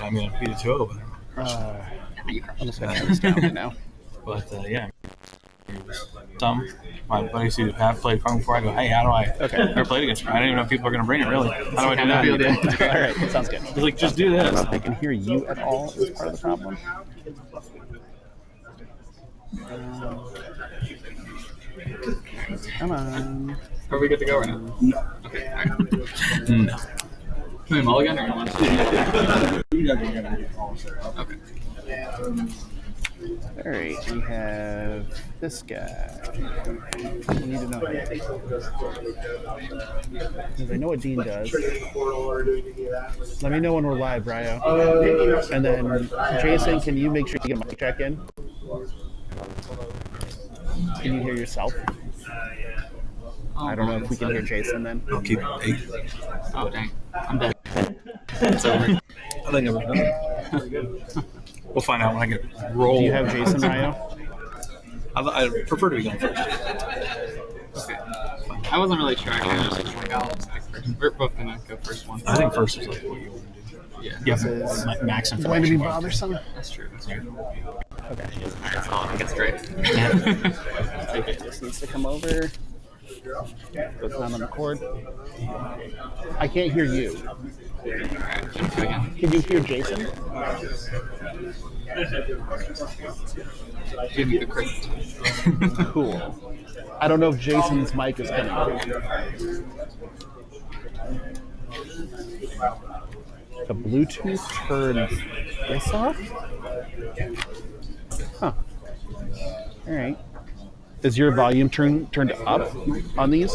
I mean, beat it 2-0, but I'm just gonna shut this down right now. But yeah, my buddies who have played Pong before, I go, hey, how do I? Okay. Never played against me. I didn't even know if people are going to bring it. Really, how do I do that? All right, sounds good. He's like, just do this. I don't know if they can hear you at all. Is part of the problem. Come on. Are we good to go right now? No. Okay. All right. No. Can we mulligan or you want to? Okay. All right, we have this guy. We need to know because I know what Dean does. Let me know when we're live, Ryo. And then, Jason, can you make sure you get a mic check in? Can you hear yourself? I don't know if we can hear Jason then. I'll keep 8. Oh, dang. I'm dead. It's over. I think I'm done. We'll find out when I get roll. Do you have Jason, Ryo? I prefer to be going first. Okay. I wasn't really sure. I was just like, I'll pick first. We're both going to go first one. I think first is like what you want to do. Yeah. Yeah, This is max information. going to be bothersome. That's true. Okay. Alright, so I'll get straight. Okay, this needs to come over. Put down on the cord. I can't hear you. Alright, jump again. Can you hear Jason? Give me the crisp. Cool. I don't know if Jason's mic is coming. The Bluetooth turned this off? Huh. All right. Is your volume turned up on these?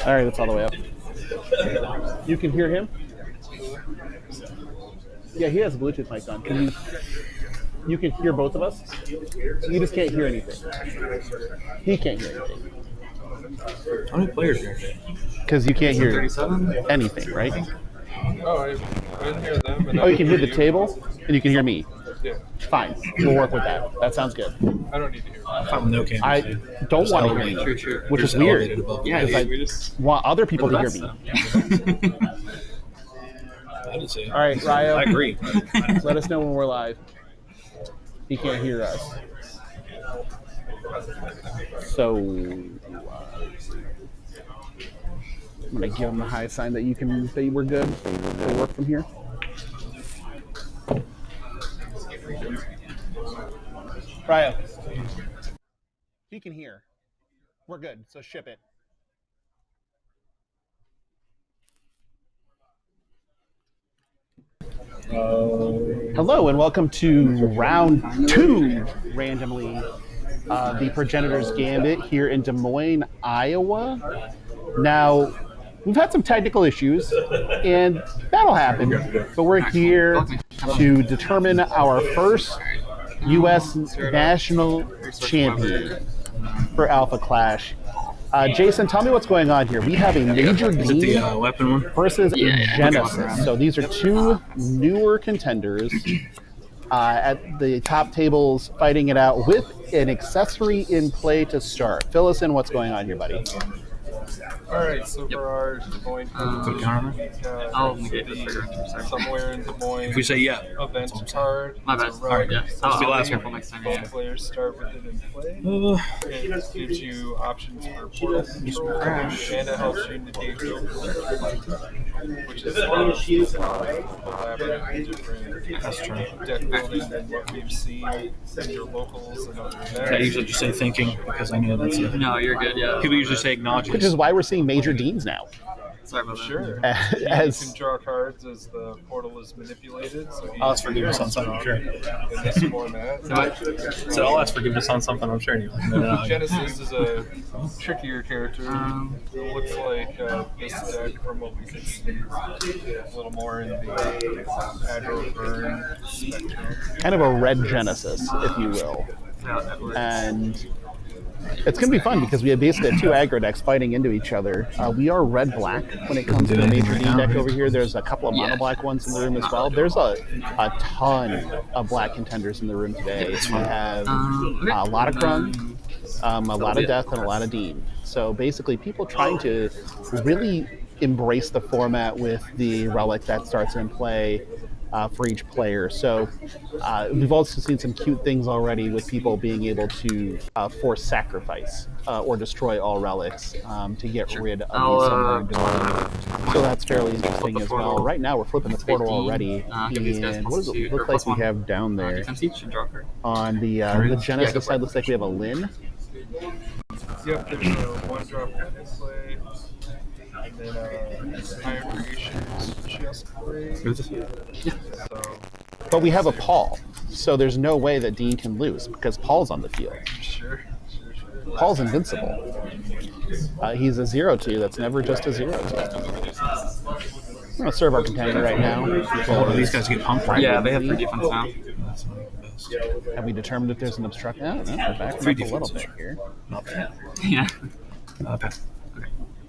All right, that's all the way up. You can hear him? Yeah, he has a Bluetooth mic on. You can hear both of us? You just can't hear anything. He can't hear anything. How many players are there? Because you can't hear 37? anything, right? Oh, I didn't hear them. And Oh, you can hear the table, and you can hear me. Yeah, Fine. We'll work with that. That sounds good. I don't need to hear. I'm fine with no cameras. I don't want to hear elevated. you, True. which is There's elevated weird. above. Yeah, Because we I just... want other people to we're hear the me. best, I didn't say it. All right, Ryo. I agree. Let us know when we're live. He can't hear us. So I'm gonna give him the high sign that we're good. We'll work from here. Ryo. He can hear. We're good. So ship it. Hello and welcome to round 2, randomly, the Progenitor's Gambit here in Des Moines, Iowa. Now, we've had some technical issues, and that'll happen, but we're here to determine our first U.S. national champion for Alpha Clash. Jason, tell me what's going on here. We have a Major Is it Dean the weapon one? versus Yeah. Genesis. So these are two newer contenders at the top tables fighting it out with an accessory in play to start. Fill us in what's going on here, buddy. All right, so for ours, we're going Put it down on there. to I'll negate this trigger. Sorry. somewhere in Des Moines. If we say yeah. Event card. My bad. It's a All right, run. yeah. the I'll be last careful one. next time. Both Yeah. players start with it in play. It gives you options for portal control, crash. and it helps you negate which is elaborate different That's true. deck building than what we've seen in your locals and other events. I usually just say thinking because I know that's it. No, you're good. Yeah. People usually say acknowledges. Which is why we're seeing Major Deans now. Sorry about that. Sure. You As can draw cards as the portal is manipulated. So I'll ask forgiveness on something, I'm sure. in this format. So I'll ask forgiveness on something, I'm sure. And you're like, no. Genesis is a trickier character. It looks like this deck, from what we can see, a little more in the aggro burn spectrum. kind of a red Genesis, if you will. And it's going to be fun because we have basically two aggro decks fighting into each other. We are red-black when it comes to the Major Dean deck over here. There's a couple of mono-black ones in the room as well. There's a ton of black contenders in the room today. We have a lot of Krung, a lot of Death, and a lot of Dean. So basically people trying to really embrace the format with the relic that starts in play for each player. So we've also seen some cute things already with people being able to force sacrifice or destroy all relics to get rid of these submarine domains. So that's fairly interesting as well. Right now we're flipping the portal already. And what does it look like we have down there? On the Genesis side, looks like we have a Lin. Yep, there's a 1-drop play. And then higher creations just play. So, But we have a Paul, so there's no way that Dean can lose because Paul's on the field. sure. Paul's invincible. He's a 0-2 that's never just a 0-2. We're going to serve our companion right now. Well, these guys get pumped, right? Yeah, they have 3 defense now. That's not the best. Have we determined if there's an obstruction? No, we're back up a little bit here. Not bad. Yeah. Pass.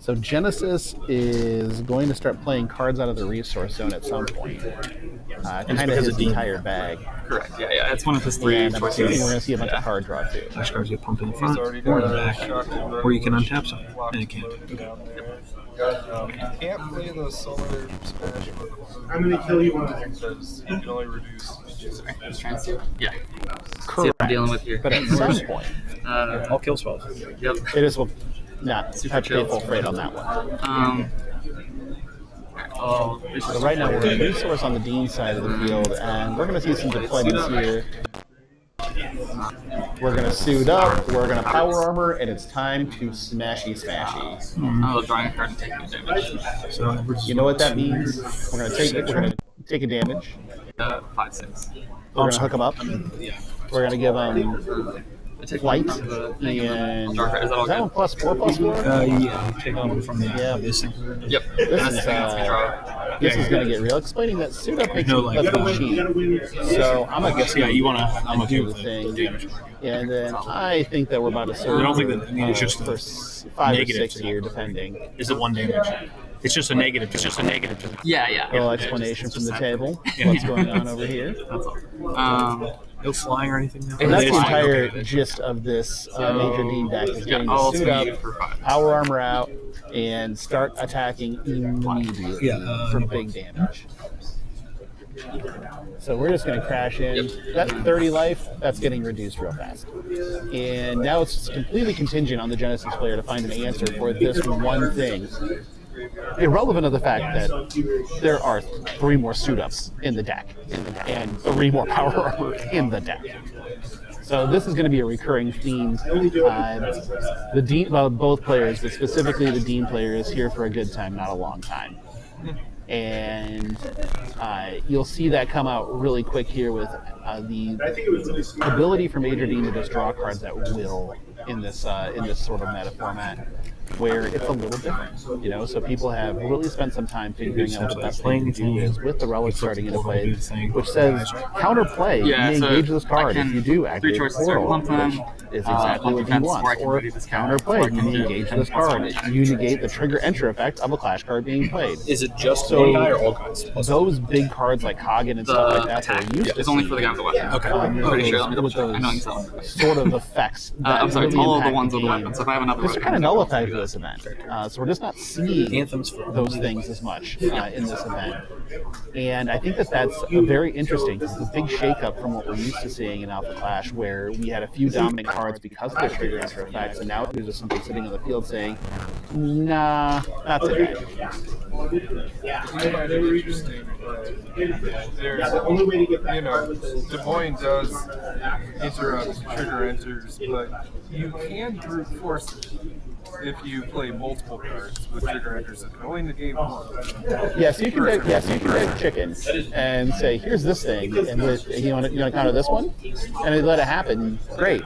So Genesis is going to start playing cards out of the resource zone at some point. Kind of because his of Dean. entire bag. Correct. Yeah. It's one of his 3 And I'm assuming we're choices. going to see a bunch of card draw too. Flash cards get pumped in the He's front already or done in the a back. shock and Or you can revolution untap some. block And you can't. loaded down there. You can't play the solar smash with the I'm gonna kill you on because you can only reduce. Just trying to. Yeah. See Correct. what I'm dealing with here. But at some point, All kill spells. Yep. it is not touch pay full freight on that one. So right now we're in resource on the Dean side of the field, and we're going to see some deployments here. We're going to suit up, we're going to power armor, and it's time to smashy. I'll drawing a card and taking damage. So You know what that means? We're going to take a damage. 5/6. We're going to hook him up. Yeah. We're going to give him I take flight, one from the thing. and Dark card. Is that all is that one good? +4/+4? Yeah. Take one from the Yeah. this thing. Yep. This That's is, the thing that's gonna draw. This is going to get real. Explaining that suit up makes No, it like, less cheap. So I'm going to Yeah, you want to. I'm okay do with the the thing. damage. And then I think that we're about to serve I don't think that- I mean, it's just for a 5 or negative 6 here, depending. Is it 1 damage? It's just a negative. It's just a negative. Yeah. A little explanation from the table. What's going on over here? That's all. No flying or anything now? And that's the Fine. entire Okay. gist of this Major Dean deck is getting the I'll suit up, speed for 5. power armor out, and start attacking immediately Yeah, for no big damage. So we're just going to crash in. That 30 life, that's getting reduced real fast. And now it's completely contingent on the Genesis player to find an answer for this one thing. Irrelevant of the fact that there are 3 more suit-ups in the deck, and 3 more power armor in the deck. So this is going to be a recurring theme. The Dean, well, both players, but specifically the Dean player, is here for a good time, not a long time. And you'll see that come out really quick here with the ability for Major Dean to just draw cards that will in this sort of meta format, where it's a little different, So people have really spent some time figuring out what the best thing to do is with the relic starting into play, which says counterplay. Yeah, you so engage this I card can- if you do 3 activate choices portal, are pump them, which is exactly what he defense, wants. or I can Or ready this card, or I counterplay, can you do engage defense this card. plus You negate the trigger enter effect of a clash card being played. Is it just So, one guy or all guys? Those big cards like Hagen and stuff like The that attack that are used is to only see, for the guy with the weapon. Okay. I'm pretty sure. Let me double with check. I know those you tell. sort of effects. I'm sorry, it's really all of the impact ones with the game. weapon. So if I have another These are weapon, kind of nullified for this event, so we're just not seeing Anthems for those things as much in this event. And I think that that's very interesting. It's a big shakeup from what we're used to seeing in Alpha Clash, where we had a few dominant cards because of their trigger enter effects, and now there's just something sitting on the field saying, nah, not today. Yeah, very interesting. There's, Des Moines does interrupt trigger enters, but you can brute force it if you play multiple cards with trigger enters. It can only negate one. Yes, you can make chicken and say, here's this thing, and you want to counter this one, and they let it happen. Great,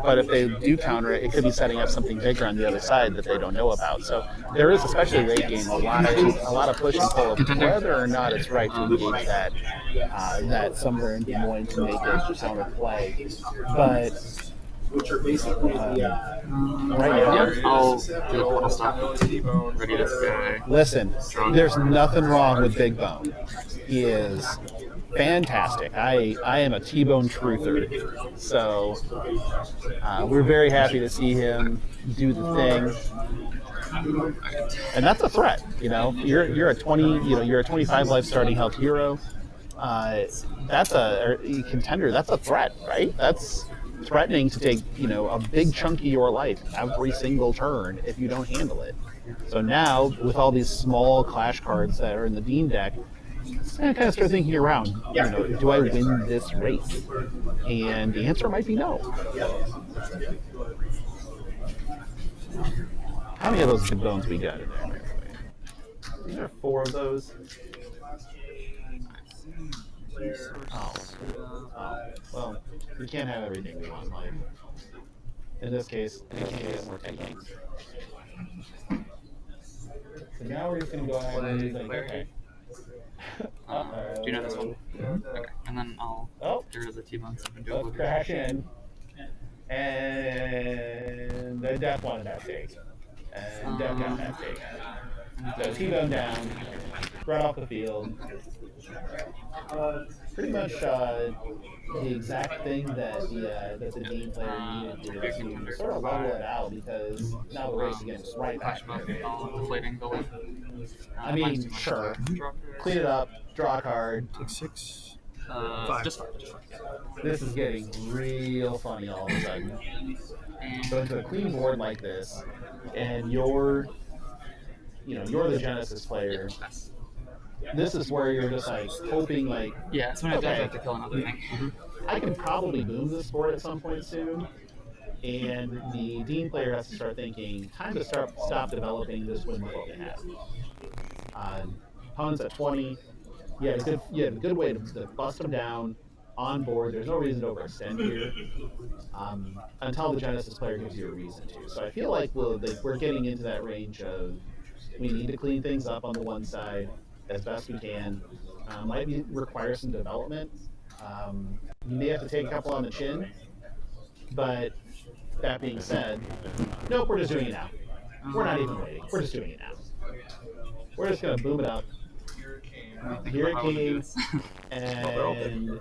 but if they do counter it, it could be setting up something bigger on the other side that they don't know about. So there is, especially late game, a lot of push and pull of whether or not it's right to engage that somewhere in Des Moines to make it counter play, but. Right now, I'll do the portal stuff. Ready this guy. listen, there's nothing wrong with Big Bone. He is fantastic. I am a T-Bone truther. So we're very happy to see him do the thing. and that's a threat. You're a 20, you're a 25 life starting health hero. That's a contender. That's a threat, right? That's threatening to take a big chunk of your life every single turn if you don't handle it. So now with all these small clash cards that are in the Dean deck, it's kind of start thinking around. Do I win this race? And the answer might be no. How many of those good bones we got in there? These are 4 of those. Oh. Well, we can't have everything we want in life. In this case, we can't get more techniques. So now we're just going to go ahead and use okay. Do you know this one? Okay, and then I'll get rid of the T-bones and do Let's crash in. And the death wanted that stake. And death got that stake. So T-bone down, right off the field. Pretty much the exact thing that the Dean player needed to sort of level it out, because now the race again is right back. Deflating building. I mean, sure. Clean it up, draw a card. Take 6. 5. Just 5. This is getting real funny all of a sudden. So into a clean board like this, and you're the Genesis player. This is where you're just hoping yeah, it's when I have to kill another thing. I can probably boom this board at some point soon, and the Dean player has to start thinking, time to stop developing this win with what we have. Opponent's at 20. You have a good way to bust them down on board. There's no reason to overextend here until the Genesis player gives you a reason to. So I feel like we're getting into that range of we need to clean things up on the one side as best we can. Might require some development. You may have to take a couple on the chin, but that being said, nope, we're just doing it now. We're not even waiting. We're just doing it now. We're just going to boom it up. Here it came, and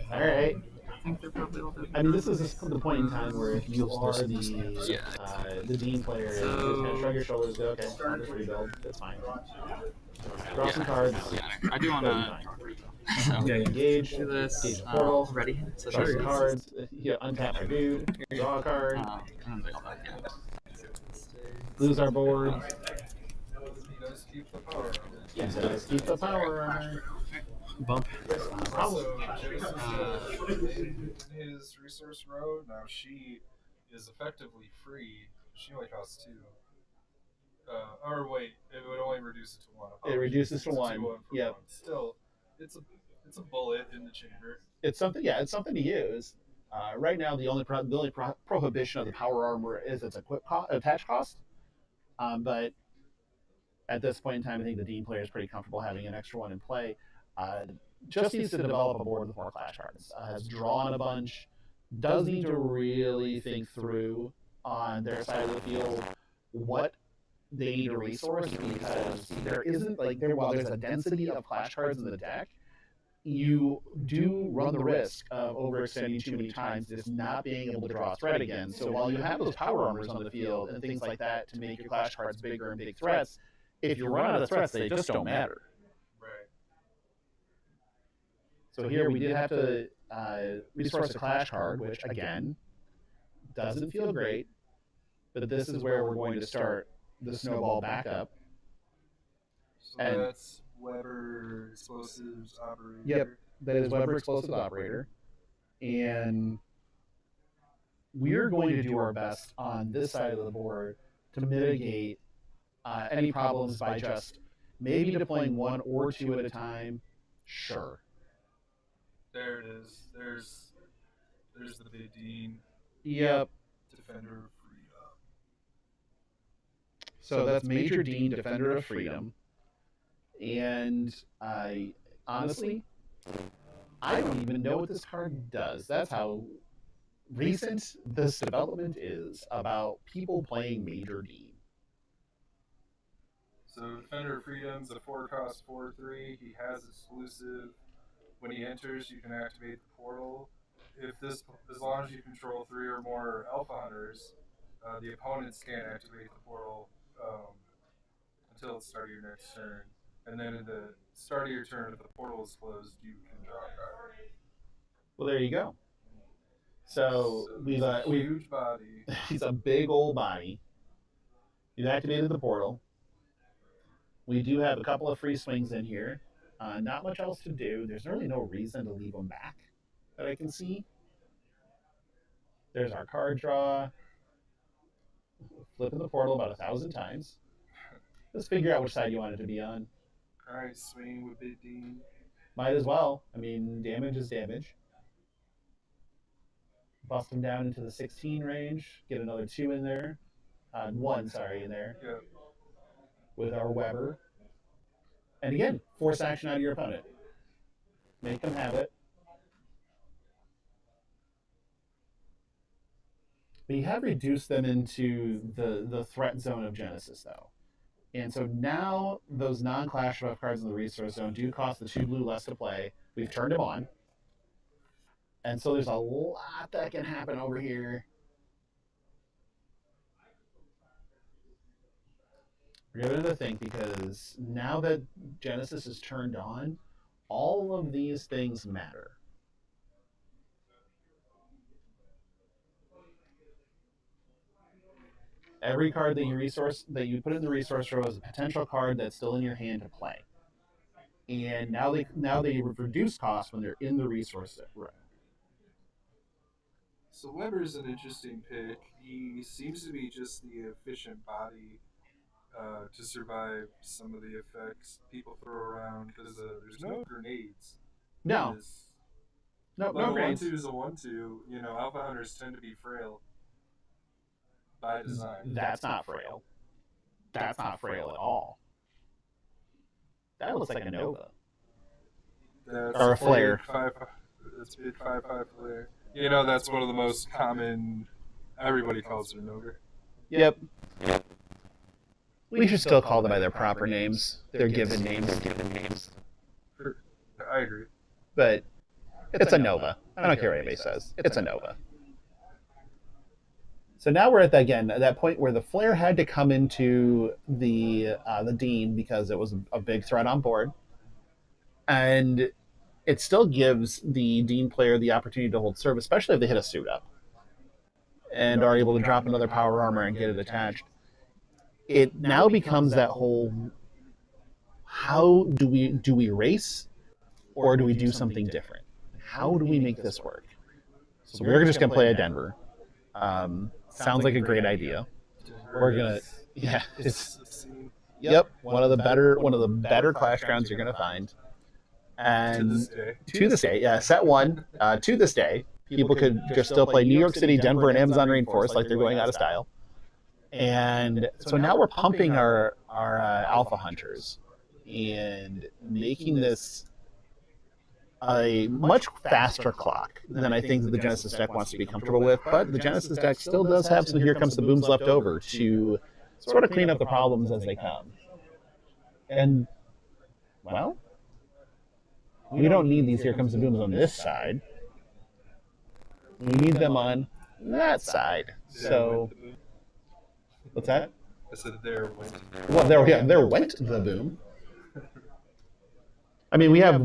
all right. I mean, this is just the point in time where if you are the Dean player, you just kind of shrug your shoulders, go, okay, I'll just rebuild. That's fine. Draw some cards. I do want to. So, engage. Do this. Engage the portal. Ready. So draw some cards. Untap my dude. Draw a card. Lose our board. Yes, let's keep the power. Bump. Also, his resource row, now she is effectively free. She only costs 2. Or wait, it would only reduce it to 1. It reduces to 1. Yep. Still, it's a bullet in the chamber. It's something. Yeah, it's something to use. Right now, the only prohibition of the power armor is its attach cost. But at this point in time, I think the Dean player is pretty comfortable having an extra one in play. Just needs to develop a board with more clash cards. Has drawn a bunch. Does need to really think through on their side of the field what they need to resource, because there isn't while there's a density of clash cards in the deck, you do run the risk of overextending too many times, just not being able to draw a threat again. So while you have those power armors on the field and things like that to make your clash cards bigger and big threats, if you run out of threats, they just don't matter. Right. So here we did have to resource a clash card, which again doesn't feel great, but this is where we're going to start the snowball backup. So that's Weber Explosives Operator. Yep, that is Weber Explosives Operator. And we're going to do our best on this side of the board to mitigate any problems by just maybe deploying 1 or 2 at a time. Sure. There it is. There's the big Dean. Yep. Defender of Freedom. So that's Major Dean, Defender of Freedom. And honestly, I don't even know what this card does. That's how recent this development is about people playing Major Dean. So Defender of Freedom's a 4-cost 4/3. He has exclusive. When he enters, you can activate the portal. As long as you control 3 or more Alpha Hunters, the opponents can't activate the portal until the start of your next turn. And then at the start of your turn, if the portal is closed, you can draw a card. Well, there you go. So we've huge body. He's a big old body. You've activated the portal. We do have a couple of free swings in here. Not much else to do. There's really no reason to leave them back that I can see. There's our card draw. Flipping the portal about 1,000 times. Let's figure out which side you want it to be on. All right, swing with Big Dean. Might as well. I mean, damage is damage. Bust him down into the 16 range. Get another 2 in there. 1, sorry, in there. Yep. With our Weber. And again, force action out of your opponent. Make them have it. But you have reduced them into the threat zone of Genesis, though. And so now those non-clash buff cards in the resource zone do cost the 2 blue less to play. We've turned them on. And so there's a lot that can happen over here. We're giving it a think because now that Genesis is turned on, all of these things matter. Every card that you put in the resource row is a potential card that's still in your hand to play. And now they reduce cost when they're in the resource row. So Weber's an interesting pick. He seems to be just the efficient body to survive some of the effects people throw around because there's no grenades. No. No grenades. 1/2 is a 1/2. You know, Alpha Hunters tend to be frail by design. That's not frail. That's not frail at all. That looks like a Nova. That's or a flare. That's a big 5/5 flare. You know, that's one of the most common. Everybody calls it an ogre. Yep. We should still call them by their proper names. Their given names. I agree. But it's a Nova. I don't care what anybody says. It's a Nova. So now we're at that point where the flare had to come into the Dean because it was a big threat on board, and it still gives the Dean player the opportunity to hold serve, especially if they hit a suit up and are able to drop another power armor and get it attached. It now becomes that whole: how do we race, or do we do something different? How do we make this work? So we're just gonna play a Denver. Sounds like a great idea. We're gonna, yep, one of the better clash grounds you're gonna find. And to this day, set 1. To this day, people could just still play New York City, Denver, and Amazon Rainforest like they're going out of style. And so now we're pumping our Alpha Hunters and making this a much faster clock than I think that the Genesis deck wants to be comfortable with. But the Genesis deck still does have some Here Comes the Booms left over to sort of clean up the problems as they come. And, well, we don't need these Here Comes the Booms on this side. We need them on that side. So, what's that? I said there went. Well, there went the boom. I mean, we have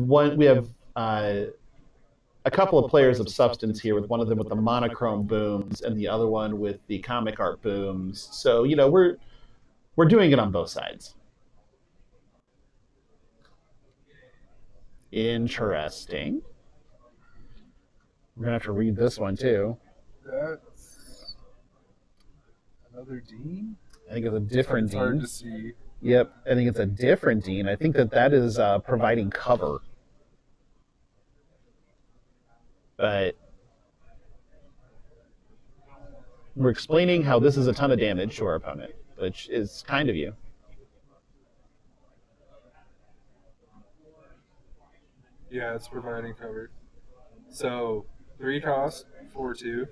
a couple of players of substance here, with one of them with the monochrome booms and the other one with the comic art booms. So, you know, we're doing it on both sides. Interesting. We're gonna have to read this one too. That's another Dean? I think it's a different It's Dean. hard to see. Yep, I think it's a different Dean. I think that is providing cover. But we're explaining how this is a ton of damage to our opponent, which is kind of you. Yeah, it's providing cover. So, 3 cost, 4/2.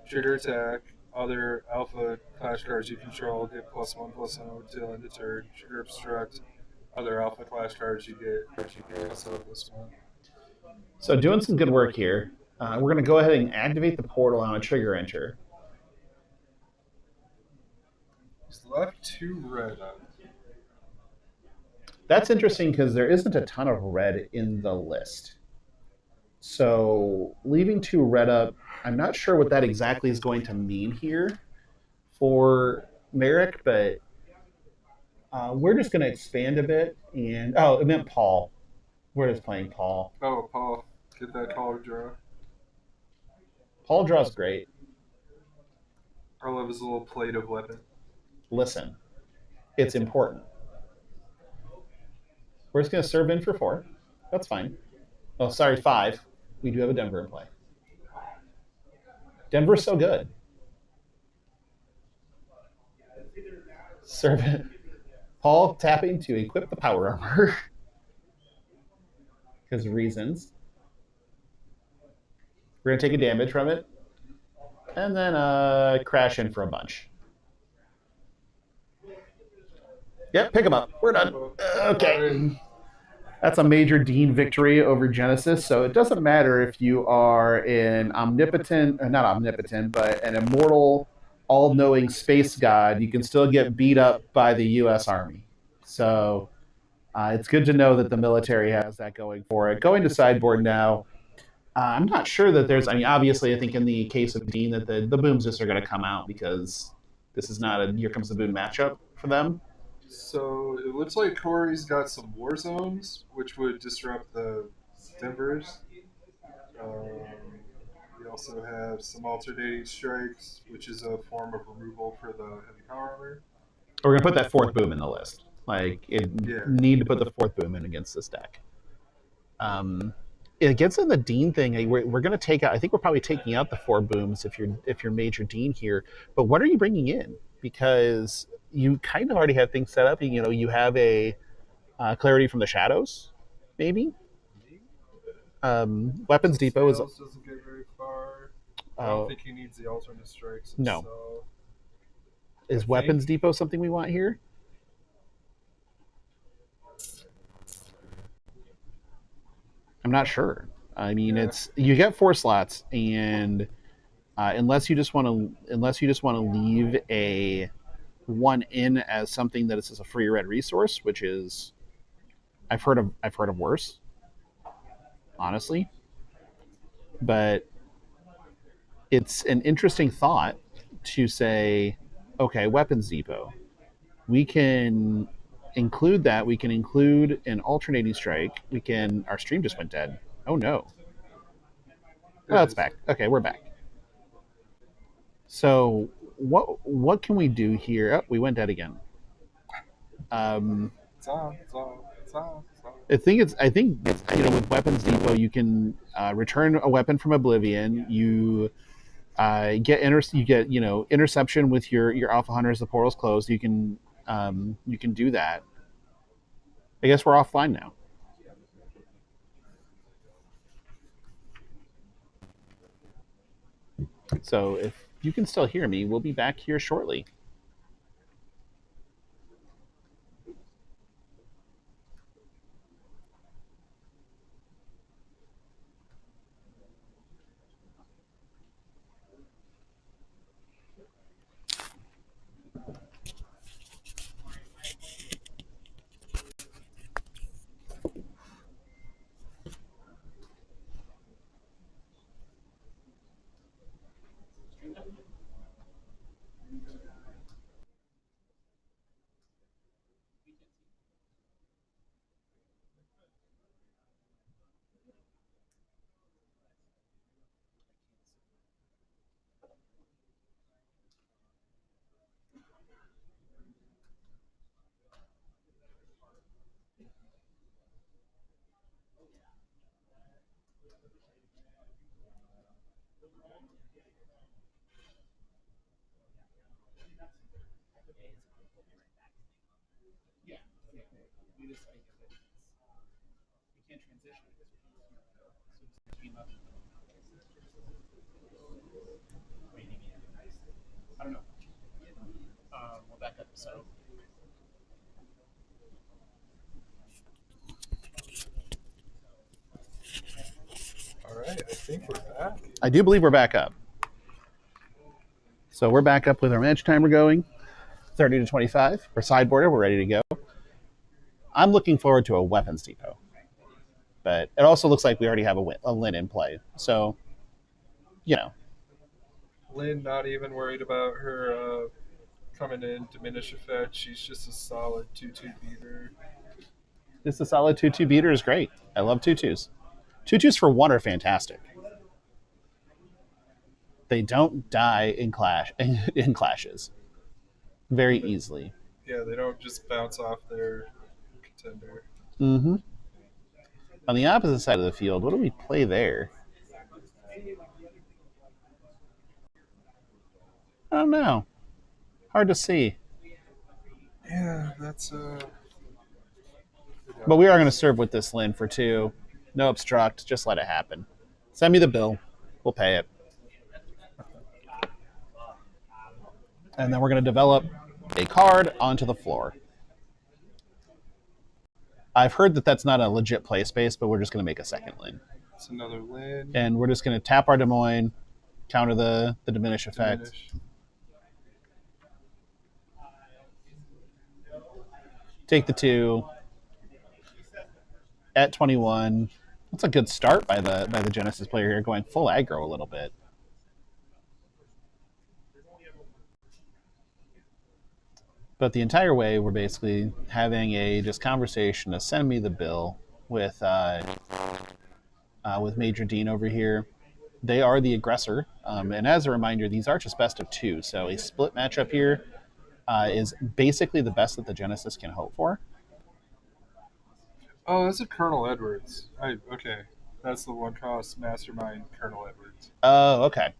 Trigger attack. Other alpha clash cards you control get +1/+0 till end of turn. Trigger obstruct. Other alpha clash cards you get +1/+1. So doing some good work here. We're going to go ahead and activate the portal on a trigger enter. He's left 2 red up. That's interesting because there isn't a ton of red in the list. So leaving 2 red up, I'm not sure what that exactly is going to mean here for Merrick, but we're just going to expand a bit. And it meant Paul. We're just playing Paul. Oh, Paul, get that color draw. Paul draws great. I love his little plate of weapon. Listen, it's important. We're just going to serve in for 4. That's fine. Oh, sorry, 5. We do have a Denver in play. Denver's so good. Serve it. Paul tapping to equip the power armor. Because reasons. We're going to take a damage from it. And then crash in for a bunch. Yep, pick them up. We're done. Okay. That's a major Dean victory over Genesis. So it doesn't matter if you are an omnipotent, or not omnipotent, but an immortal, all-knowing space god. You can still get beat up by the U.S. Army. So it's good to know that the military has that going for it. Going to sideboard now. I'm not sure that there's, obviously, I think in the case of Dean that the booms just are going to come out because this is not a Here Comes the Boom matchup for them. So it looks like Corey's got some war zones, which would disrupt the Denvers. We also have some alternating strikes, which is a form of removal for the heavy power armor. We're going to put that 4th boom in the list. Need to put the 4th boom in against this deck. It gets in the Dean thing. We're going to take out. I think we're probably taking out the 4 booms if you're Major Dean here. But what are you bringing in? Because you kind of already have things set up. You have a Clarity from the Shadows, maybe. Weapons Depot is. Doesn't get very far. I don't think he needs the alternate strikes. No. So Is Weapons Depot something we want here? I'm not sure. It's you get 4 slots, and unless you just want to leave a 1 in as something that is a free red resource, which is I've heard of worse, honestly. But it's an interesting thought to say, okay, Weapons Depot. We can include that. We can include an alternating strike. Our stream just went dead. Oh no. Oh, it's back. Okay, we're back. So what can we do here? Oh, we went dead again. it's on. I think with Weapons Depot you can return a weapon from Oblivion. You get interception with your Alpha Hunters. The portal's closed. You can do that. I guess we're offline now. So if you can still hear me, we'll be back here shortly. I don't know. We'll back up. So. All right, I think we're back. I do believe we're back up. So we're back up with our match timer going. 30 to 25 for sideboarder. We're ready to go. I'm looking forward to a weapons depot. But it also looks like we already have a Lynn in play. So, you know. Lynn not even worried about her coming in, diminish effect. She's just a solid 2-2 beater. Just a solid 2-2 beater is great. I love 2-2s. 2-2s for 1 are fantastic. They don't die in clashes very easily. Yeah, they don't just bounce off their contender. Mm-hmm. On the opposite side of the field, what do we play there? I don't know. Hard to see. Yeah, that's But we are going to serve with this Lynn for 2. No obstruct. Just let it happen. Send me the bill. We'll pay it. And then we're going to develop a card onto the floor. I've heard that that's not a legit play space, but we're just going to make a second Lynn. It's another Lynn. And we're just going to tap our Des Moines, counter the diminish effect. Diminish. Take the 2. At 21. That's a good start by the Genesis player here, going full aggro a little bit. But the entire way, we're basically having a just conversation to send me the bill with Major Dean over here. They are the aggressor, and as a reminder, these are just best of 2. So a split matchup here is basically the best that the Genesis can hope for. Oh, that's a Colonel Edwards. Okay. That's the 1-cost mastermind Colonel Edwards. Oh, okay.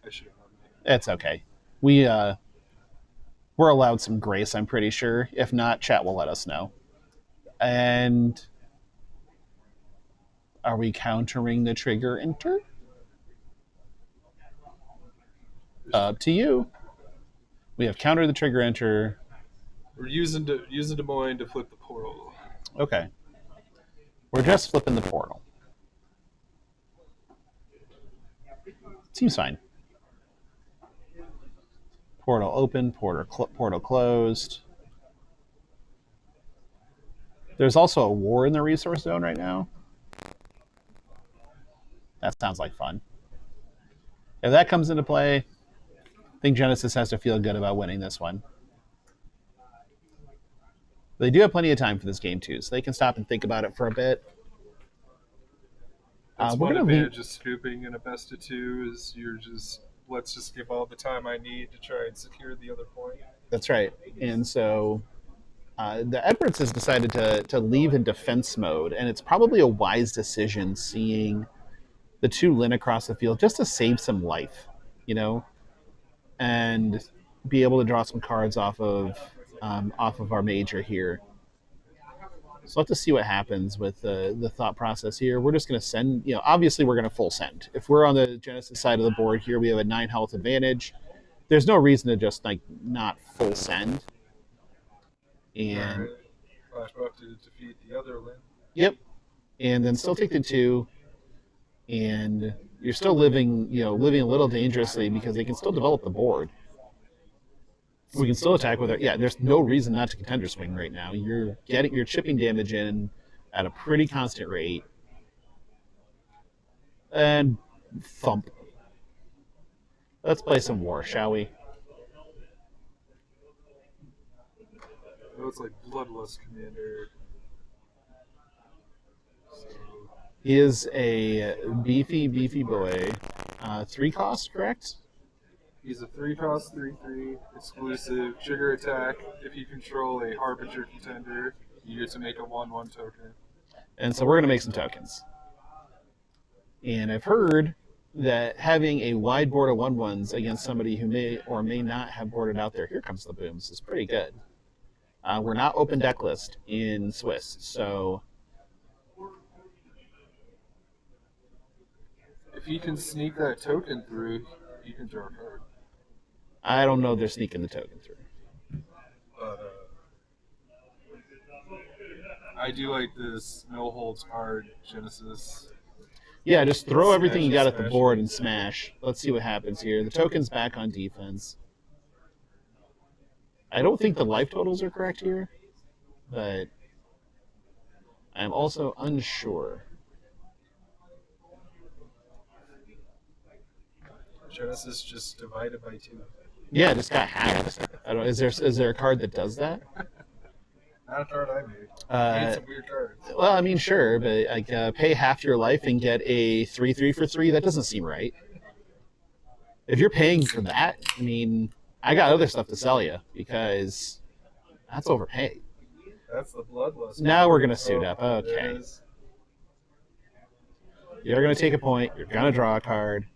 I should have known that. It's okay. We're allowed some grace, I'm pretty sure. If not, chat will let us know. And are we countering the trigger enter? Up to you. We have countered the trigger enter. We're using Des Moines to flip the portal. Okay. We're just flipping the portal. Seems fine. Portal open, portal closed. There's also a war in the resource zone right now. That sounds like fun. If that comes into play, I think Genesis has to feel good about winning this one. They do have plenty of time for this game, too, so they can stop and think about it for a bit. That's we're one gonna advantage of scooping in a best of 2 is let's just give all the time I need to try and secure the other point. That's right. And so the Edwards has decided to leave in defense mode, and it's probably a wise decision seeing the 2 Lynn across the field just to save some life, and be able to draw some cards off of our major here. So let's see what happens with the thought process here. We're just going to send, obviously we're going to full send. If we're on the Genesis side of the board here, we have a 9 health advantage. There's no reason to just not full send. And flashback to defeat the other Lynn. Yep. And then still take the 2. And you're still living a little dangerously because they can still develop the board. We can still attack with it. Yeah, there's no reason not to contender swing right now. You're chipping damage in at a pretty constant rate. And thump. Let's play some war, shall we? It looks like Bloodlust Commander. He is a beefy boy. 3 cost, correct? He's a 3-cost, 3/3 exclusive trigger attack. If you control a Harbinger contender, you get to make a 1/1 token. And so we're going to make some tokens. And I've heard that having a wide board of 1/1s against somebody who may or may not have boarded out there, here comes the booms, is pretty good. We're not open deck list in Swiss, so if you can sneak that token through, you can draw a card. I don't know they're sneaking the token through. But I do like this no holds barred Genesis. Yeah, just throw everything you got at the board and smash. Let's see what happens here. The token's back on defense. I don't think the life totals are correct here, but I'm also unsure. Genesis just divided by 2. Yeah, it just got hacked. I don't. Is there a card that does that? Not a card I made. Made some weird cards. Well, I mean, sure, but like pay half your life and get a 3/3 for 3. That doesn't seem right. If you're paying for that, I mean, I got other stuff to sell you because that's overpaid. That's the bloodlust. Now we're gonna suit up. Okay. You're gonna take a point. You're gonna draw a card.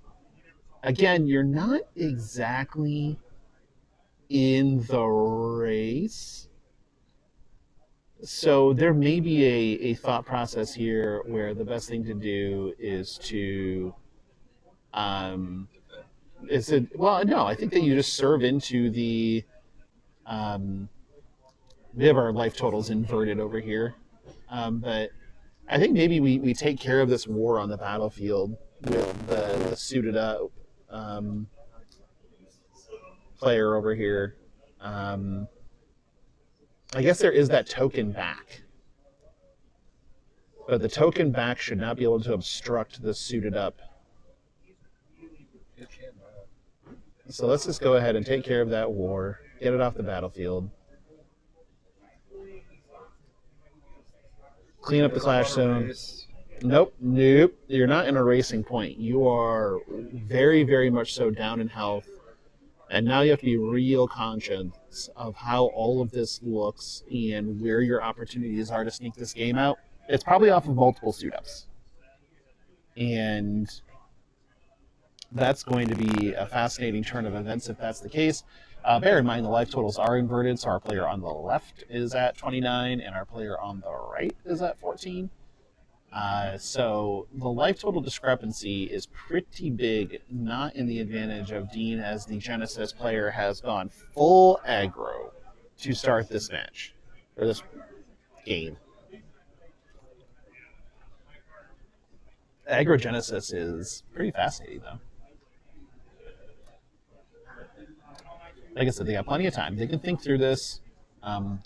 Again, you're not exactly in the race. So there may be a thought process here where the best thing to do is to no, I think that you just serve into the we have our life totals inverted over here. But I think maybe we take care of this war on the battlefield with the suited up player over here. I guess there is that token back. But the token back should not be able to obstruct the suited up. So let's just go ahead and take care of that war. Get it off the battlefield. Clean up the clash zone. Nope. You're not in a racing point. You are very, very much so down in health. And now you have to be real conscious of how all of this looks and where your opportunities are to sneak this game out. It's probably off of multiple suit-ups. And that's going to be a fascinating turn of events if that's the case. Bear in mind the life totals are inverted, so our player on the left is at 29 and our player on the right is at 14. So the life total discrepancy is pretty big, not in the advantage of Dean, as the Genesis player has gone full aggro to start this match, or this game. Aggro Genesis is pretty fascinating, though. Like I said, they got plenty of time. They can think through this.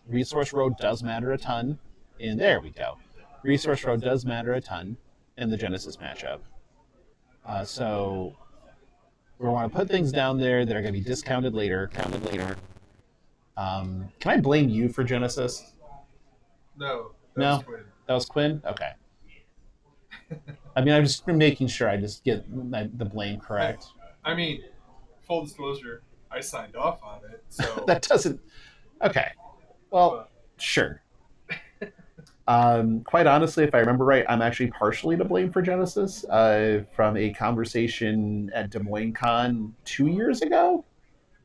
Resource road does matter a ton, and there we go. Resource road does matter a ton in the Genesis matchup. So we want to put things down there that are going to be discounted later. Can I blame you for Genesis? No. No? That was Quinn? Okay. I mean, I'm just making sure I just get the blame correct. I mean, full disclosure, I signed off on it, so... That doesn't... Okay. Well, sure. Quite honestly, if I remember right, I'm actually partially to blame for Genesis from a conversation at Des Moines Con 2 years ago.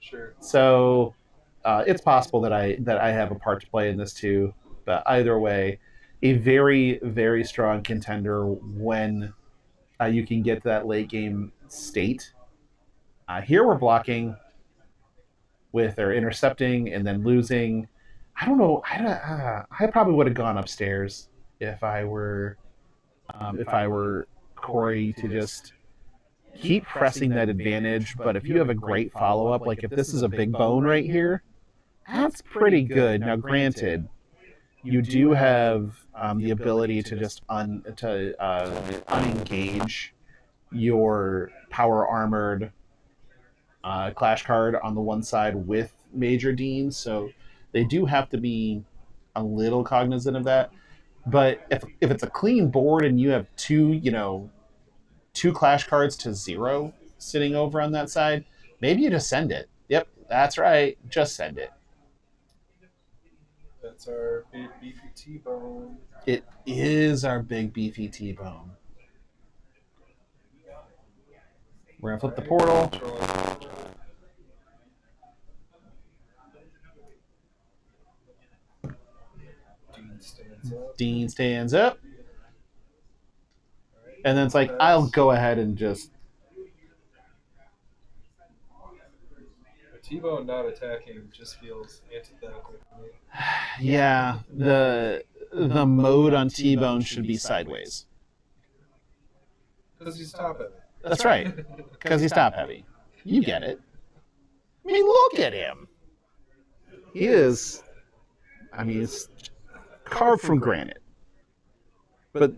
Sure. So it's possible that I have a part to play in this too. But either way, a very, very strong contender when you can get to that late game state. Here we're blocking with their intercepting and then losing. I don't know. I probably would have gone upstairs if I were Corey, to just keep pressing that advantage. But if you have a great follow up, like if this is a big bone right here, that's pretty good. Now, granted, you do have the ability to just unengage your power armored clash card on the one side with Major Dean, so they do have to be a little cognizant of that. But if it's a clean board and you have two clash cards to 0 sitting over on that side, maybe you just send it. Yep, that's right. Just send it. That's our big beefy T-bone. It is our big beefy T-bone. We're going to flip the portal. Dean stands up. And then it's like, I'll go ahead and just... T-bone not attacking just feels antithetical to me. Yeah, the mode on T-bone should be sideways. Because he's top heavy. That's right. Because he's top heavy. You get it. I mean, look at him. He is, I mean, it's carved from granite, but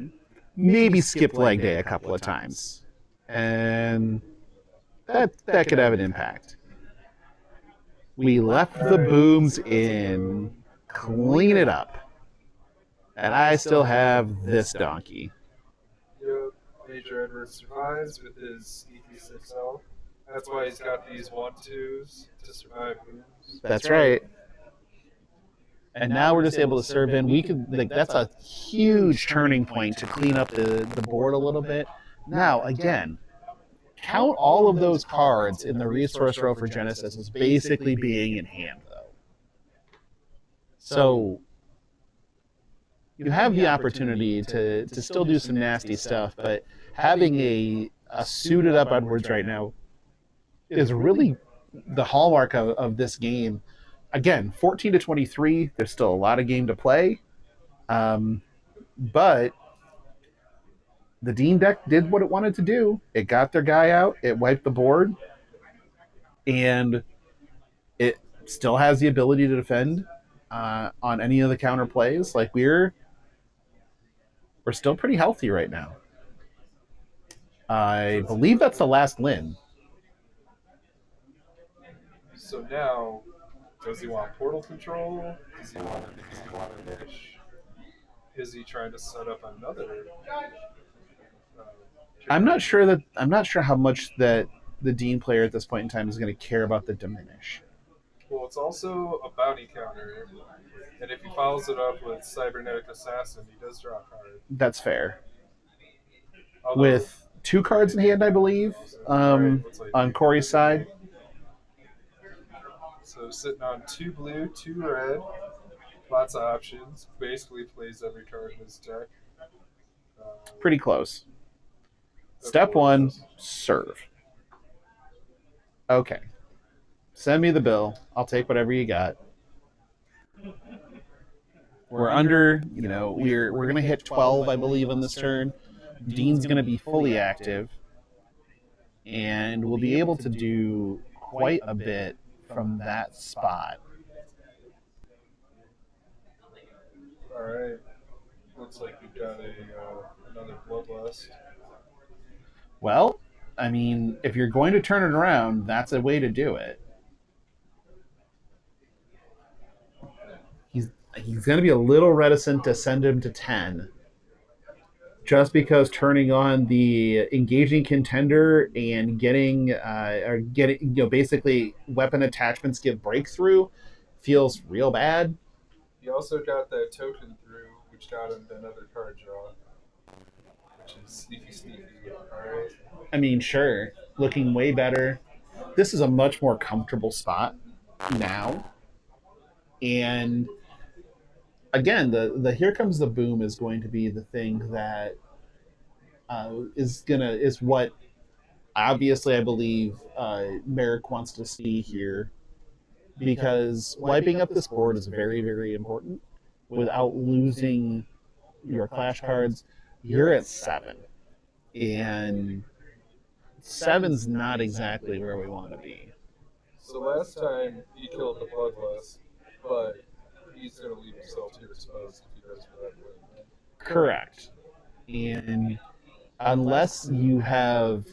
maybe skipped leg day a couple of times, and that could have an impact. We left the booms in, clean it up, and I still have this donkey. Yep. Major Edward survives with his EP6L. That's why he's got these 1-2s to survive booms. That's right. And now we're just able to serve in. We could that's a huge turning point to clean up the board a little bit. Now, again, count all of those cards in the resource row for Genesis as basically being in hand, though. So you have the opportunity to still do some nasty stuff, but having a suited up Edwards right now is really the hallmark of this game. Again, 14 to 23, there's still a lot of game to play. But the Dean deck did what it wanted to do. It got their guy out, it wiped the board, and it still has the ability to defend on any of the counter plays. Like we're still pretty healthy right now. I believe that's the last Lin. So now, does he want portal control? Does he want a fish? Is he trying to set up another? I'm not sure how much that the Dean player at this point in time is going to care about the diminish. Well, it's also a bounty counter, and if he follows it up with Cybernetic Assassin, he does draw a card. That's fair. Although, With 2 cards in hand, I believe, on Corey's side. So sitting on 2 blue, 2 red, lots of options. Basically plays every card in his deck. Pretty close. Step 1, serve. Okay. Send me the bill. I'll take whatever you got. We're under, we're going to hit 12, I believe, on this turn. Dean's going to be fully active. And we'll be able to do quite a bit from that spot. All right. Looks like we've got another Bloodlust. Well, I mean, if you're going to turn it around, that's a way to do it. He's going to be a little reticent to send him to 10, just because turning on the engaging contender and getting basically weapon attachments give breakthrough feels real bad. He also got that token through, which got him another card draw, which is sneaky. All right. I mean, sure, looking way better. This is a much more comfortable spot now, and again, the Here Comes the Boom is going to be the thing that is what obviously I believe Merrick wants to see here, because wiping up this board is very, very important without losing your clash cards. You're at 7, and 7's not exactly where we want to be. So last time he killed the Bloodlust, but he's going to leave himself too exposed if he does that way. Correct. And unless you have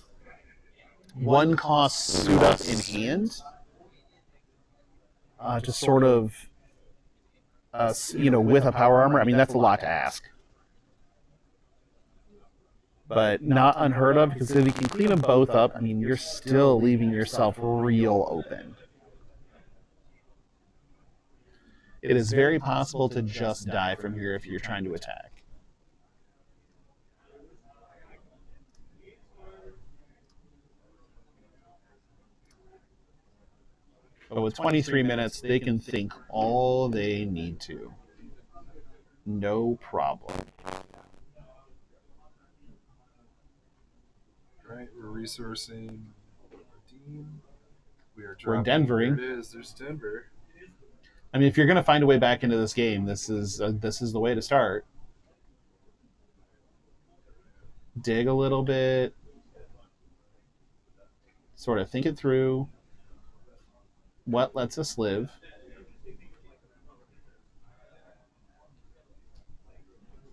1 cost suit up in hand, to sort of, with a power armor, I mean, that's a lot to ask. But not unheard of, because if you can clean them both up, I mean, you're still leaving yourself real open. It is very possible to just die from here if you're trying to attack. But with 23 minutes, they can think all they need to. No problem. Right, we're resourcing Dean. We're Denvering. There it is. There's Denver. I mean, if you're going to find a way back into this game, this is the way to start. Dig a little bit. Sort of think it through. What lets us live?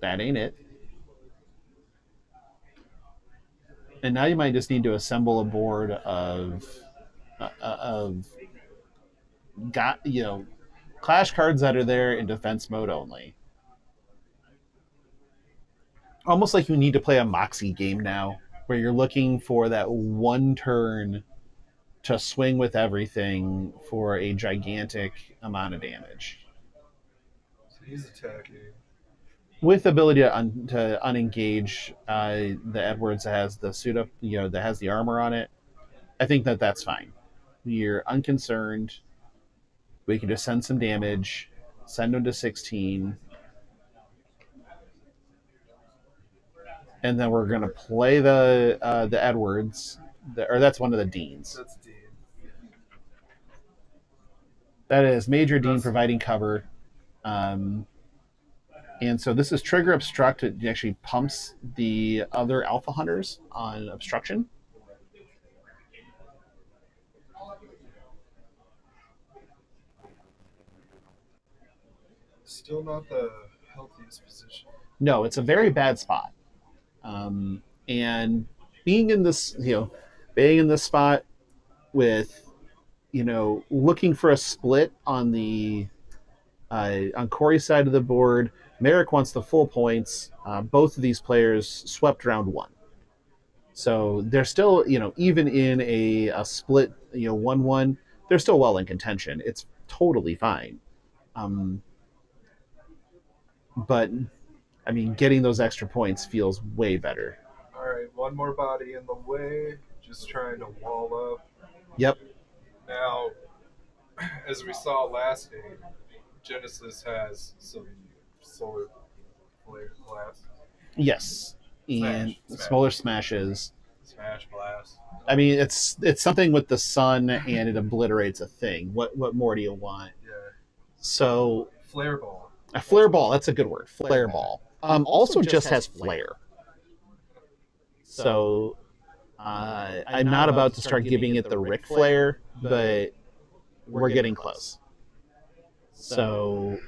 That ain't it. And now you might just need to assemble a board of clash cards that are there in defense mode only. Almost like you need to play a Moxie game now, where you're looking for that one turn to swing with everything for a gigantic amount of damage. So he's attacking. With the ability to unengage the Edwards that has the suit up, that has the armor on it, I think that's fine. You're unconcerned. We can just send some damage, send them to 16, and then we're gonna play the Edwards, or that's one of the Deans. That's Dean. That is Major Dean providing cover. And so this is trigger obstruct. It actually pumps the other alpha hunters on obstruction. Still not the healthiest position. No, it's a very bad spot. And being in this spot with, looking for a split on the on Corey's side of the board. Merrick wants the full points. Both of these players swept round one. So they're still, even in a split, 1-1, they're still well in contention. It's totally fine. But, I mean, getting those extra points feels way better. All right, one more body in the way. Just trying to wall up. Yep. Now, as we saw last game, Genesis has some solar flare blast. Yes. And Smash. smaller smashes. Smash blast. I mean, it's something with the sun, and it obliterates a thing. What more do you want? Yeah. So Flare ball. a flare ball. That's a good word. Flare ball. Also just has flare. So I'm not about to start giving it the Ric Flair, but we're getting close. So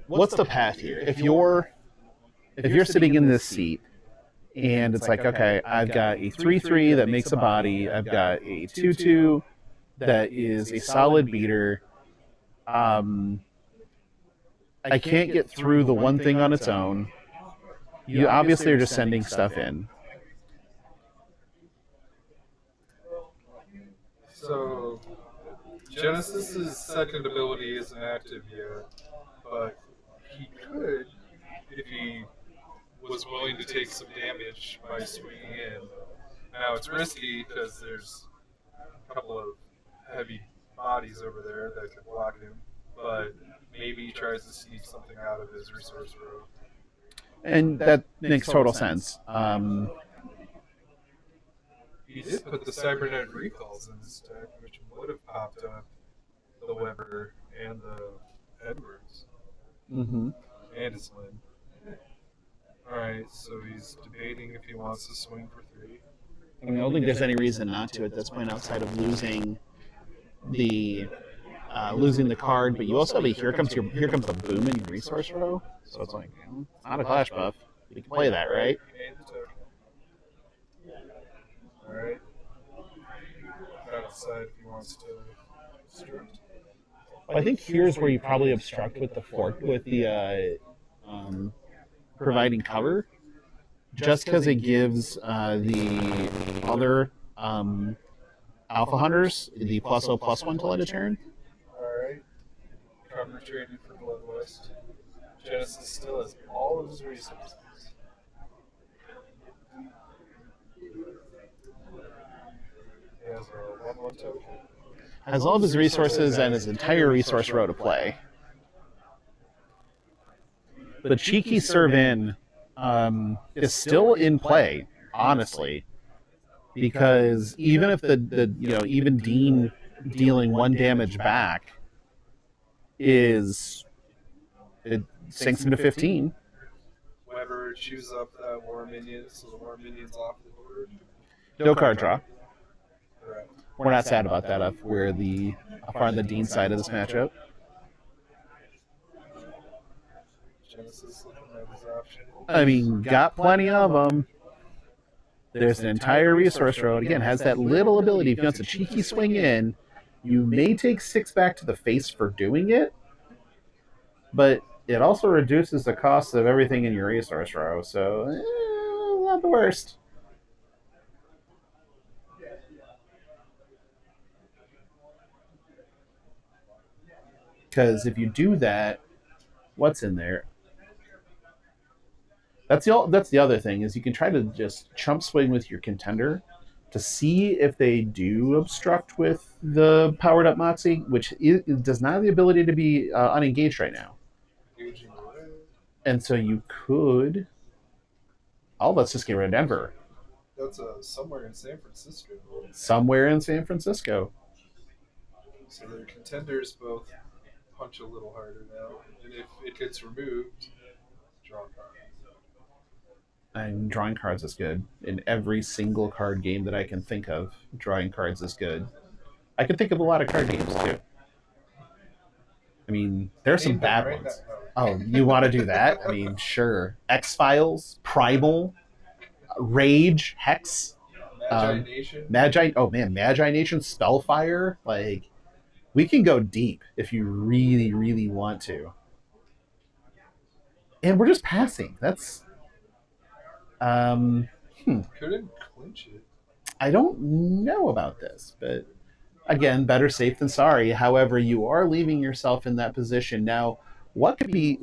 what's the path here? If you're sitting in this seat and it's like, okay, I've got a 3/3 that makes a body, I've got a 2/2 that is a solid beater. I can't get through the one thing on its own. You obviously are just sending stuff in. So, Genesis's second ability isn't active yet, but he could, if he was willing to take some damage by swinging in. Now, it's risky because there's a couple of heavy bodies over there that could block him, but maybe he tries to sneak something out of his resource row. And that makes total sense. He did put the cybernetic recalls in his deck, which would have popped up the Weber and the Edwards. Mm-hmm. And his Lynn. Alright, so he's debating if he wants to swing for 3. I mean, I don't think there's any reason not to at this point outside of losing the card, but you also have a here comes the boom in your resource row. So it's like, not a clash buff. You can play that, right? And the token. Alright. Gotta decide if he wants to obstruct. I think here's where you probably obstruct with the providing cover, just because it gives the other alpha hunters the +0/+1 till end of turn. Alright. Cover traded for Bloodlust. Genesis still has all of his resources. He has a 1/1 token. Has all of his resources and his entire resource row to play. The cheeky serve in is still in play, honestly, because even if even Dean dealing 1 damage back it sinks him to 15. Weber chews up that War Minion, so the War Minion's off the board. No card draw. Correct. We're not sad about that if we're up on the Dean side of this matchup. Genesis looking at his option. I mean, got plenty of them. There's an entire resource road. Again, has that little ability. If you want a cheeky swing in, you may take 6 back to the face for doing it, but it also reduces the cost of everything in your resource row, so not the worst. Because if you do that, what's in there? That's the other thing, is you can try to just chump swing with your contender to see if they do obstruct with the powered up Moxie, which does not have the ability to be unengaged right now. And so you could. Oh, let's just get rid of Denver. That's somewhere in San Francisco. Somewhere in San Francisco. So their contenders both punch a little harder now. And if it gets removed, draw a card. And drawing cards is good. In every single card game that I can think of, drawing cards is good. I can think of a lot of card games, too. I mean, there are some bad ones. Oh, you want to do that? I mean, sure. X-Files, Primal, Rage, Hex, Magi Nation. Magi Nation, Spellfire. Like, we can go deep if you really, really want to. And we're just passing. That's... Couldn't clinch it. I don't know about this, but again, better safe than sorry. However, you are leaving yourself in that position. Now, what could he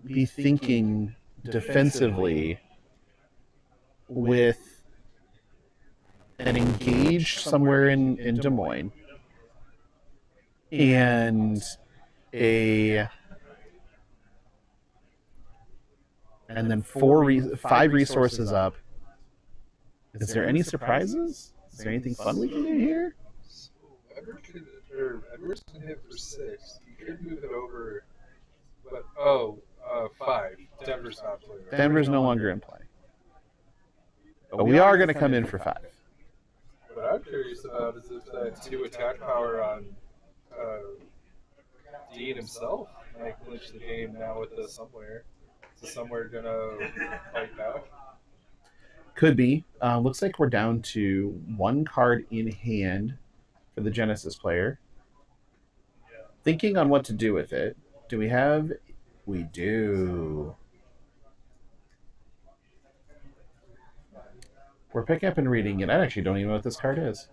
be thinking defensively with an engage somewhere in Des Moines and then 5 resources up? Is there any surprises? Is there anything fun we can do here? So Edwards can hit for 6. You could move it over, but 5. Denver's not playing. Denver's no longer in play. But we are going to come in for 5. What I'm curious about is if that 2 attack power on Dean himself might clinch the game now with the somewhere. Is somewhere going to fight back? Could be. Looks like we're down to 1 card in hand for the Genesis player. Thinking on what to do with it. Do we have... We do. We're picking up and reading it. I actually don't even know what this card is.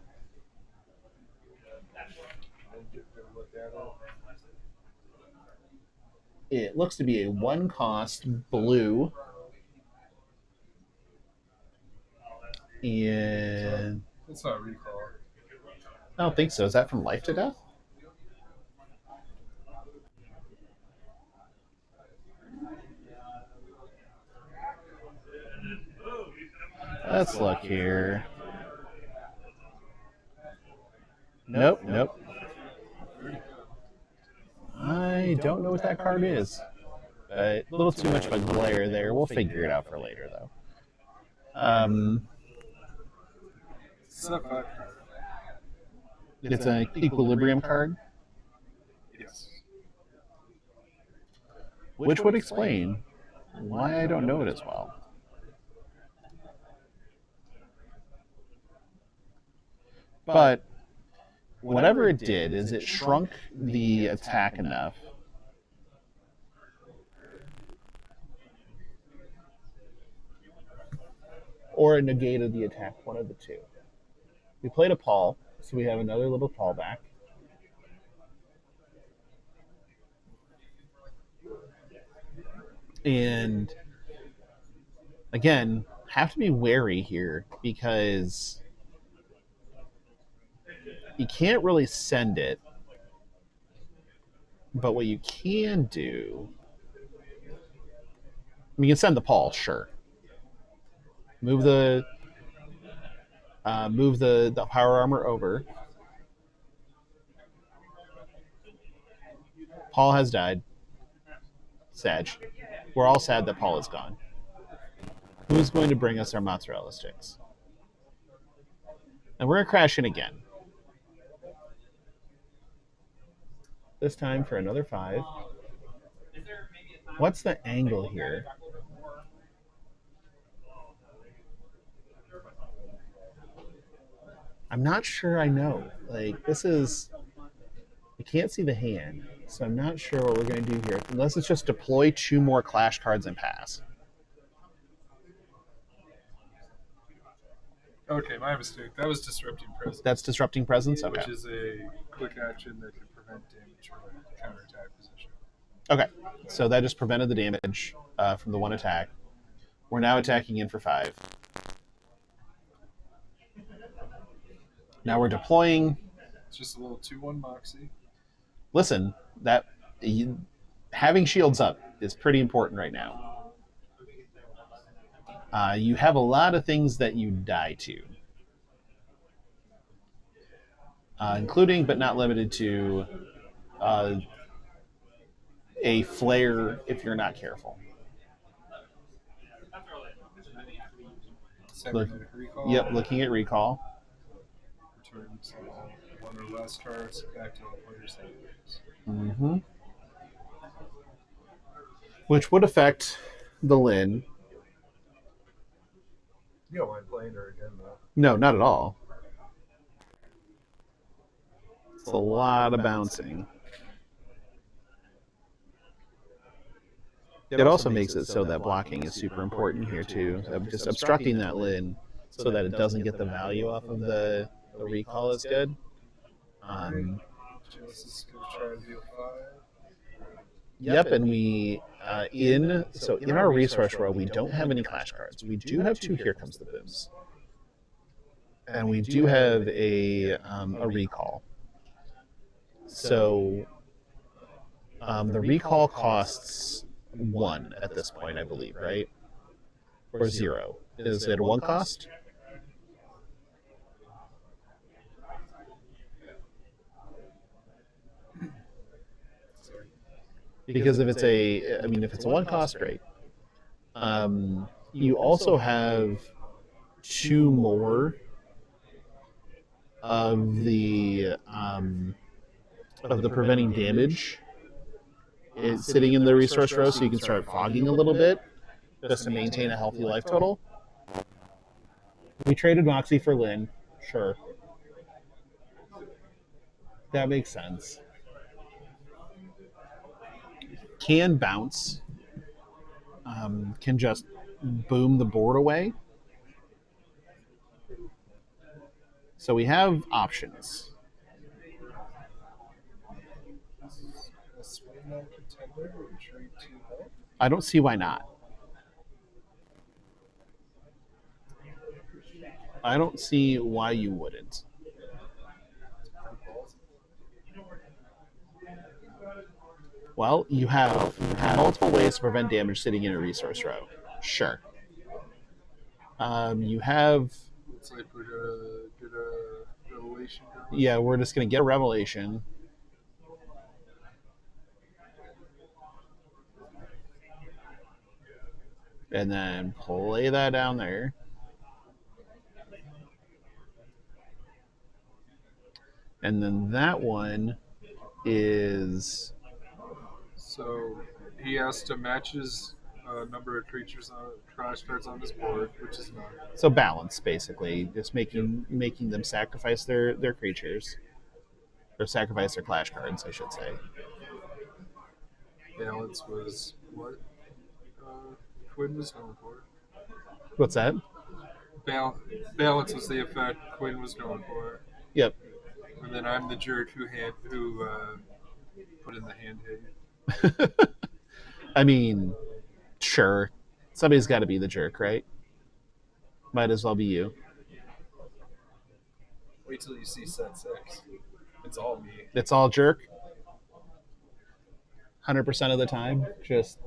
It looks to be a 1-cost blue. And It's not recall. I don't think so. Is that from Life to Death? Let's look here. Nope. I don't know what that card is. A little too much of a glare there. We'll figure it out for later, though. It's not 5 card. It's an equilibrium card, Yes. which would explain why I don't know it as well. But whatever it did is it shrunk the attack enough or it negated the attack, one of the two. We played a Paul, so we have another little Paul back. And again, have to be wary here because you can't really send it. But what you can do, you can send the Paul, sure. Move the power armor over. Paul has died. Sad. We're all sad that Paul is gone. Who's going to bring us our mozzarella sticks? And we're going to crash in again. This time for another 5. What's the angle here? I'm not sure I know. Like, this is... I can't see the hand, so I'm not sure what we're going to do here. Unless it's just deploy 2 more clash cards and pass. Okay, my mistake. That was Disrupting Presence. That's Disrupting Presence? Okay. Which is a quick action that can prevent damage from a counterattack position. Okay, so that just prevented the damage from the 1 attack. We're now attacking in for 5. Now we're deploying. It's just a little 2/1 Moxie. Listen, having shields up is pretty important right now. You have a lot of things that you die to. Including, but not limited to, a flare if you're not careful. Recall. Yep, looking at recall. Returns 1 or less cards back to the player's hand. Mm-hmm. Which would affect the Lin. You don't mind playing her again, though. No, not at all. It's a lot of bouncing. It also makes it so that blocking is super important here, too. Just obstructing that Lin so that it doesn't get the value off of the recall is good. Genesis is going to try to deal 5. Yep, and we in our resource row we don't have any clash cards. We do have 2 Here Comes the Booms, and we do have a recall. So the recall costs 1 at this point, I believe, right? Or 0. Is it a 1 cost? Because if it's a 1 cost, great. You also have 2 more of the preventing damage sitting in the resource row, so you can start fogging a little bit just to maintain a healthy life total. We traded Moxie for Lin, sure. That makes sense. Can bounce, can just boom the board away. So we have options. I don't see why not. I don't see why you wouldn't. Well, you have multiple ways to prevent damage sitting in a resource row. Sure. You have... Looks like we're going to get a revelation. Yeah, we're just going to get a revelation. And then play that down there. And then that one is... So he has to match his number of creatures on clash cards on his board, which is 9. So balance, basically. Just making them sacrifice their creatures. Or sacrifice their clash cards, I should say. Balance was what? Quinn was going for. What's that? Balance was the effect Quinn was going for. Yep. And then I'm the jerk who put in the hand hit. I mean, sure. Somebody's got to be the jerk, right? Might as well be you. Wait till you see set 6. It's all me. It's all jerk? 100% of the time? Just...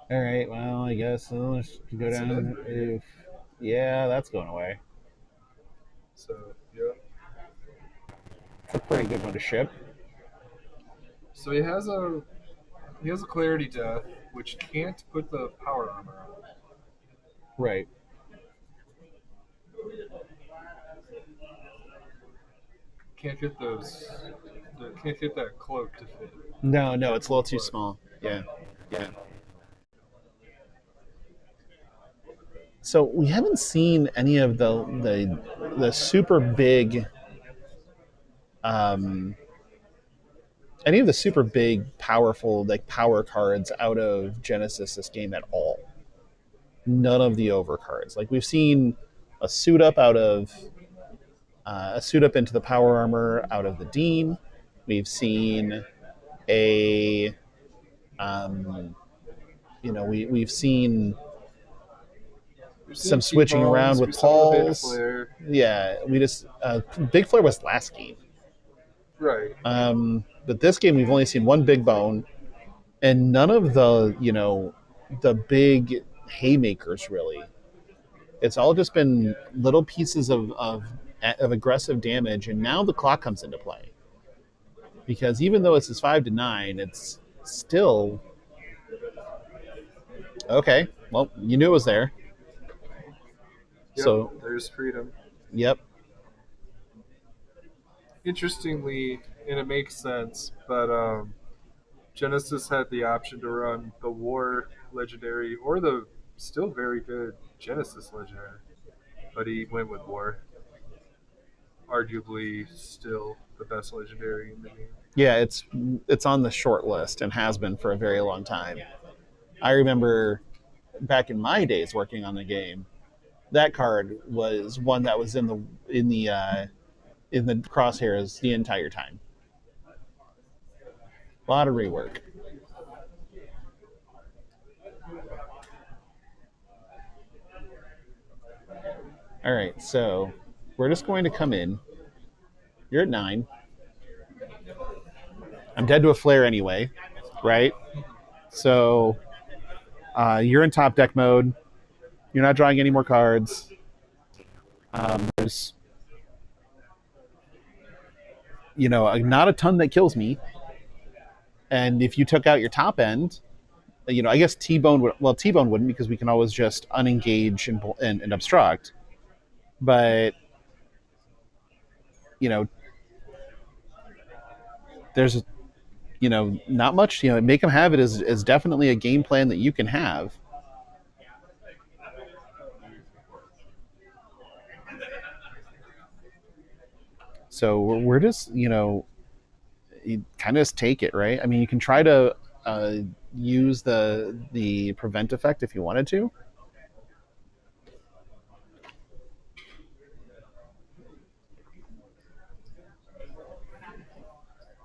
All right, well, I guess let's go down. Oof. Yeah, that's going away. So, yeah. It's a pretty good one to ship. So he has a Clarity Death, which can't put the power armor on. Right. Can't get those. Can't get that cloak to fit. No, it's a little too small. Yeah. So we haven't seen any of the super big, any of the super big, powerful like power cards out of Genesis this game at all. None of the over cards. Like we've seen a suit up out of a suit up into the power armor out of the Dean. We've seen a, we've seen some switching around with Paul's. Yeah, we just Big Flare was last game. Right. But this game we've only seen one big bone, and none of the the big haymakers really. It's all just been little pieces of aggressive damage, and now the clock comes into play. Because even though it's 5-9, it's still okay. Well, you knew it was there. Yep, So there's freedom. Yep. Interestingly, and it makes sense, but Genesis had the option to run the War Legendary or the still very good Genesis Legendary, but he went with War. Arguably still the best Legendary in the game. Yeah, it's on the short list and has been for a very long time. I remember back in my days working on the game, that card was one that was in the crosshairs the entire time. A lot of rework. All right, so we're just going to come in. You're at 9. I'm dead to a flare anyway, right? So you're in top deck mode. You're not drawing any more cards. There's, not a ton that kills me. And if you took out your top end, I guess T-Bone would. Well, T-Bone wouldn't because we can always just unengage and obstruct. But there's not much. Make them have it is definitely a game plan that you can have. So we're just you kind of just take it, right? I mean, you can try to use the prevent effect if you wanted to.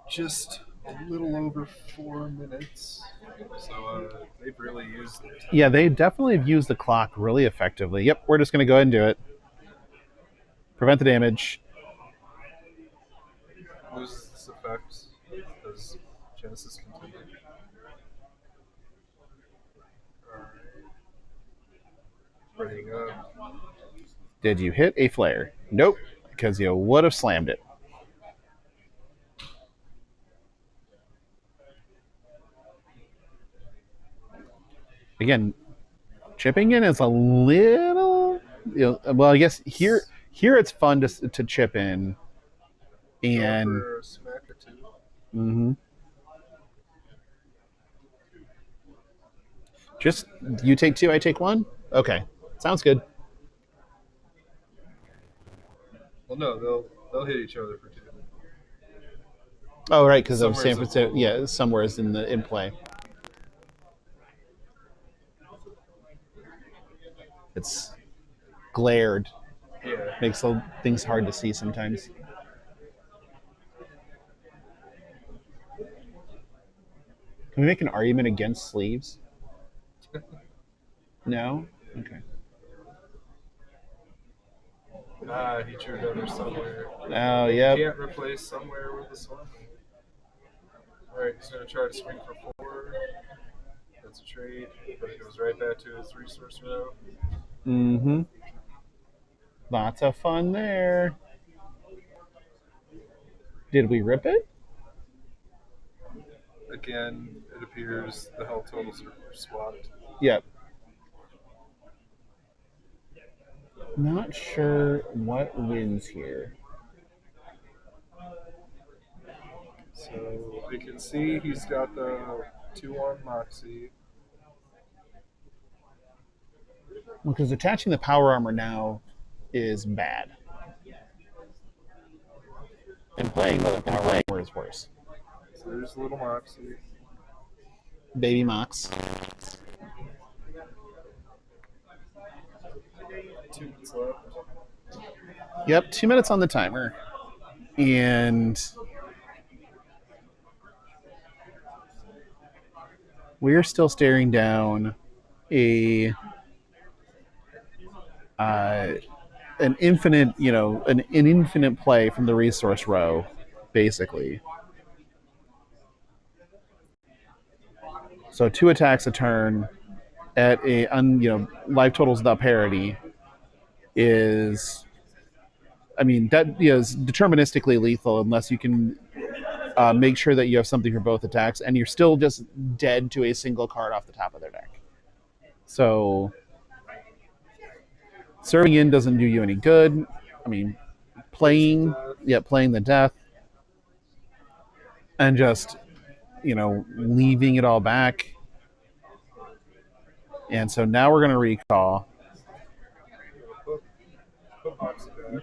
Just a little over 4 minutes. So they've really used it. Yeah, they definitely have used the clock really effectively. Yep, we're just going to go ahead and do it. Prevent the damage. Lose this effect as Genesis continued. Bringing up. Did you hit a flare? Nope, because you would have slammed it. Again, chipping in is a little. Well, I guess here it's fun to chip in, and. Mm-hmm. Just you take 2, I take 1. Okay, sounds good. Well, no, they'll hit each other for 2. Oh, right, because of San Francisco. Yeah, somewhere is in play. It's glared. Yeah. Makes things hard to see sometimes. Can we make an argument against sleeves? No? Okay. He drew another somewhere. Oh, yep. Can't replace somewhere with this one. Alright, he's going to try to swing for 4. That's a trade, but it goes right back to his resource row. Mm-hmm. Lots of fun there. Did we rip it? Again, it appears the health totals are swapped. Yep. Not sure what wins here. So I can see he's got the 2-1 Moxie. Because attaching the power armor now is bad. And playing the power armor is worse. So there's little Moxie. Baby Mox. 2 minutes left. Yep, 2 minutes on the timer. And we're still staring down an infinite, an infinite play from the resource row, basically. So 2 attacks a turn at life totals without parity is, that is deterministically lethal unless you can make sure that you have something for both attacks, and you're still just dead to a single card off the top of their deck. So serving in doesn't do you any good. Playing the death and just, leaving it all back. And so now we're going to recall.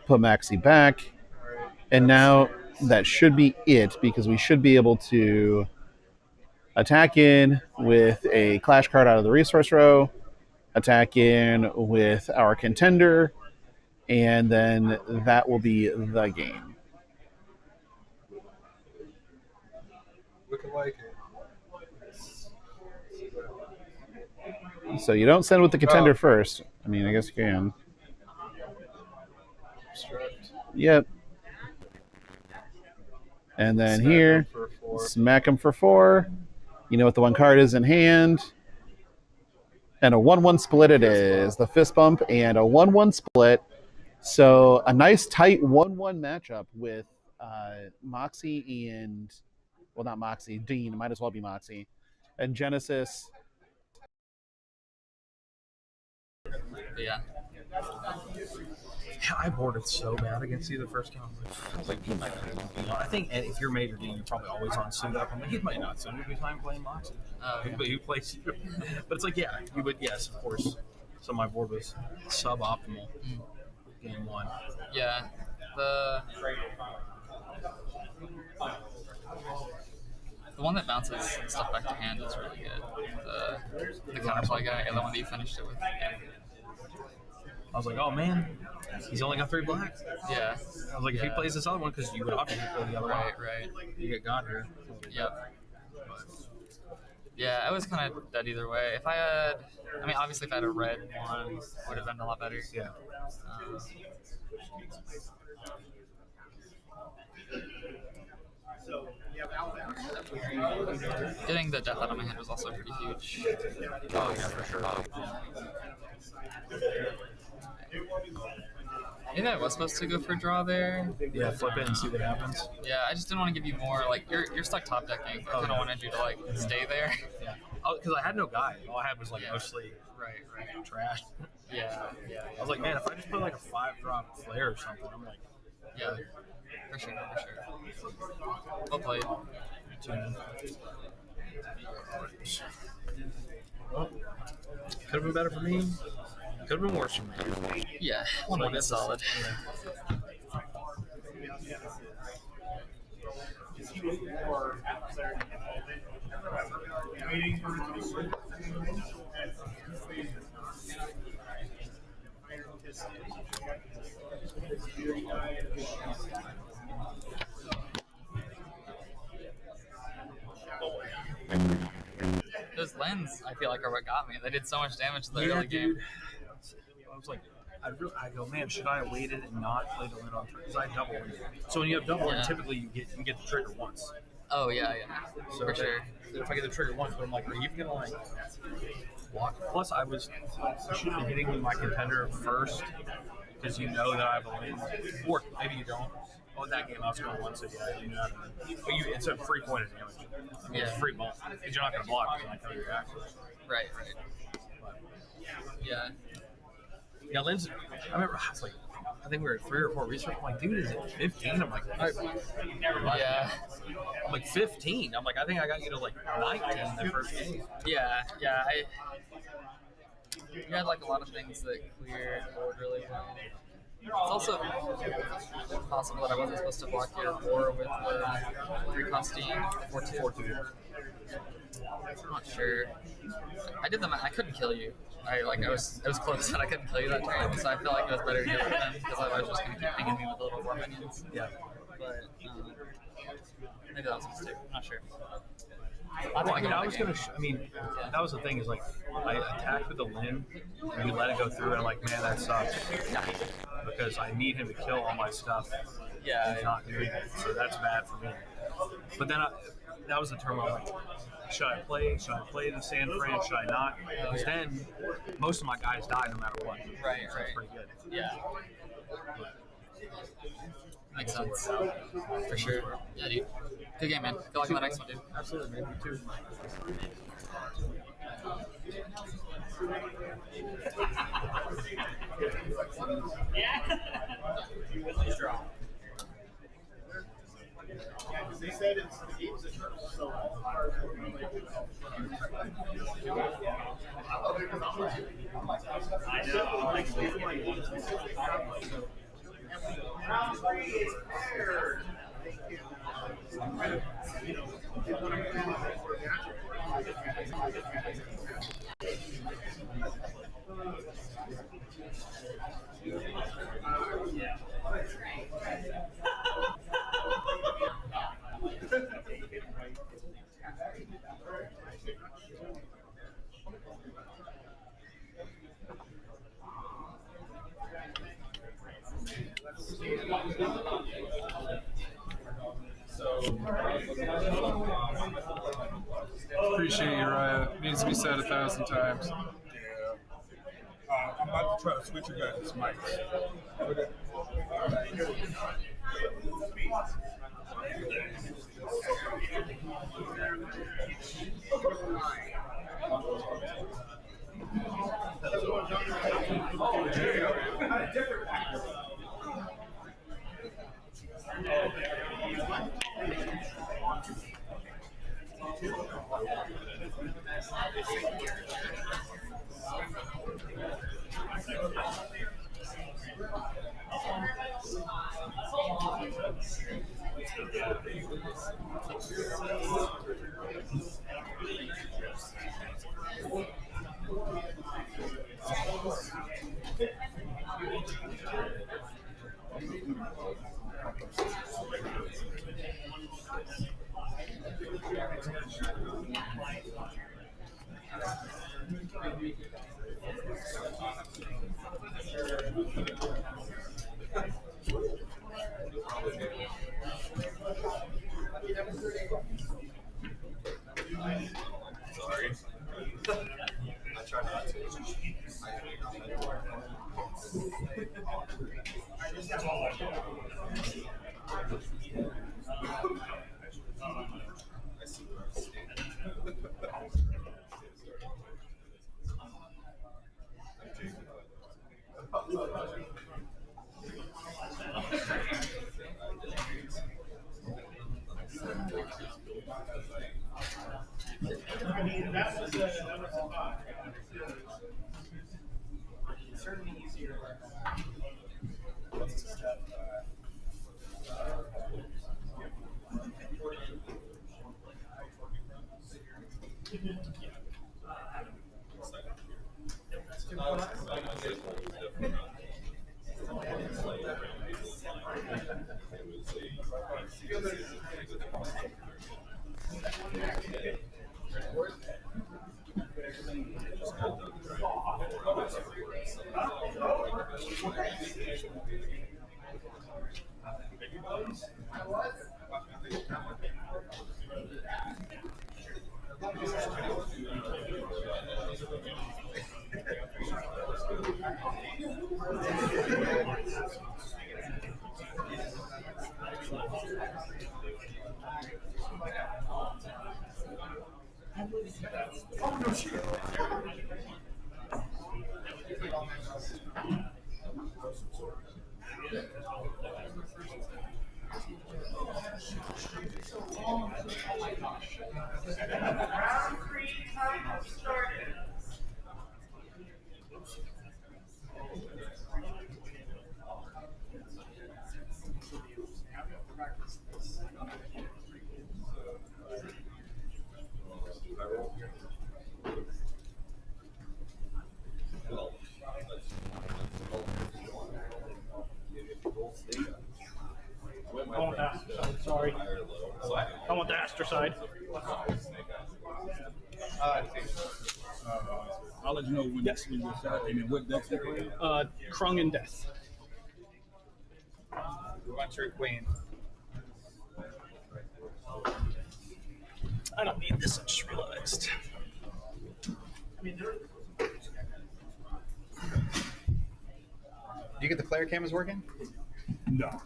Put Maxie back. And now that should be it, because we should be able to attack in with a clash card out of the resource row, attack in with our contender, and then that will be the game. Looking like it. So you don't send with the contender first. I guess you can. Obstruct. Yep. And then Smack here, him for 4. smack him for 4. You know what the one card is in hand. And a 1-1 split it is. The fist bump and a 1-1 split. So a nice tight 1-1 matchup with Moxie and, well, not Moxie, Dean. It might as well be Moxie. And Genesis. Yeah. I boarded so bad against you the first game. I was like, he might not. I think if you're Major Dean, you're probably always on suit up. He might not suit up. He's fine playing Moxie. But who plays you? But it's like, yeah, you would, yes, of course. So my board was suboptimal game 1. Yeah. The one that bounces stuff back to hand is really good. The counterplay guy, the one that you finished it with. I was like, oh man, he's only got 3 black. Yeah. I was like, if he plays this other one, because you would obviously play the other one. Right. You get God here. Yep. Yeah, I was kind of dead either way. If I had, obviously if I had a red one, it would have been a lot better. Yeah. Getting the death out of my hand was also pretty huge. Oh, yeah, for sure. Maybe I was supposed to go for draw there. Yeah, flip it and see what happens. Yeah, I just didn't want to give you more. Like, you're stuck top decking. I kind of wanted you to, stay there. Yeah. Because I had no guy. All I had was, mostly Right. trash. Yeah. I was like, man, if I just put, a 5-drop flare or something, I'm like... Yeah, for sure. Well played. Well, could have been better for me. Could have been worse for me. Yeah, one more good solid. Those lens, I feel like, are what got me. They did so much damage to the early game. I was like, I go, man, should I have waited and not played the lid on trigger? Because I had double lid. So when you have double lid, typically you get the trigger once. Oh yeah, So for sure. If I get the trigger once, but I'm like, are you even gonna block? Plus, I should have been hitting my contender first because you know that I have a lid, or maybe you don't. Well, in that game I was going once, so yeah, you know how to. But it's a free point of damage. It's a free bump because you're not gonna block because I know your action. Right. Yeah. Yeah, Lindsay. I remember I was like, I think we were at 3 or 4 research. I'm like, dude, is it 15? I'm like, Yeah. I'm like 15. I'm like, I think I got you to like 19 the first game. Yeah. You had like a lot of things that cleared the board really well. It's also possible that I wasn't supposed to block your 4 with the 3 Constantine 4-2. I'm not sure. I did them. I couldn't kill you. I was close, but I couldn't kill you that turn. So I felt like it was better to do it for them because otherwise just gonna keep pinging me with the little war minions. Yeah. But maybe that was a mistake. I'm not sure. That was the thing is like I attacked with the Lin and you let it go through and I'm like, man, that sucks because I need him to kill all my stuff. Yeah. He's not doing it, so that's bad for me. But then that was the turn where I'm like, should I play the San Fran? Should I not? Because then most of my guys die no matter what. Right. So it's pretty good. Yeah. Makes sense. For sure. Yeah, dude. Good game, man. Good luck on the next one, dude. Absolutely, man. You too. They said it's the game's a so round 3 is paired. Appreciate you, Raya. Needs to be said 1,000 times. Yeah. I'm about to try to switch you guys' mics. Oh, different. Sorry. I try not to. I see where I'm That was a thought. It's certainly easier. Round three, time started. I want that. Sorry. I want the Aster side. I'll let you know when that's when you start. And then what decks you playing? Krung and Death. What's your queen? I don't need this, I just realized. You get the player cameras working? No.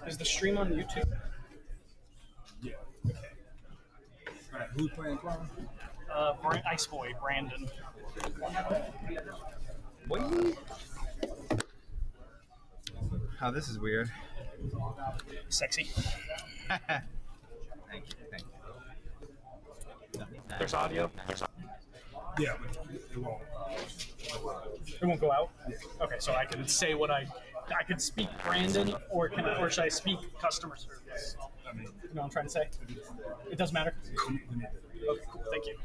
Is the stream on YouTube? Yeah. Okay. All right. Who's playing Clown? Ice Boy, Brandon. What? Oh, this is weird. Sexy. Thank you. Thank you. There's audio. Yeah, but it won't. It won't go out? Okay, so I can say what I could speak Brandon, or should I speak customer service? I mean, You know what I'm trying to say? It doesn't matter? Okay, cool. Thank you.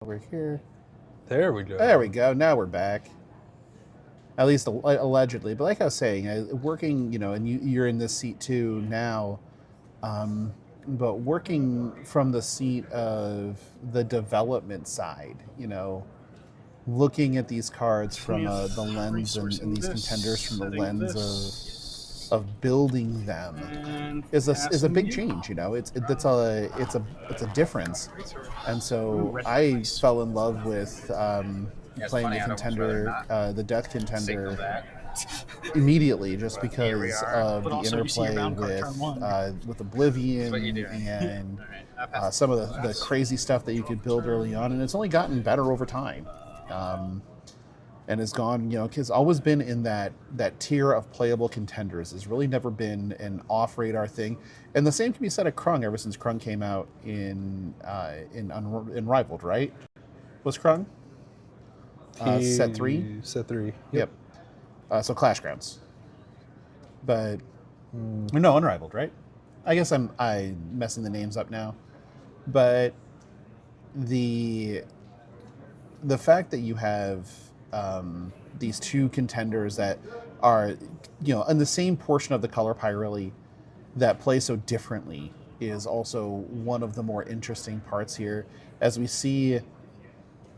Over here. There we go. There we go. Now we're back. At least allegedly. But like I was saying, working, and you're in this seat too now. But working from the seat of the development side, looking at these cards from the lens and these contenders from the lens of building them is a big change. It's a difference, and so I fell in love with playing the contender, the death contender. Immediately, just because of the interplay with Oblivion and some of the crazy stuff that you could build early on, and it's only gotten better over time, and has gone, has always been in that tier of playable contenders. Has really never been an off radar thing, and the same can be said of Krung ever since Krung came out in Unrivaled, right? Was Krung set 3? Set 3. Yep. So Clash Grounds, but no, Unrivaled, right? I guess I'm messing the names up now, but the fact that you have these two contenders that are in the same portion of the color pie really that play so differently is also one of the more interesting parts here. As we see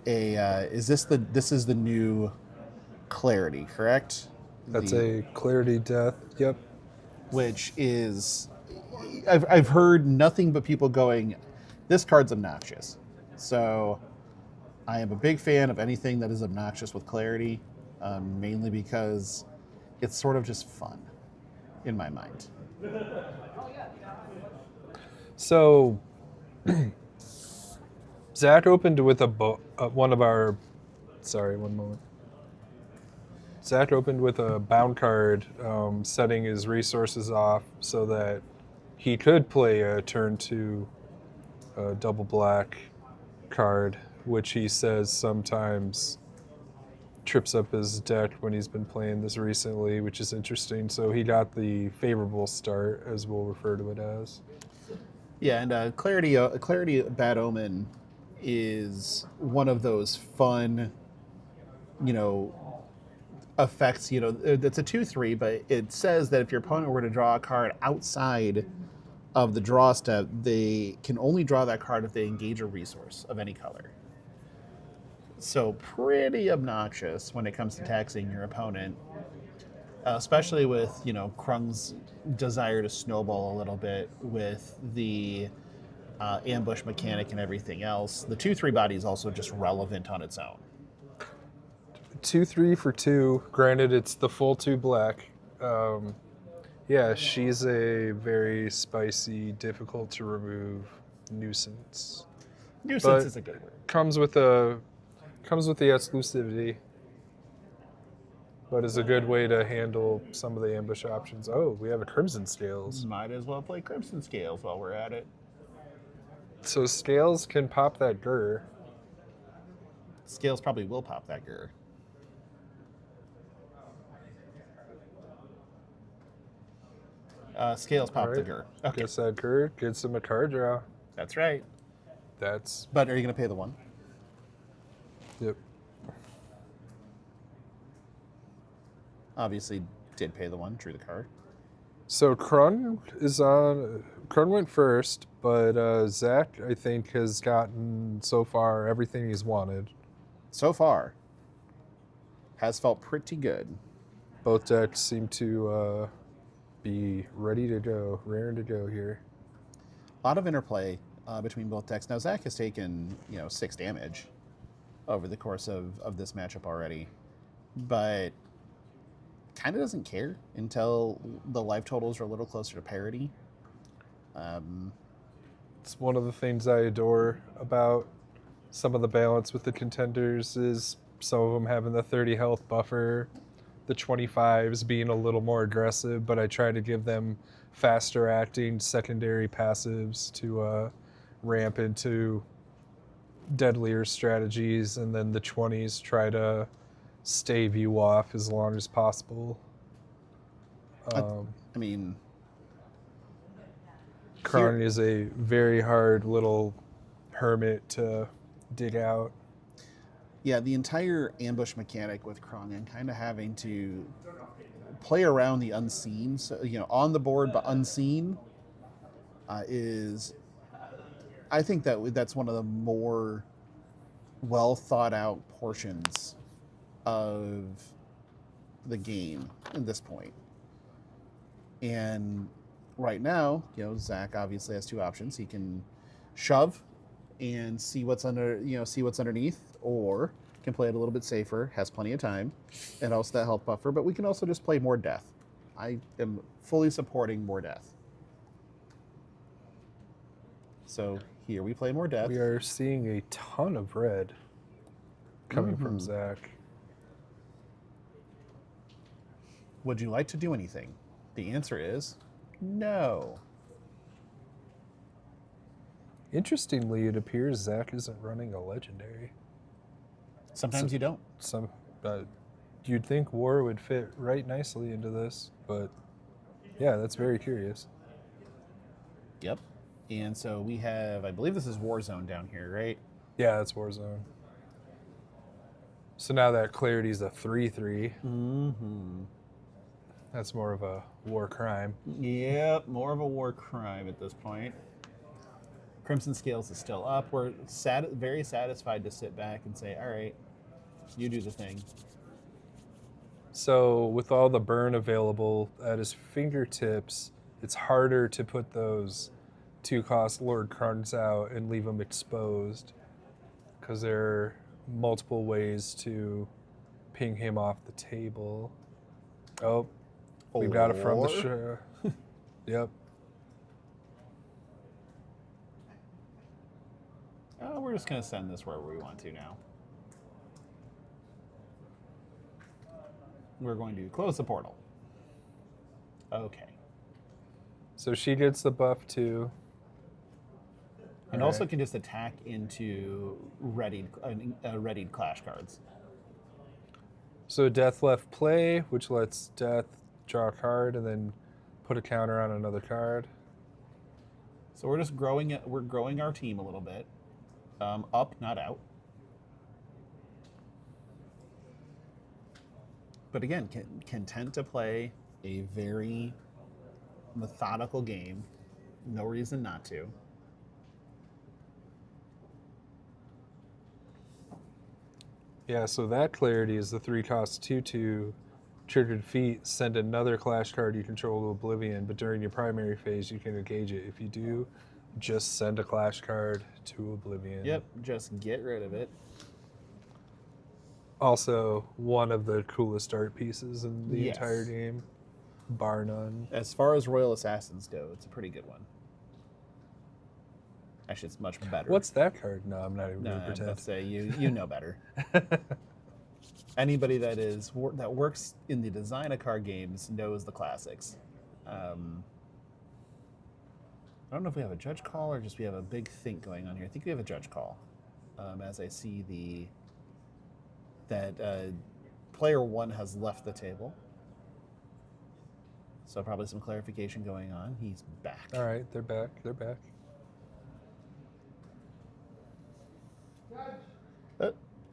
this is the new Clarity, correct? That's a Clarity Death. Yep. Which is, I've heard nothing but people going, this card's obnoxious. So I am a big fan of anything that is obnoxious with Clarity, mainly because it's sort of just fun in my mind. So Zach opened with one of our. Sorry, one moment. Zach opened with a bound card, setting his resources off so that he could play a turn 2 double black card, which he says sometimes trips up his deck when he's been playing this recently, which is interesting. So he got the favorable start, as we'll refer to it as. Yeah, and Clarity Bad Omen is one of those fun, effects. It's a 2/3, but it says that if your opponent were to draw a card outside of the draw step, they can only draw that card if they engage a resource of any color. So pretty obnoxious when it comes to taxing your opponent, especially with Krung's desire to snowball a little bit with the ambush mechanic and everything else. The 2/3 body is also just relevant on its own. 2/3 for 2. Granted, it's the full 2 black. Yeah, she's a very spicy, difficult to remove nuisance. Nuisance is a good word. Comes with the exclusivity, but is a good way to handle some of the ambush options. Oh, we have a Crimson Scales. Might as well play Crimson Scales while we're at it. So Scales can pop that Gur. Scales probably will pop that Gur. Scales pop the Gur. Okay. Gets that Gur, gets him a card draw. That's right. But are you going to pay the 1? Yep. Obviously did pay the 1, drew the card. So Krung went first, but Zach, I think, has gotten so far everything he's wanted. So far. Has felt pretty good. Both decks seem to be ready to go, raring to go here. A lot of interplay between both decks. Now Zach has taken 6 damage over the course of this matchup already, but kind of doesn't care until the life totals are a little closer to parity. It's one of the things I adore about some of the balance with the contenders is some of them having the 30 health buffer, the 25s being a little more aggressive, but I try to give them faster acting secondary passives to ramp into deadlier strategies, and then the 20s try to stave you off as long as possible. Krung is a very hard little hermit to dig out. Yeah, the entire ambush mechanic with Krong and kind of having to play around the unseen, so on the board but unseen, is, I think that's one of the more well thought out portions of the game at this point. And right now, Zach obviously has two options. He can shove and see what's underneath, or can play it a little bit safer, has plenty of time, and also that health buffer. But we can also just play more death. I am fully supporting more death. So here we play more death. We are seeing a ton of red coming from Zach. Would you like to do anything? The answer is no. Interestingly, it appears Zach isn't running a legendary. Sometimes you don't. You'd think war would fit right nicely into this, but yeah, that's very curious. Yep. And so we have, I believe this is Warzone down here, right? Yeah, that's Warzone. So now that Clarity's a 3/3. Mm-hmm. That's more of a war crime. Yep, more of a war crime at this point. Crimson Scales is still up. We're very satisfied to sit back and say, all right, you do the thing. So with all the burn available at his fingertips, it's harder to put those 2-cost Lord cards out and leave them exposed, because there are multiple ways to ping him off the table. Oh, we've got it from the show. Yep. Oh, we're just going to send this wherever we want to now. We're going to close the portal. Okay. So she gets the buff too. And also can just attack into readied clash cards. So Death left play, which lets Death draw a card and then put a counter on another card. So we're just growing it. We're growing our team a little bit. Up, not out. But again, content to play a very methodical game. No reason not to. Yeah, so that Clarity is the 3-cost 2/2 triggered feat. Send another clash card you control to Oblivion, but during your primary phase, you can engage it. If you do, just send a clash card to Oblivion. Yep, just get rid of it. Also, one of the coolest art pieces in the Yes. entire game, bar none. As far as Royal Assassins go, it's a pretty good one. Actually, it's much better. What's that card? No, I'm not even No, going to I was about pretend. to say you know better. Anybody that works in the design of card games knows the classics. I don't know if we have a judge call or just we have a big think going on here. I think we have a judge call. As I see that player one has left the table. So probably some clarification going on. He's back. All right, they're back. They're back.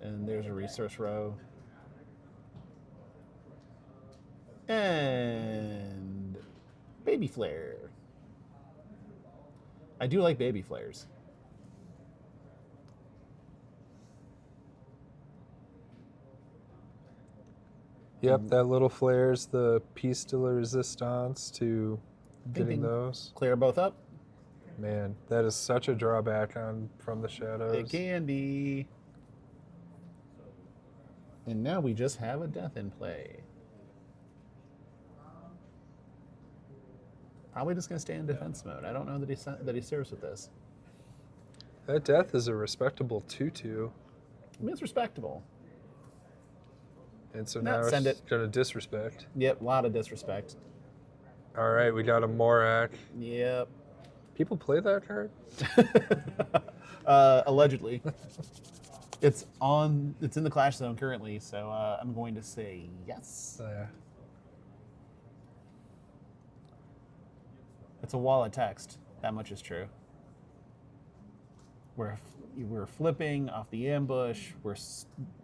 And there's a resource row. And baby flare. I do like baby flares. Yep, that little flare's the piece de la resistance to getting Bing, bing. those. Clear both up. Man, that is such a drawback on From the Shadows. It can be. And now we just have a death in play. Probably just going to stay in defense mode. I don't know that he serves with this. That death is a respectable 2/2. I mean, it's respectable. And so No, now send it's going to disrespect. Yep, a lot of disrespect. All right, we got a Morak. Yep. People play that card? Allegedly. It's in the clash zone currently, so I'm going to say yes. Yeah. It's a wall of text. That much is true. we're flipping off the ambush. We're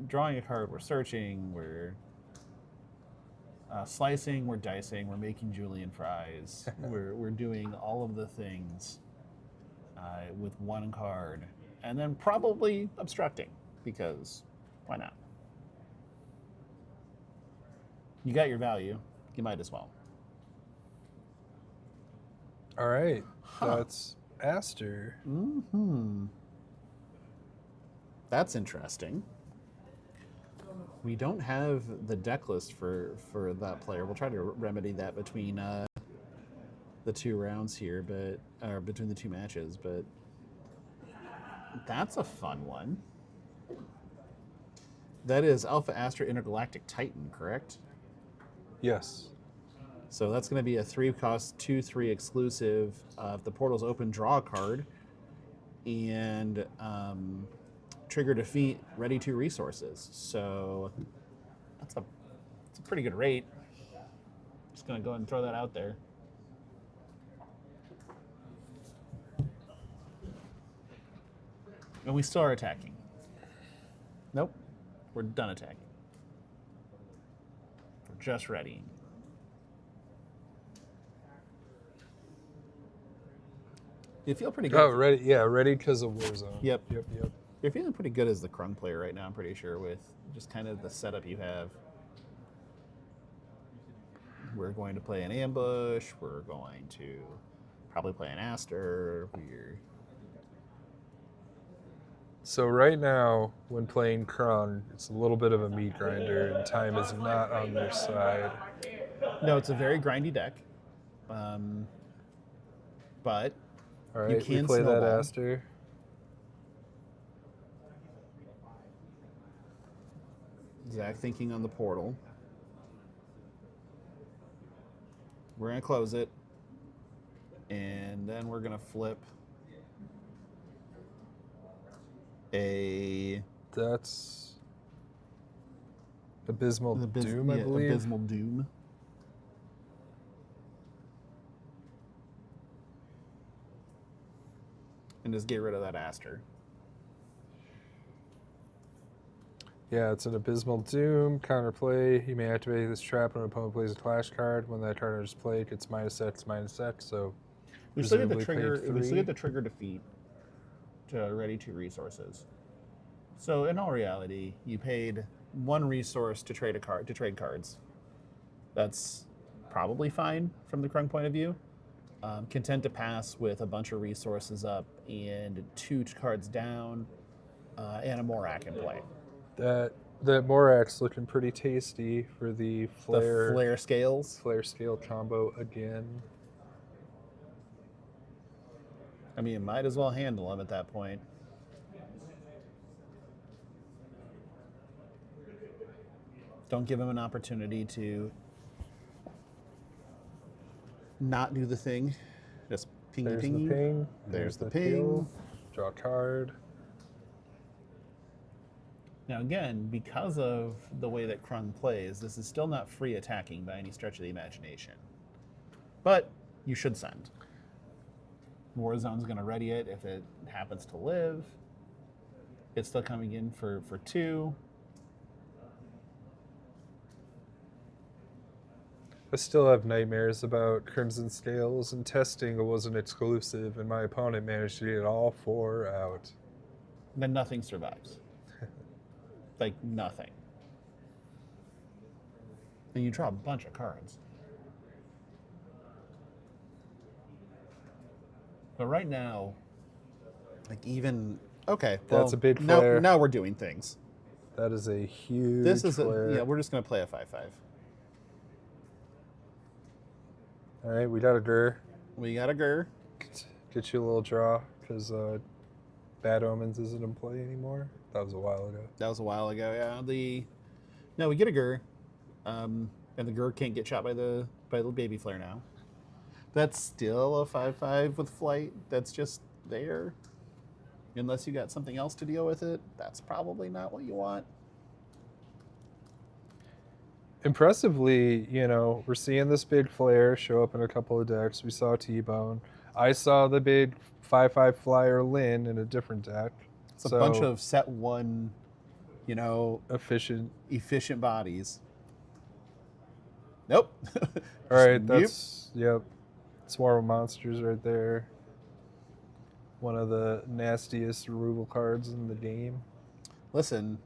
drawing a card. We're searching. We're slicing. We're dicing. We're making julienne fries. we're doing all of the things with one card, and then probably obstructing because why not? You got your value. You might as well. All right. Huh. That's Aster. Mm-hmm. That's interesting. We don't have the deck list for that player. We'll try to remedy that between the 2 rounds here, or between the 2 matches. But that's a fun one. That is Alpha Aster Intergalactic Titan, correct? Yes. So that's going to be a 3-cost 2/3 exclusive. If the portal's open, draw a card, and trigger defeat. Ready 2 resources. So that's a pretty good rate. Just going to go ahead and throw that out there. And we still are attacking. Nope, we're done attacking. We're just readying. You feel pretty good. Oh, ready. Yeah, ready because of Warzone. Yep. Yep. You're feeling pretty good as the Krung player right now, I'm pretty sure, with just kind of the setup you have. We're going to play an ambush. We're going to probably play an Aster. So right now, when playing Krung, it's a little bit of a meat grinder, and time is not on their side. No, it's a very grindy deck. But All right, you we can play that snowball. Aster. Zach thinking on the portal. We're going to close it. And then we're going to flip That's Abysmal Doom, I yeah, believe. Abysmal Doom. And just get rid of that Aster. Yeah, it's an Abysmal Doom. Counterplay. You may activate this trap when an opponent plays a clash card. When that card is played, it's -X, So We still get the presumably trigger. paid We still 3. get the trigger defeat to ready 2 resources. So in all reality, you paid 1 resource to trade cards. That's probably fine from the Krung point of view. Content to pass with a bunch of resources up and 2 cards down, and a Morak in play. That Morak's looking pretty tasty for the flare. The flare scales. Flare scale combo again. I mean, you might as well handle them at that point. Don't give him an opportunity to not do the thing. Just ping. There's the ping. There's the kill. ping. Draw a card. Now again, because of the way that Krung plays, this is still not free attacking by any stretch of the imagination. But you should send. Warzone's going to ready it if it happens to live. It's still coming in for 2. I still have nightmares about Crimson Scales, and testing wasn't exclusive, and my opponent managed to get all 4 out. Then nothing survives. Like, nothing. And you draw a bunch of cards. But right now, like even... Okay, That's a big flare. Now we're doing things. That is a huge This is flare. yeah, we're just going to play a 5/5. All right, we got a Gur. We got a Gur. Get you a little draw, because Bad Omens isn't in play anymore. That was a while ago. That was a while ago, yeah. No, we get a Gur. And the Gur can't get shot by the baby flare now. That's still a 5/5 with flight. That's just there. Unless you got something else to deal with it, that's probably not what you want. Impressively, we're seeing this big flare show up in a couple of decks. We saw T-Bone. I saw the big 5/5 flyer Lynn in a different deck. It's a bunch of set 1, efficient bodies. Nope. All right, Just that's Swarm of Monsters right there. One of the nastiest removal cards in the game. Listen,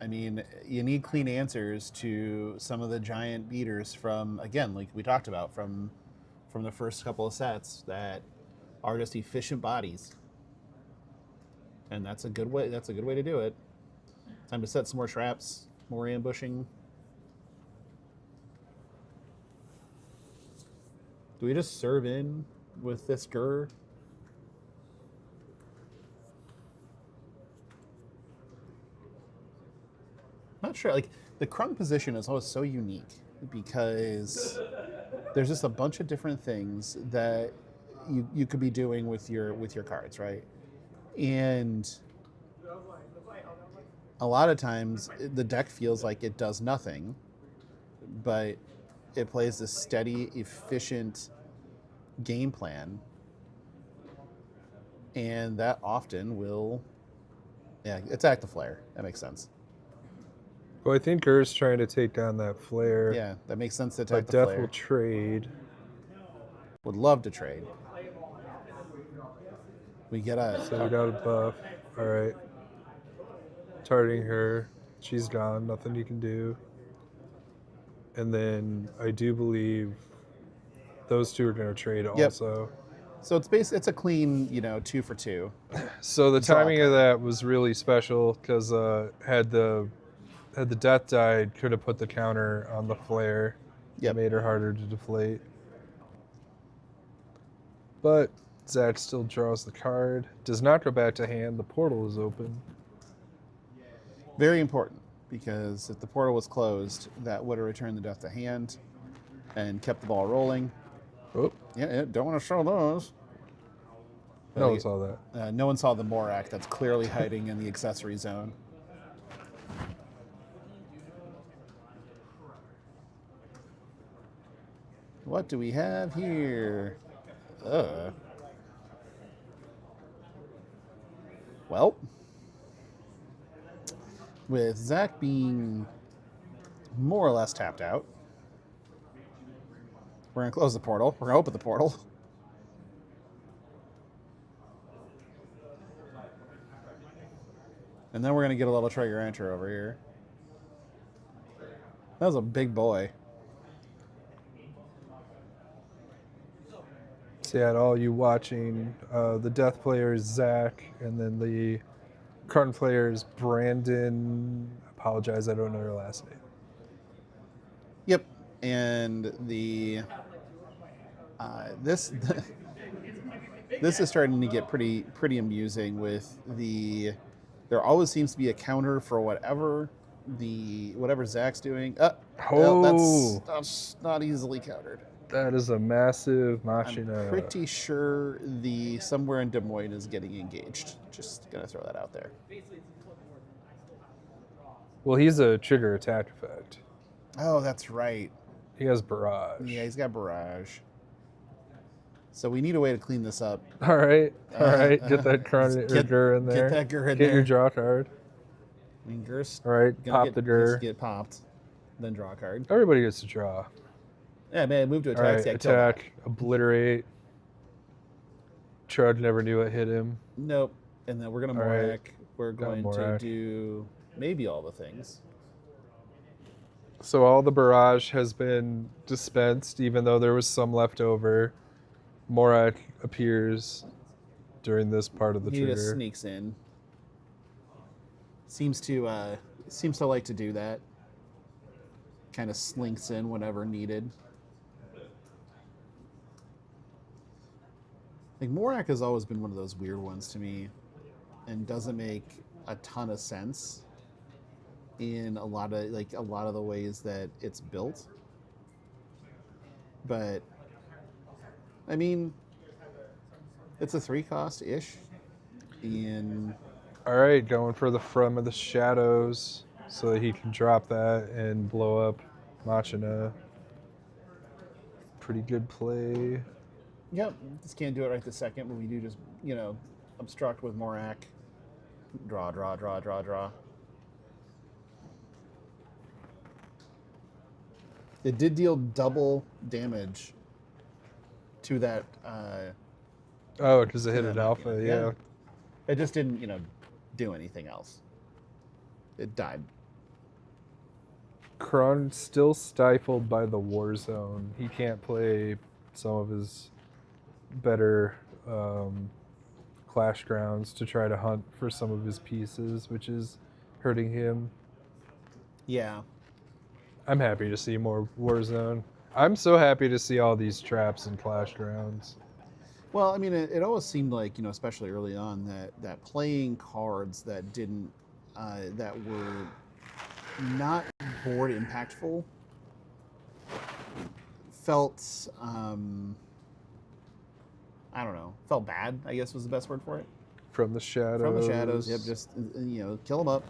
I mean, you need clean answers to some of the giant beaters from, again, like we talked about, from the first couple of sets that are just efficient bodies. And that's a good way to do it. Time to set some more traps, more ambushing. Do we just serve in with this Gur? Not sure. Like, the Krung position is always so unique because there's just a bunch of different things that you could be doing with your cards, right? And a lot of times the deck feels like it does nothing, but it plays this steady, efficient game plan, and that often will attack the flare. That makes sense. Well, I think Gur's trying to take down that flare. Yeah, that makes sense to attack But the Death flare. will trade. Would love to trade. We get So we got a buff. All right. Targeting her. She's gone. Nothing you can do. And then I do believe those two are going to trade also. So it's a clean, 2 for 2. So the timing of that was really special because had the death died, could have put the counter on the flare. Yep. Made her harder to deflate. But Zach still draws the card. Does not go back to hand. The portal is open. Very important, because if the portal was closed, that would have returned the death to hand and kept the ball rolling. Oh. Yeah, don't want to show those. No one saw that. No one saw the Morak that's clearly hiding in the accessory zone. What do we have here? Well, with Zach being more or less tapped out, we're going to close the portal. We're going to open the portal. And then we're going to get a little trigger enter over here. That was a big boy. So yeah, all you watching, the death player is Zach, and then the current player is Brandon. Apologize, I don't know your last name. Yep, and the this this is starting to get pretty amusing with the. There always seems to be a counter for whatever Zach's doing. Well, that's not easily countered. That is a massive machina. I'm pretty sure the somewhere in Des Moines is getting engaged. Just gonna throw that out there. Well, he's a trigger attack effect. Oh, that's right. He has barrage. Yeah, he's got barrage. So we need a way to clean this up. All right. Get that Gur in there. Get that Gur in Get there. your draw card. I mean, Gur's All right. Pop the Gur. Get popped, then draw a card. Everybody gets to draw. Yeah, man, move to attack. All right, attack, obliterate. Trud never knew it hit him. Nope. And then we're going to All Morak. right. We're going to Morak. do maybe all the things. So all the barrage has been dispensed, even though there was some left over. Morak appears during this part of the He trigger. just sneaks in. Seems to like to do that. Kind of slinks in whenever needed. Like, Morak has always been one of those weird ones to me and doesn't make a ton of sense in a lot of the ways that it's built. But I mean, it's a 3-cost-ish. And All right, going for the From of the Shadows so that he can drop that and blow up Machina. Pretty good play. Yep, just can't do it right this second, but we do just, obstruct with Morak. Draw, draw, draw, draw, draw. It did deal double damage to that. Oh, because it hit that an knockout. alpha, yeah. It just didn't, do anything else. It died. Kron's still stifled by the war zone. He can't play some of his better clash grounds to try to hunt for some of his pieces, which is hurting him. Yeah. I'm happy to see more Warzone. I'm so happy to see all these traps and clash grounds. Well, I mean, it always seemed like, especially early on, that playing cards that didn't, that were not board impactful felt, I don't know, felt bad, I guess was the best word for it. From the shadows. From the shadows, yep, just, kill them up.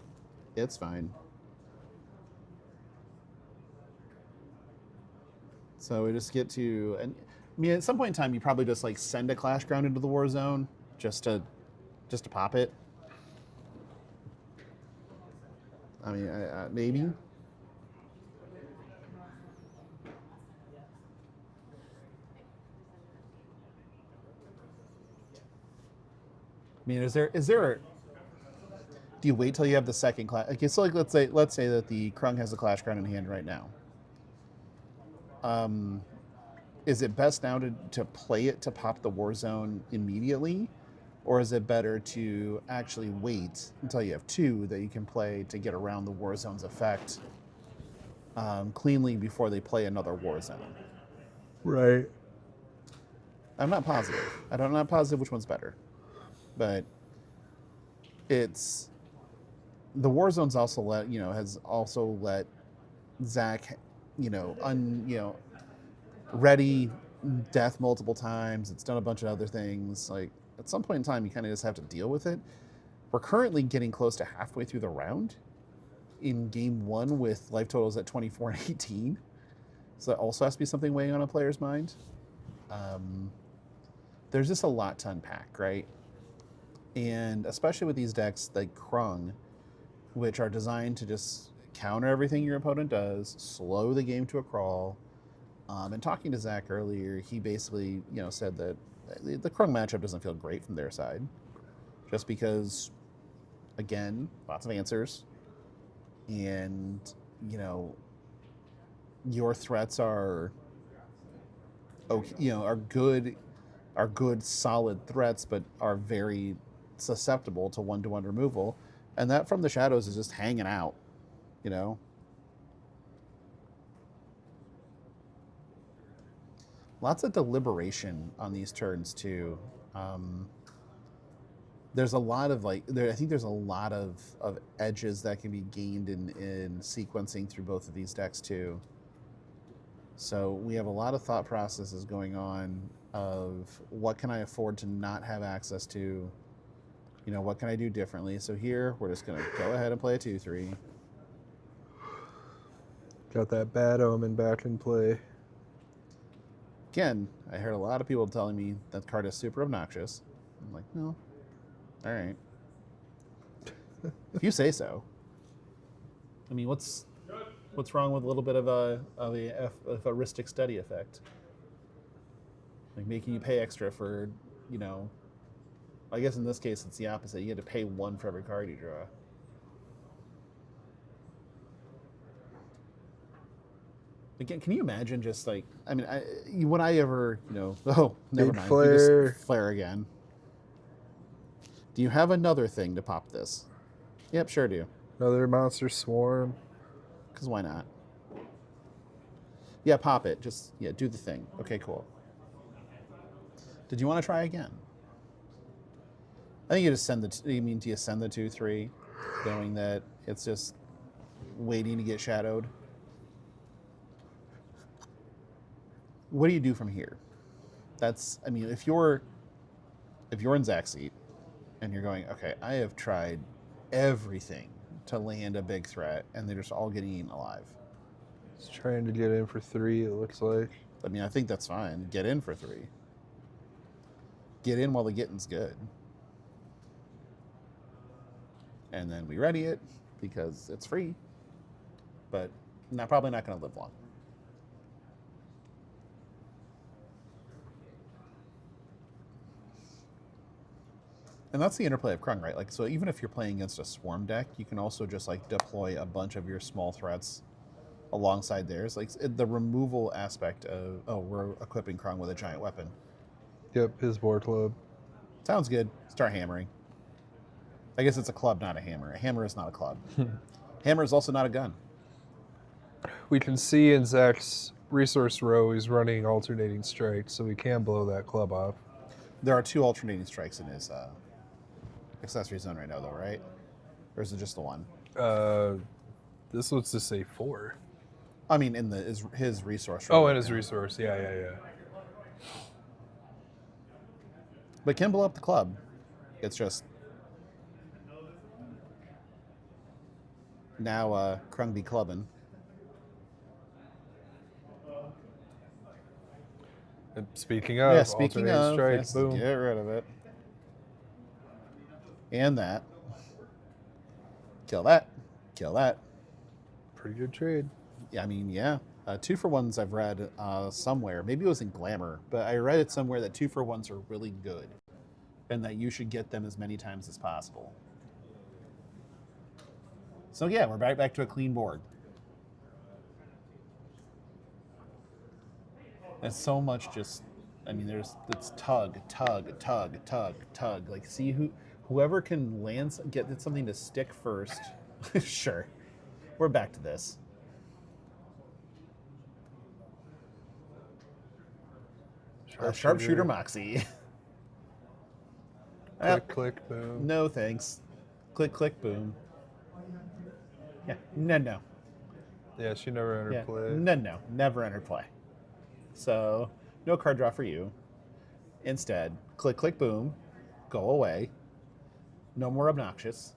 It's fine. So we just get to, and I mean, at some point in time, you probably just like send a clash ground into the war zone just to pop it. I mean, maybe. I mean, is there? Do you wait till you have the second clash? Okay, so like let's say that the Krung has a clash ground in hand right now. Is it best now to play it to pop the war zone immediately, or is it better to actually wait until you have two that you can play to get around the war zone's effect cleanly before they play another war zone? Right. I'm not positive. I'm not positive which one's better, but it's the war zone's also has also let Zach ready death multiple times. It's done a bunch of other things. Like at some point in time, you kind of just have to deal with it. We're currently getting close to halfway through the round in game one with life totals at 24 and 18. So that also has to be something weighing on a player's mind. There's just a lot to unpack, right? And especially with these decks like Krung, which are designed to just counter everything your opponent does, slow the game to a crawl. And talking to Zach earlier, he basically, said that the Krung matchup doesn't feel great from their side, just because, again, lots of answers, and your threats are, are good, solid threats, but are very susceptible to one-to-one removal, and that from the shadows is just hanging out, Lots of deliberation on these turns too. There's a lot of I think there's a lot of edges that can be gained in sequencing through both of these decks too. So we have a lot of thought processes going on of what can I afford to not have access to? What can I do differently? So here we're just gonna go ahead and play a 2/3. Got that bad omen back in play. Again, I heard a lot of people telling me that card is super obnoxious. I'm like, no. All right. If you say so. I mean, what's wrong with a little bit of a heuristic study effect? Like making you pay extra for, I guess in this case it's the opposite. You had to pay one for every card you draw. Again, can you imagine just would I ever, oh, never Big mind. flare. You just flare again. Do you have another thing to pop this? Yep, sure do. Another monster swarm. Because why not? Yeah, pop it. Just, do the thing. Okay, cool. Did you want to try again? I think you just send do you send the 2/3, knowing that it's just waiting to get shadowed? What do you do from here? If you're in Zach's seat and you're going, okay, I have tried everything to land a big threat and they're just all getting eaten alive. He's trying to get in for 3, it looks like. I think that's fine. Get in for 3. get in while the getting's good. And then we ready it because it's free, but probably not going to live long. And that's the interplay of Krung, right? Like, so even if you're playing against a swarm deck, you can also just like deploy a bunch of your small threats alongside theirs. Like the removal aspect of, oh, we're equipping Krung with a giant weapon. Yep, his war club. Sounds good. Start hammering. I guess it's a club, not a hammer. A hammer is not a club. Hammer is also not a gun. We can see in Zach's resource row he's running alternating strikes, so we can blow that club off. There are 2 alternating strikes in his accessory zone right now, though, right? Or is it just the one? This looks to say 4. I mean, in his resource. Oh, in his resource. Yeah. But can blow up the club. It's just now Krung be clubbing. And speaking of, alternating strike, yes, boom. Get rid of it. And that. Kill that. Kill that. Pretty good trade. Yeah, I mean, yeah. 2-for-1s I've read somewhere. Maybe it was in Glamour, but I read it somewhere that 2-for-1s are really good and that you should get them as many times as possible. So yeah, we're back to a clean board. It's so much just, I mean, it's tug. Like, see whoever can get something to stick first. Sure. We're back to this. Sharpshooter Moxie. Click, boom. No, thanks. Click, boom. Yeah, no. Yeah, she never entered play. No, never entered play. So, no card draw for you. Instead, click, boom, go away. No more obnoxious.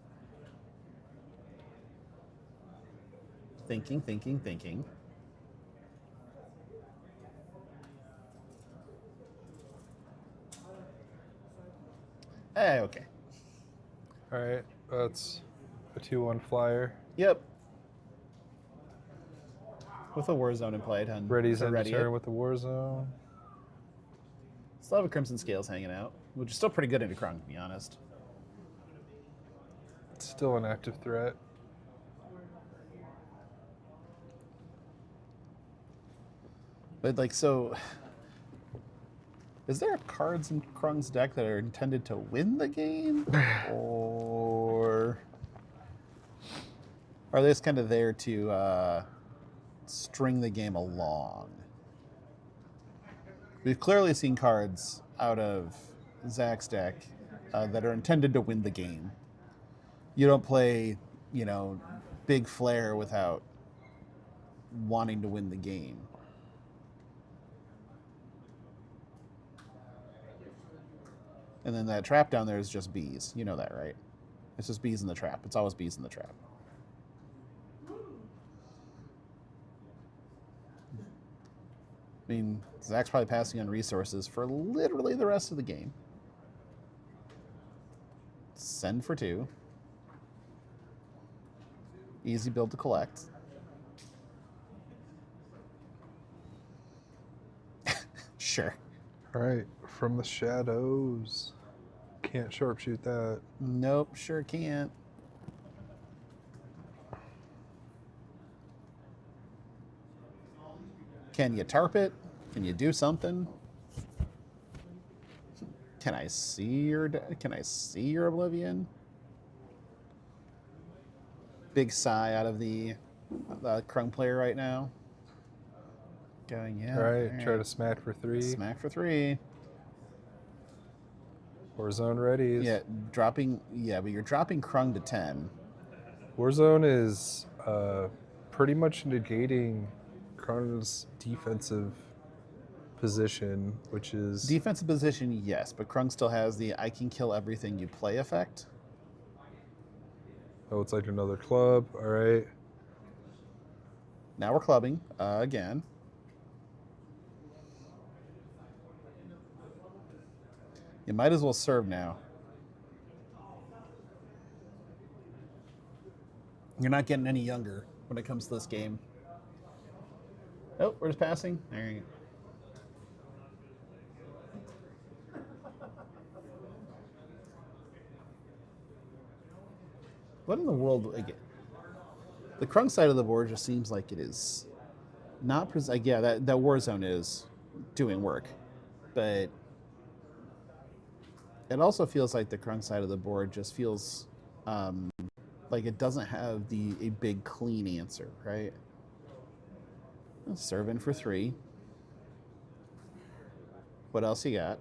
Thinking. Okay. All right, that's a 2-1 flyer. Yep. With a war zone in play, done. Ready's in the turn with the war zone. Still have a Crimson Scales hanging out, which is still pretty good into Krung, to be honest. It's still an active threat. But like, so is there cards in Krung's deck that are intended to win the game, or are they just kind of there to string the game along? We've clearly seen cards out of Zach's deck that are intended to win the game. You don't play, big flare without wanting to win the game. And then that trap down there is just bees. You know that, right? It's just bees in the trap. It's always bees in the trap. I mean, Zach's probably passing on resources for literally the rest of the game. Send for 2. Easy build to collect. Sure. All right, from the shadows. Can't sharpshoot that. Nope, sure can't. Can you tarp it? Can you do something? Can I see your Oblivion? Big sigh out of the Krung player right now. Going, yeah. All right, try to smack for 3. Smack for 3. Warzone ready. Yeah, but you're dropping Krung to 10. Warzone is pretty much negating Krung's defensive position, which is... Defensive position, yes, but Krung still has the I can kill everything you play effect. Oh, it's like another club. All right. Now we're clubbing again. You might as well serve now. You're not getting any younger when it comes to this game. Oh, we're just passing. There you go. What in the world? Again, the Krung side of the board just seems like it is not. Yeah, that Warzone is doing work, but it also feels like the Krung side of the board just feels like it doesn't have a big clean answer, right? Serve in for 3. What else you got?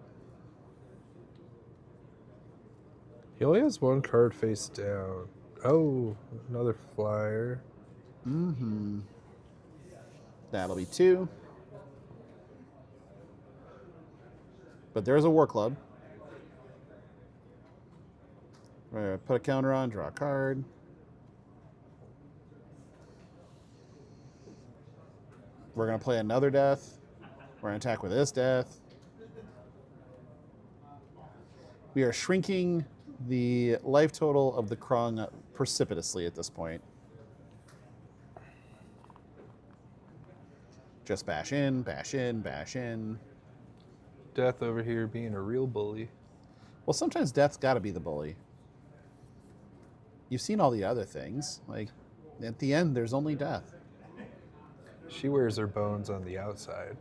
He only has 1 card face down. Oh, another flyer. Mm-hmm. That'll be 2. But there's a War Club. We're gonna put a counter on, draw a card. We're going to play another death. We're going to attack with this death. We are shrinking the life total of the Krung precipitously at this point. Just bash in, bash in, bash in. Death over here being a real bully. Well, sometimes death's got to be the bully. You've seen all the other things. Like, at the end, there's only death. She wears her bones on the outside.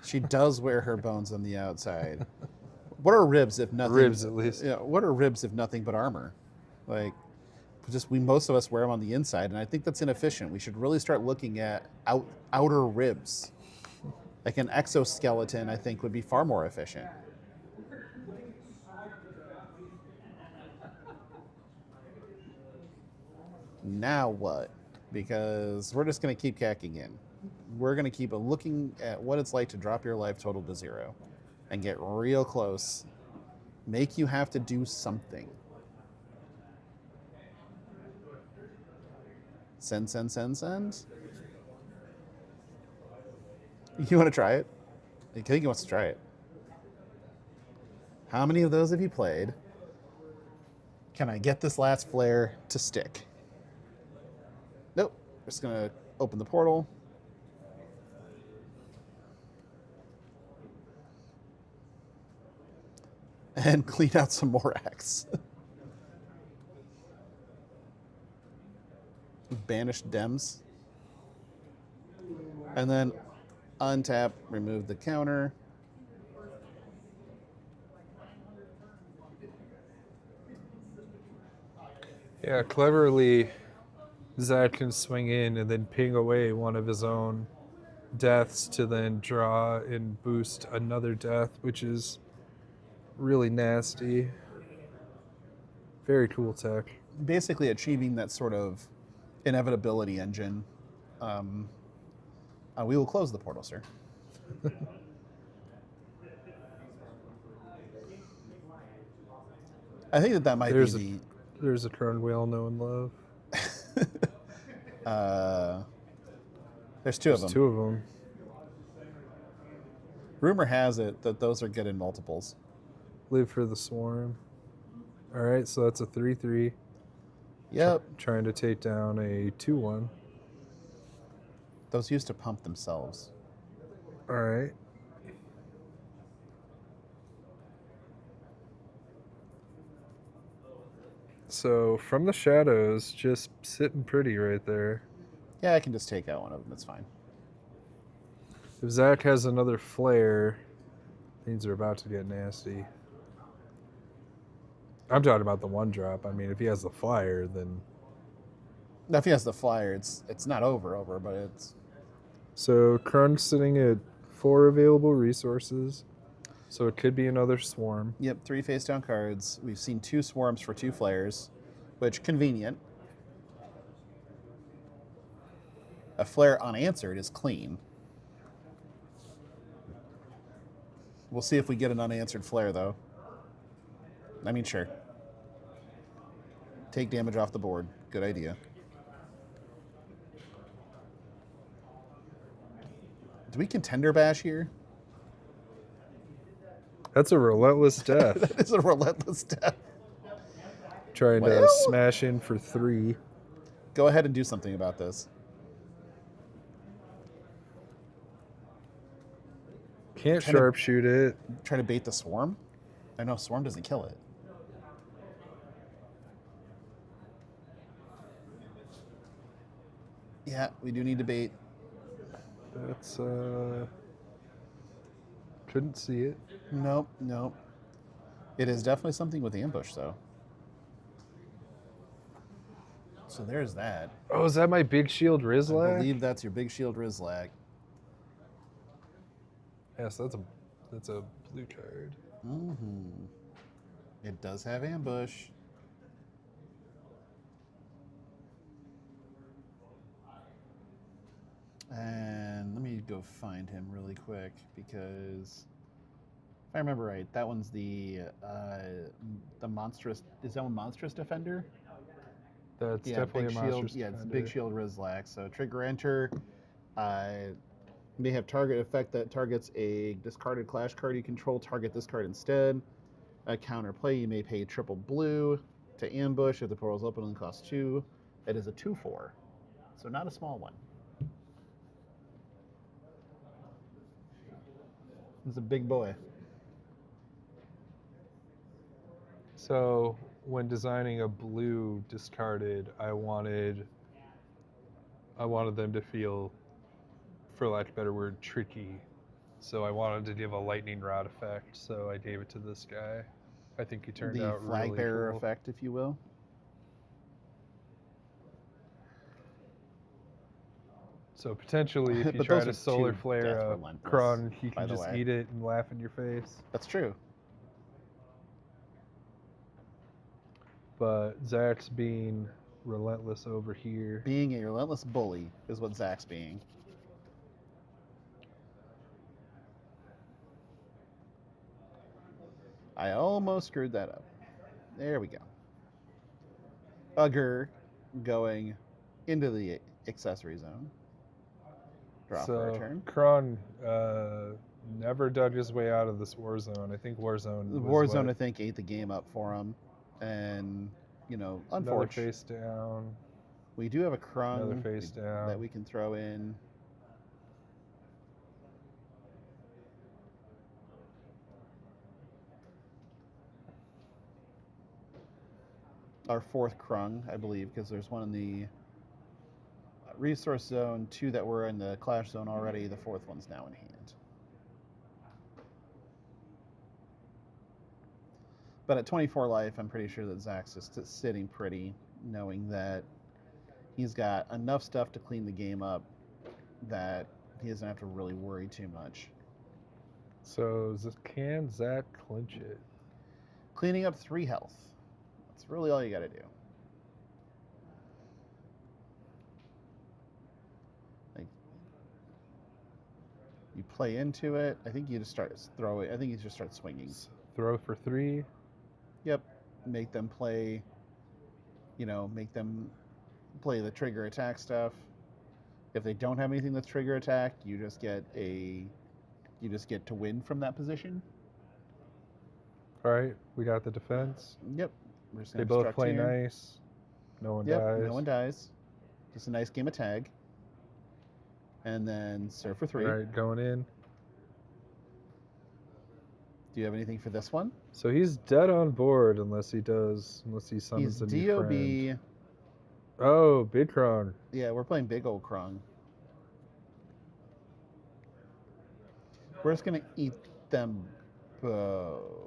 She does wear her bones on the outside. What are ribs if nothing? Ribs, at least. Yeah. What are ribs if nothing but armor? Like, most of us wear them on the inside, and I think that's inefficient. We should really start looking at outer ribs. Like an exoskeleton, I think, would be far more efficient. Now what? Because we're just going to keep cacking in. We're going to keep looking at what it's like to drop your life total to 0 and get real close. Make you have to do something. Send. You want to try it? I think he wants to try it. How many of those have you played? Can I get this last flare to stick? Nope. Just going to open the portal. And clean out some more X. Banished Dems. And then untap, remove the counter. Yeah, cleverly, Zach can swing in and then ping away one of his own deaths to then draw and boost another death, which is really nasty. Very cool tech. Basically achieving that sort of inevitability engine. We will close the portal, sir. I think that might be the... There's a Krung we all know and love. There's 2 of them. 2 of them. Rumor has it that those are good in multiples. Live for the Swarm. All right, so that's a 3/3. Yep. Trying to take down a 2/1. Those used to pump themselves. All right. So from the shadows, just sitting pretty right there. Yeah, I can just take out one of them. It's fine. If Zach has another flare, things are about to get nasty. I'm talking about the 1-drop. I mean, if he has the flyer, then... Now, if he has the flyer, it's not over, but it's... So Krung's sitting at 4 available resources. So it could be another swarm. Yep, 3 face-down cards. We've seen 2 swarms for 2 flares, which convenient. A flare unanswered is clean. We'll see if we get an unanswered flare, though. I mean, sure. Take damage off the board. Good idea. Do we contender bash here? That's a relentless death. That is a relentless death. Trying Well- to smash in for 3. Go ahead and do something about this. Can't Trying to- sharpshoot it. Try to bait the swarm? I know swarm doesn't kill it. Yeah, we do need to bait. That's couldn't see it. Nope, nope. It is definitely something with the ambush, though. So there's that. Oh, is that my big shield I Rizlak? believe that's your big shield Rizlak. Yes, that's a blue card. Mm-hmm. It does have ambush. And let me go find him really quick because if I remember right, that one's the monstrous. Is that one monstrous defender? That's Yeah, definitely big a shield. monstrous Yeah, it's defender. big shield Rizlak. So trigger enter. May have target effect that targets a discarded clash card you control. Target this card instead. A counter play, you may pay triple blue to ambush if the portal's open and costs 2. It is a 2/4, so not a small one. It's a big boy. So when designing a blue discarded, I wanted them to feel, for lack of a better word, tricky. So I wanted to give a lightning rod effect, so I gave it to this guy. I think he turned The out flag really bearer cool. effect, if you will. So potentially, if you But try those to are solar two flare death a relentless, Kron, he by can the just way. eat it and laugh in your face. That's true. But Zach's being relentless over here. Being a relentless bully is what Zach's being. I almost screwed that up. There we go. Ugger going into the accessory zone. Draw for a So turn. Kron never dug his way out of this war zone. I think war zone. The was Warzone, what- I think, ate the game up for him. And, you know, Another unfortunately, face down. we do have a Krung Another face down. that we can throw in. Our 4th Krung, I believe, because there's one in the resource zone, 2 that were in the clash zone already. The 4th one's now in hand. But at 24 life, I'm pretty sure that Zach's just sitting pretty, knowing that he's got enough stuff to clean the game up that he doesn't have to really worry too much. So can Zach clinch it? Cleaning up 3 health. That's really all you got to do. Like, you play into it. I think you just start throwing. I think you just start swinging. Throw for 3. Yep. Make them play. You know, make them play the trigger attack stuff. If they don't have anything that's trigger attack, you just get to win from that position. All right, we got the defense. Yep. We're just They gonna both obstruct play here. nice. No one Yep, dies. no one dies. Just a nice game of tag. And then serve for 3. All right, going in. Do you have anything for this one? So he's dead on board unless he summons He's a new DOB. friend. Oh, Big Kron. Yeah, we're playing big old Krung. We're just gonna eat them both.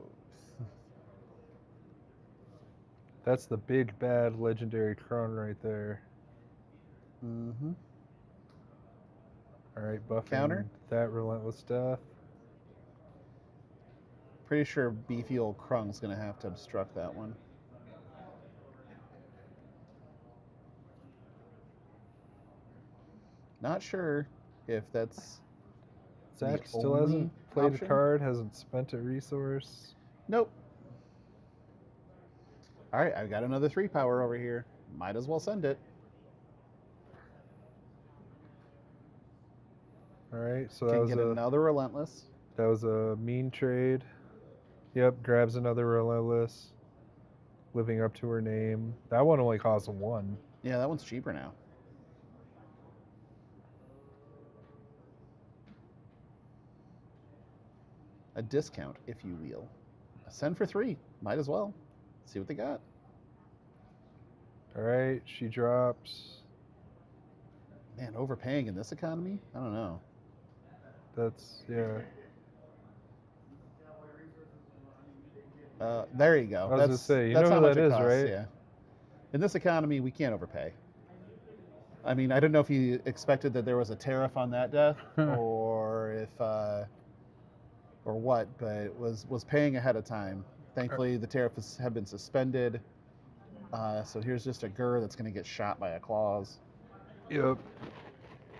That's the big bad legendary Kron right there. Mm-hmm. All right, buffing Counter? that relentless death. Pretty sure beefy old Krung's gonna have to obstruct that one. Not sure if that's Zach the still only hasn't played option? a card, hasn't spent a resource. Nope. All right, I've got another 3 power over here. Might as well send it. All right, so that Can was get a another relentless. that was a mean trade. Yep, grabs another Relentless. Living up to her name. That one only costs 1. Yeah, that one's cheaper now. A discount, if you will. Send for 3. Might as well. See what they got. All right, she drops. Man, overpaying in this economy? I don't know. That's, yeah. There you go. I was gonna say, you that's know how who much that it is, costs, right? Yeah. In this economy, we can't overpay. I mean, I don't know if you expected that there was a tariff on that death, or if, or what, but was paying ahead of time. Thankfully, the tariffs have been suspended. So here's just a Gur that's going to get shot by a claws. Yep.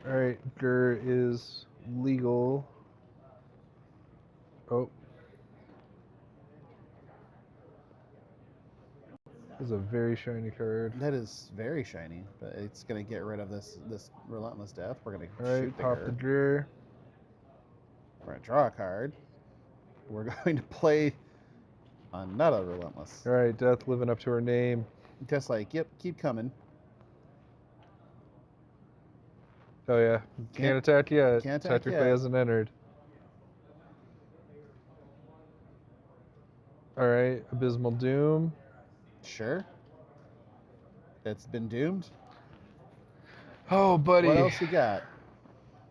All right, Gur is legal. Oh. This is a very shiny card. That is very shiny, but it's going to get rid of this relentless death. We're going to All right, shoot the pop Gur. the Gur. We're going to draw a card. We're going to play another relentless. All right, Death living up to her name. Just like, yep, keep coming. Oh yeah, can't attack yet. Can't attack Technically yet. hasn't entered. All right, Abysmal Doom. Sure. It's been doomed. Oh, buddy. What else you got?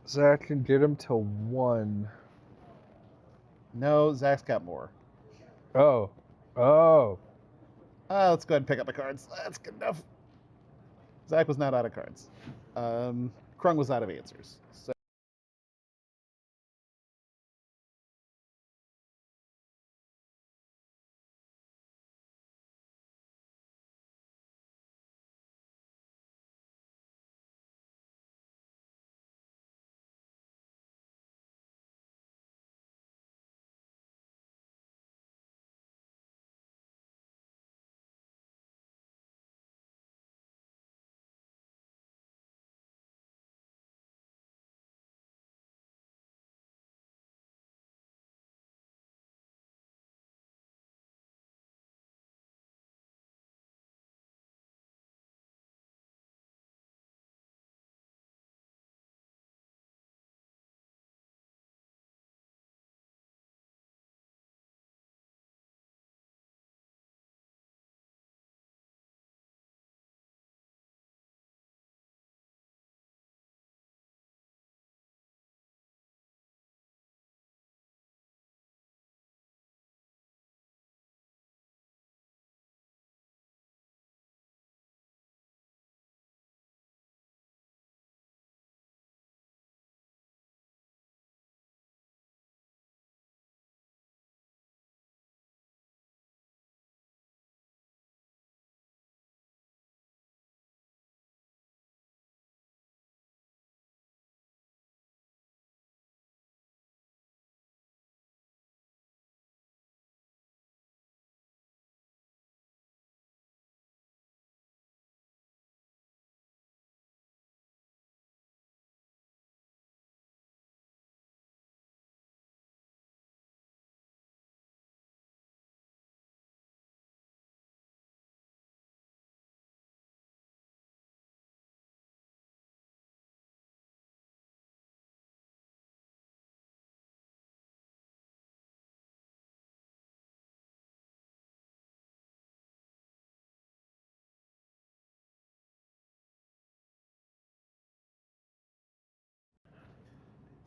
Zach can get him to 1. No, Zach's got more. Oh. Oh. Let's go ahead and pick up the cards. That's good enough. Zach was not out of cards. Krung was out of answers.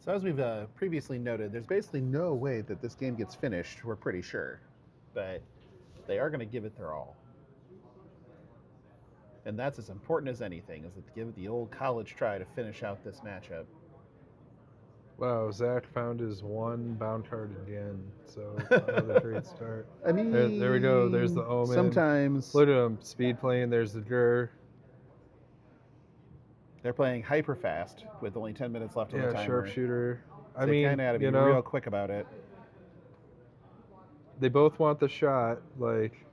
So as we've previously noted, there's basically no way that this game gets finished, we're pretty sure. But they are going to give it their all. And that's as important as anything, is to give it the old college try to finish out this matchup. Wow, Zach found his 1 bound card again. So another great start. I mean, there we go. There's the Omen. Sometimes Look at him, speed playing. There's the Gur. they're playing hyper fast with only 10 minutes left on the timer. Sharpshooter. So they kind of got to be real quick about it. They both want the shot. Like,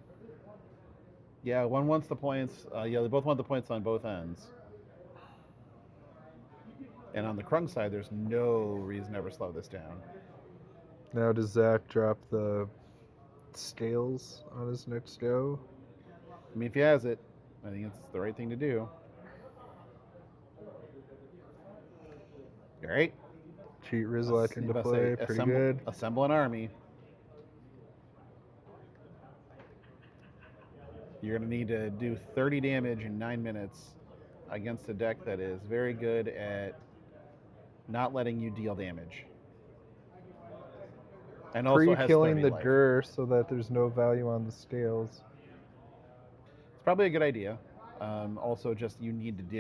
yeah, one wants the points. Yeah, they both want the points on both ends. And on the Krung side, there's no reason to ever slow this down. now does Zach drop the scales on his next go. I mean, if he has it, I think it's the right thing to do. All right. Cheat Rizlak into About to play. say, Pretty good. assemble an army. You're going to need to do 30 damage in 9 minutes against a deck that is very good at not letting you deal damage. And also has Pre-killing 30 the life. Gur so that there's no value on the scales. It's probably a good idea. Also, just you need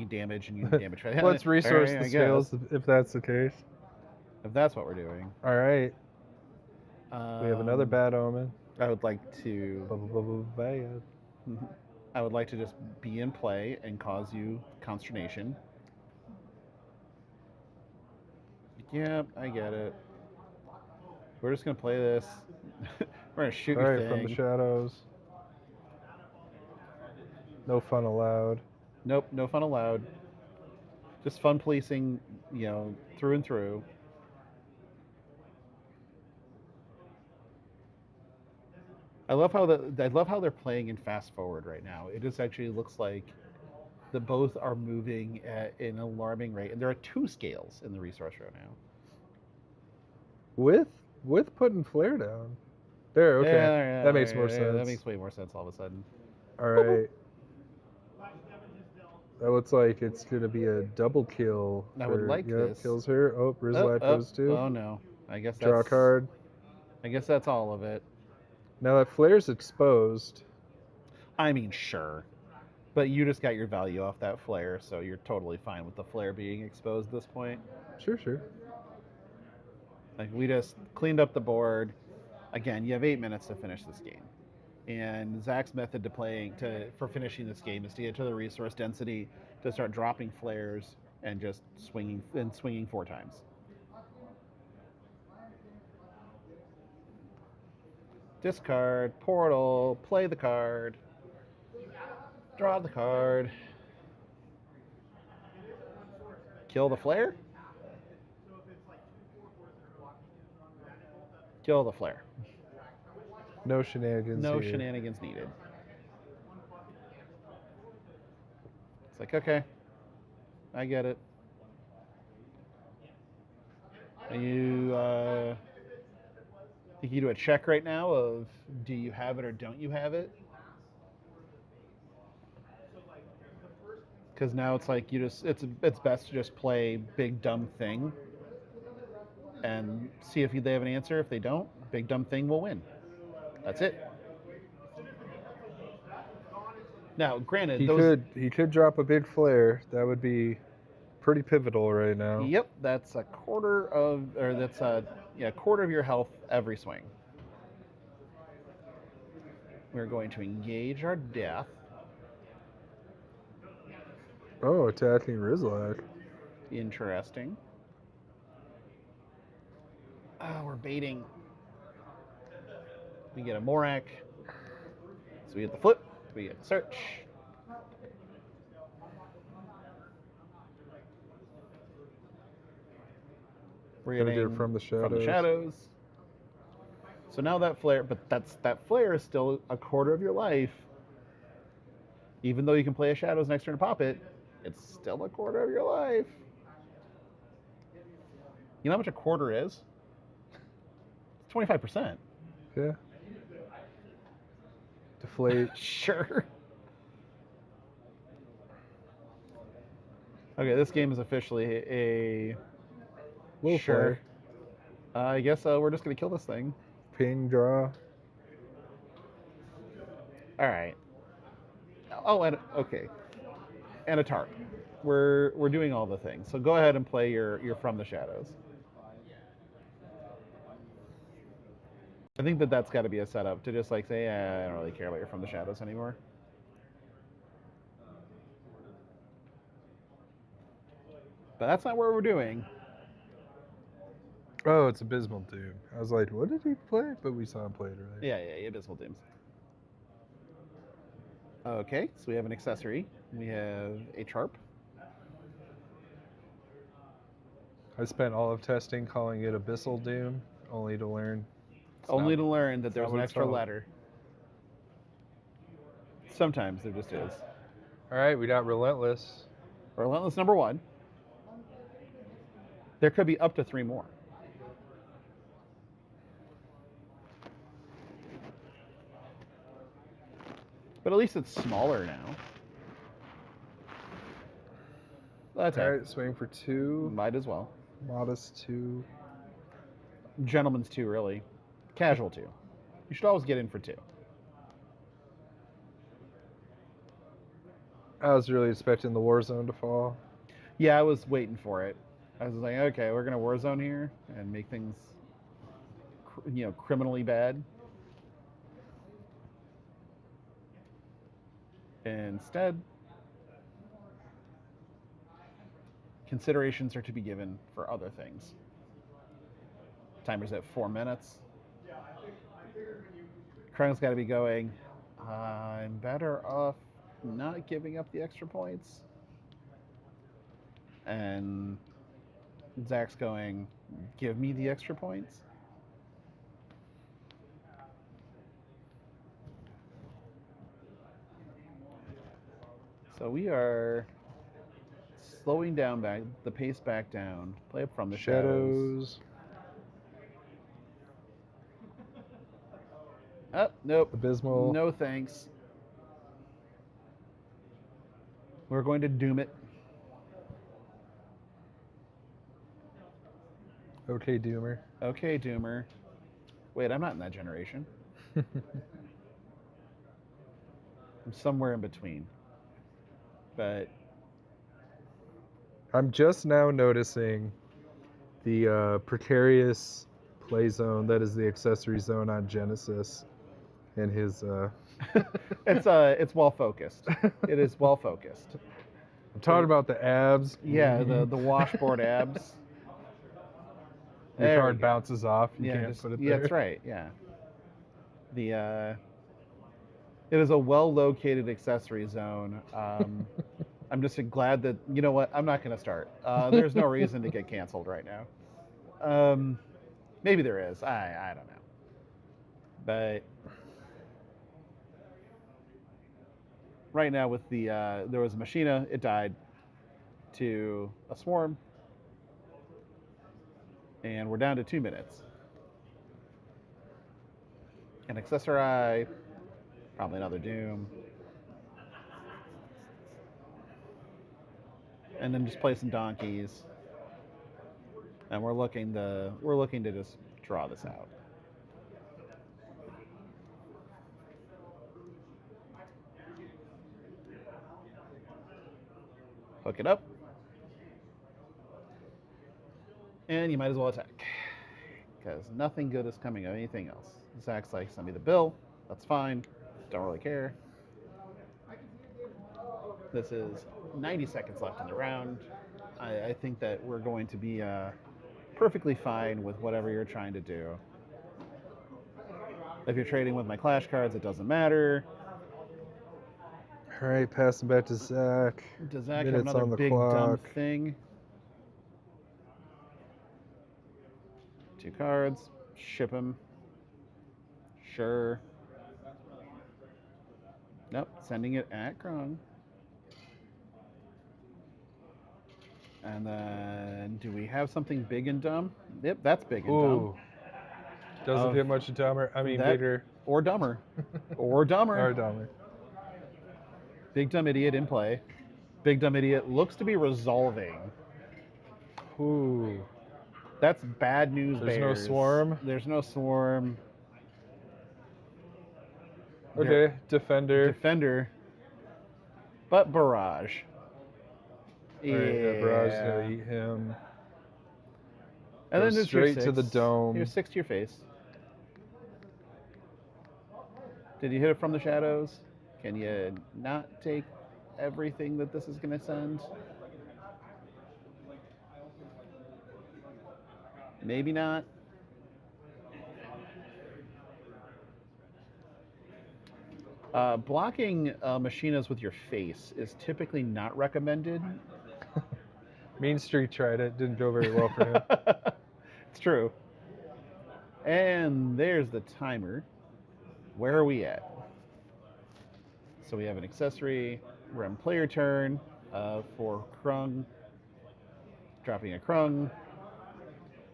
damage and you need damage. Let's resource Alright, the I scales guess, if that's the case. if that's what we're doing. All right. We have another Um, bad omen. I would like to. Bad. I would like to just be in play and cause you consternation. Yep, I get it. We're just gonna play this. We're gonna shoot All your right, thing. from the shadows. No fun allowed. Nope, no fun allowed. Just fun policing, through and through. I love how they're playing in fast forward right now. It just actually looks like the both are moving at an alarming rate, and there are 2 scales in the resource row now. With putting flare down. There, okay. Yeah, that makes more sense. That makes way more sense all of a sudden. All right. That looks like it's going to be a double kill. I would like this. Kills her. Oh, Rizlak goes too. Oh no. I guess Draw a that's card. I guess that's all of it. Now that flare's exposed. I mean, sure. But you just got your value off that flare, so you're totally fine with the flare being exposed at this point. Sure. Like, we just cleaned up the board. Again, you have 8 minutes to finish this game. And Zach's method for finishing this game is to get to the resource density, to start dropping flares and just swinging 4 times. Discard, portal, play the card, draw the card, kill the flare, kill the flare. No shenanigans. No here. shenanigans needed. It's like, okay, I get it. And you think you do a check right now of do you have it or don't you have it? Because now it's like it's best to just play big dumb thing and see if they have an answer. If they don't, big dumb thing will win. That's it. Now, granted, he could drop a big flare. That would be pretty pivotal right now. Yep, that's a quarter of your health every swing. We're going to engage our death. Oh, attacking Rizlak. Interesting. We're baiting. We get a Morak. So we get the flip. We get the search. We're Gonna getting do it from the shadows. So now that flare, that flare is still a quarter of your life. Even though you can play a shadows next turn to pop it, it's still a quarter of your life. You know how much a quarter is? It's 25%. Yeah. Deflate. Sure. Okay, this game is officially a Little sure. I guess we're just gonna kill this thing. Ping draw. All right. Oh, and okay, and a tarp. We're doing all the things. So go ahead and play your From the Shadows. I think that's got to be a setup to just like say, I don't really care about your From the Shadows anymore. But that's not what we're doing. Oh, it's Abysmal Doom. I was like, what did he play? But we saw him play it earlier. Yeah, Abysmal Dooms. Okay, so we have an accessory. We have a Charp. I spent all of testing calling it Abyssal Doom, only to learn Only to learn that there's not an what it's extra called. letter. Sometimes there just is. All right, we got Relentless. Relentless number 1. There could be up to 3 more. But at least it's smaller now. That's All right, swing for 2. Might as well. Modest 2. Gentleman's 2, really. Casual 2. You should always get in for 2. I was really expecting the war zone to fall. Yeah, I was waiting for it. I was like, okay, we're gonna warzone here and make things, criminally bad. Instead, considerations are to be given for other things. Timer's at 4 minutes. Krung's got to be going. I'm better off not giving up the extra points. And Zach's going, give me the extra points. So we are slowing down the pace back down. Play up from the shadows. Oh, nope. Abysmal. No thanks. We're going to doom it. Okay, Doomer. Okay, Doomer. Wait, I'm not in that generation. I'm somewhere in between. But I'm just now noticing the precarious play zone that is the accessory zone on Genesis and his it's well focused. It is well focused. I'm talking about the abs. Yeah, the washboard abs. Your There card we go. bounces off. You can't put it there. That's right. Yeah. It is a well-located accessory zone. I'm just glad that, you know what, I'm not going to start. There's no reason to get canceled right now. Maybe there is. I don't know. But right now with there was a Machina, it died to a Swarm. And we're down to 2 minutes. An Accessori, probably another Doom. And then just play some donkeys. And we're looking to just draw this out. Hook it up. And you might as well attack. Because nothing good is coming of anything else. Zach's like, send me the bill. That's fine. Don't really care. This is 90 seconds left in the round. I think that we're going to be perfectly fine with whatever you're trying to do. If you're trading with my Clash cards, it doesn't matter. All right, passing back to Zach. Does Zach have Minutes another on the big dumb clock. thing? 2 cards. Ship him. Sure. Nope. Sending it at Krung. And then, do we have something big and dumb? Yep, that's big and dumb. Doesn't get much dumber. I mean, bigger. Or dumber. Or dumber. Or dumber. Big dumb idiot in play. Big dumb idiot looks to be resolving. Ooh. That's bad news. There's Bears. no swarm. There's no swarm. Okay, Defender. Defender. But Barrage. All right, that Barrage is gonna eat him. And Go then there's straight your to the 6. dome. Here's 6 to your face. Did you hit it from the shadows? Can you not take everything that this is going to send? Maybe not. Blocking Machinas with your face is typically not recommended. Mean Street tried it. Didn't go very well for him. It's true. And there's the timer. Where are we at? So we have an accessory. We're on player turn for Krung. Dropping a Krung.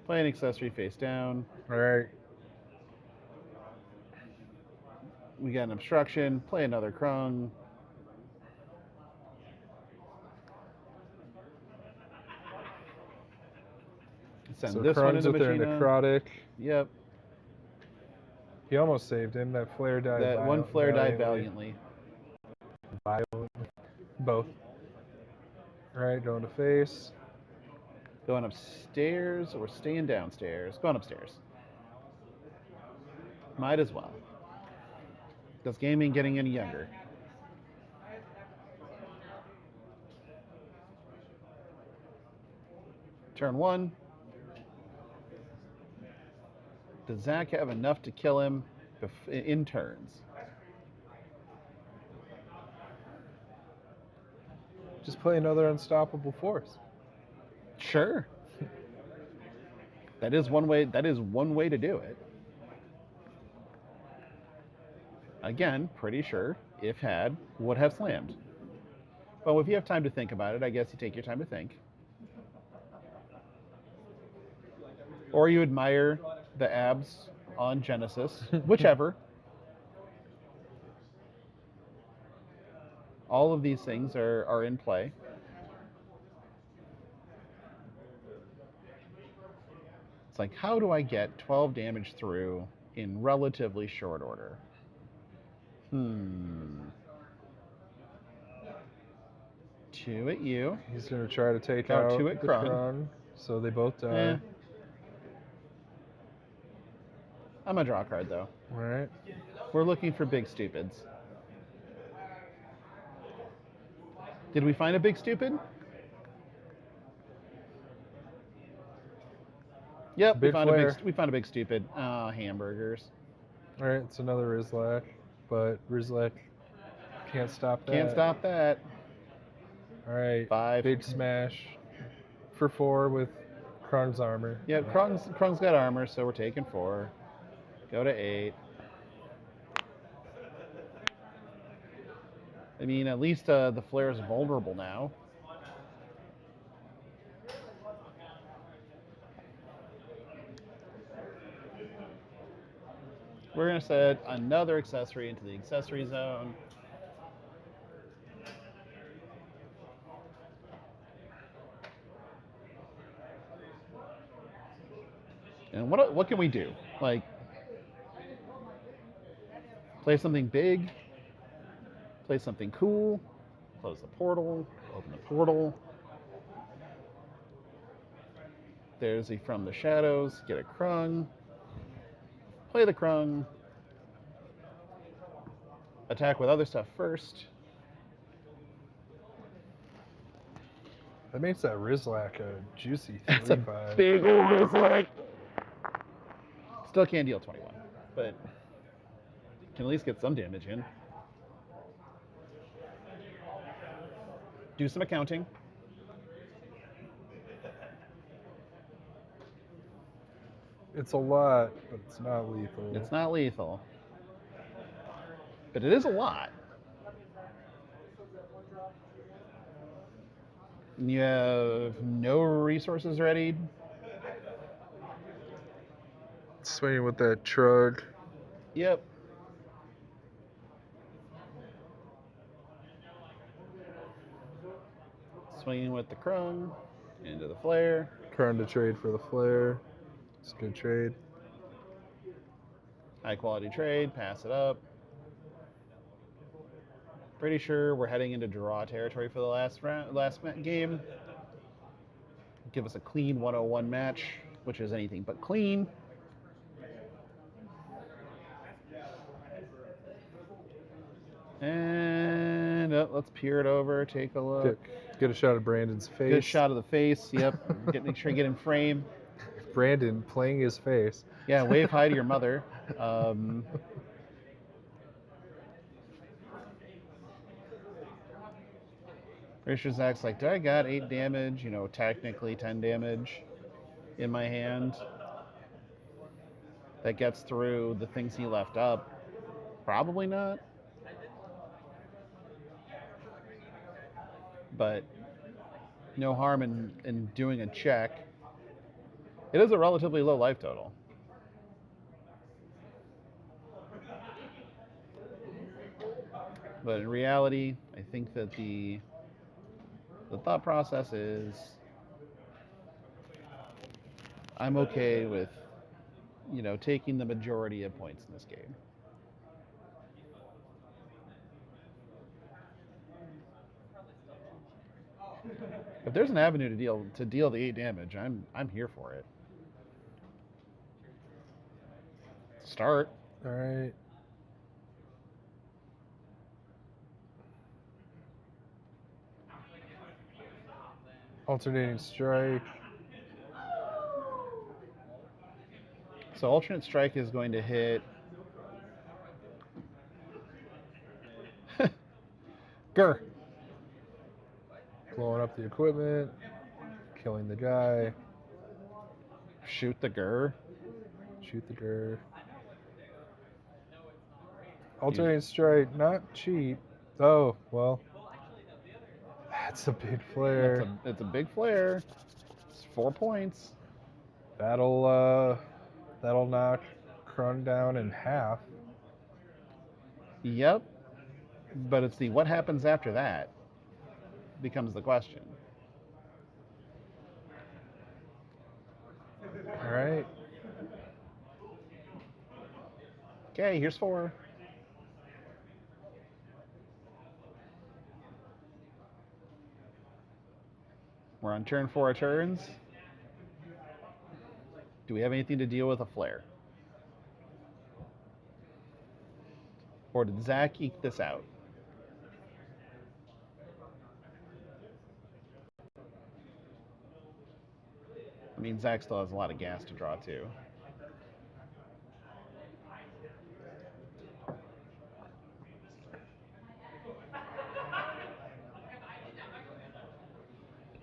Play an accessory face down. All right. We got an obstruction. Play another Krung. Send So this one Krung's into with their machine. necrotic. Yep. He almost saved him. That flare died. That one flare died valiantly. Both. All right, going to face. Going upstairs or staying downstairs? Going upstairs. Might as well. Does gaming getting any younger? Turn 1. Does Zach have enough to kill him in turns? Just play another unstoppable force. Sure. That is one way. That is one way to do it. Again, pretty sure if had would have slammed. But if you have time to think about it, I guess you take your time to think. Or you admire the abs on Genesis, whichever. All of these things are in play. It's like, how do I get 12 damage through in relatively short order? 2 at you. He's going to try to take Oh, out 2 at the Krung. Krung, so they both die. Eh. I'm going to draw a card, though. All right. We're looking for big stupids. Did we find a big stupid? Yep, Big flare. we found a big stupid. Oh, hamburgers. All right, it's another Rizlak, but Rizlak can't stop that. Can't stop that. All right, 5. big smash for 4 with Krung's armor. Yeah, Krung's got armor, so we're taking 4. Go to 8. I mean, at least the flare is vulnerable now. We're going to set another accessory into the accessory zone. And what can we do? Like, play something big, play something cool, close the portal, open the portal. There's a From the Shadows, get a Krung, play the Krung, attack with other stuff first. That makes that Rizlak a juicy 3-5. That's a big old Rizlak. Still can't deal 21, but can at least get some damage in. Do some accounting. It's a lot, but it's not lethal. It's not lethal, but it is a lot. And you have no resources ready. Swinging with that Trug. Yep. Swinging with the Krung into the flare. Trying to trade for the flare. It's a good trade. High quality trade, pass it up. Pretty sure we're heading into draw territory for the last game. Give us a clean 101 match, which is anything but clean. And let's peer it over, take a look. Get a shot of Brandon's face. Good shot of the face, yep. Make sure you get in frame. Brandon playing his face. Yeah, wave hi to your mother. Richard Zach's like, I got 8 damage, technically 10 damage in my hand. that gets through the things he left up? Probably not. But no harm in doing a check. It is a relatively low life total. But in reality, I think that the thought process is I'm okay with, taking the majority of points in this game. If there's an avenue to deal the 8 damage, I'm here for it. Start. All right. Alternating strike. So alternate strike is going to hit Grr. Blowing up the equipment. Killing the guy. Shoot the Grr. Shoot the grr. Alternating strike, not cheap. Oh, well. That's a big flare. It's a big flare. It's 4 points. That'll knock Krung down in half. Yep. But it's the what happens after that becomes the question. All right. Okay, here's 4. We're on turn 4 of turns. Do we have anything to deal with a flare? Or did Zach eke this out? I mean, Zach still has a lot of gas to draw too.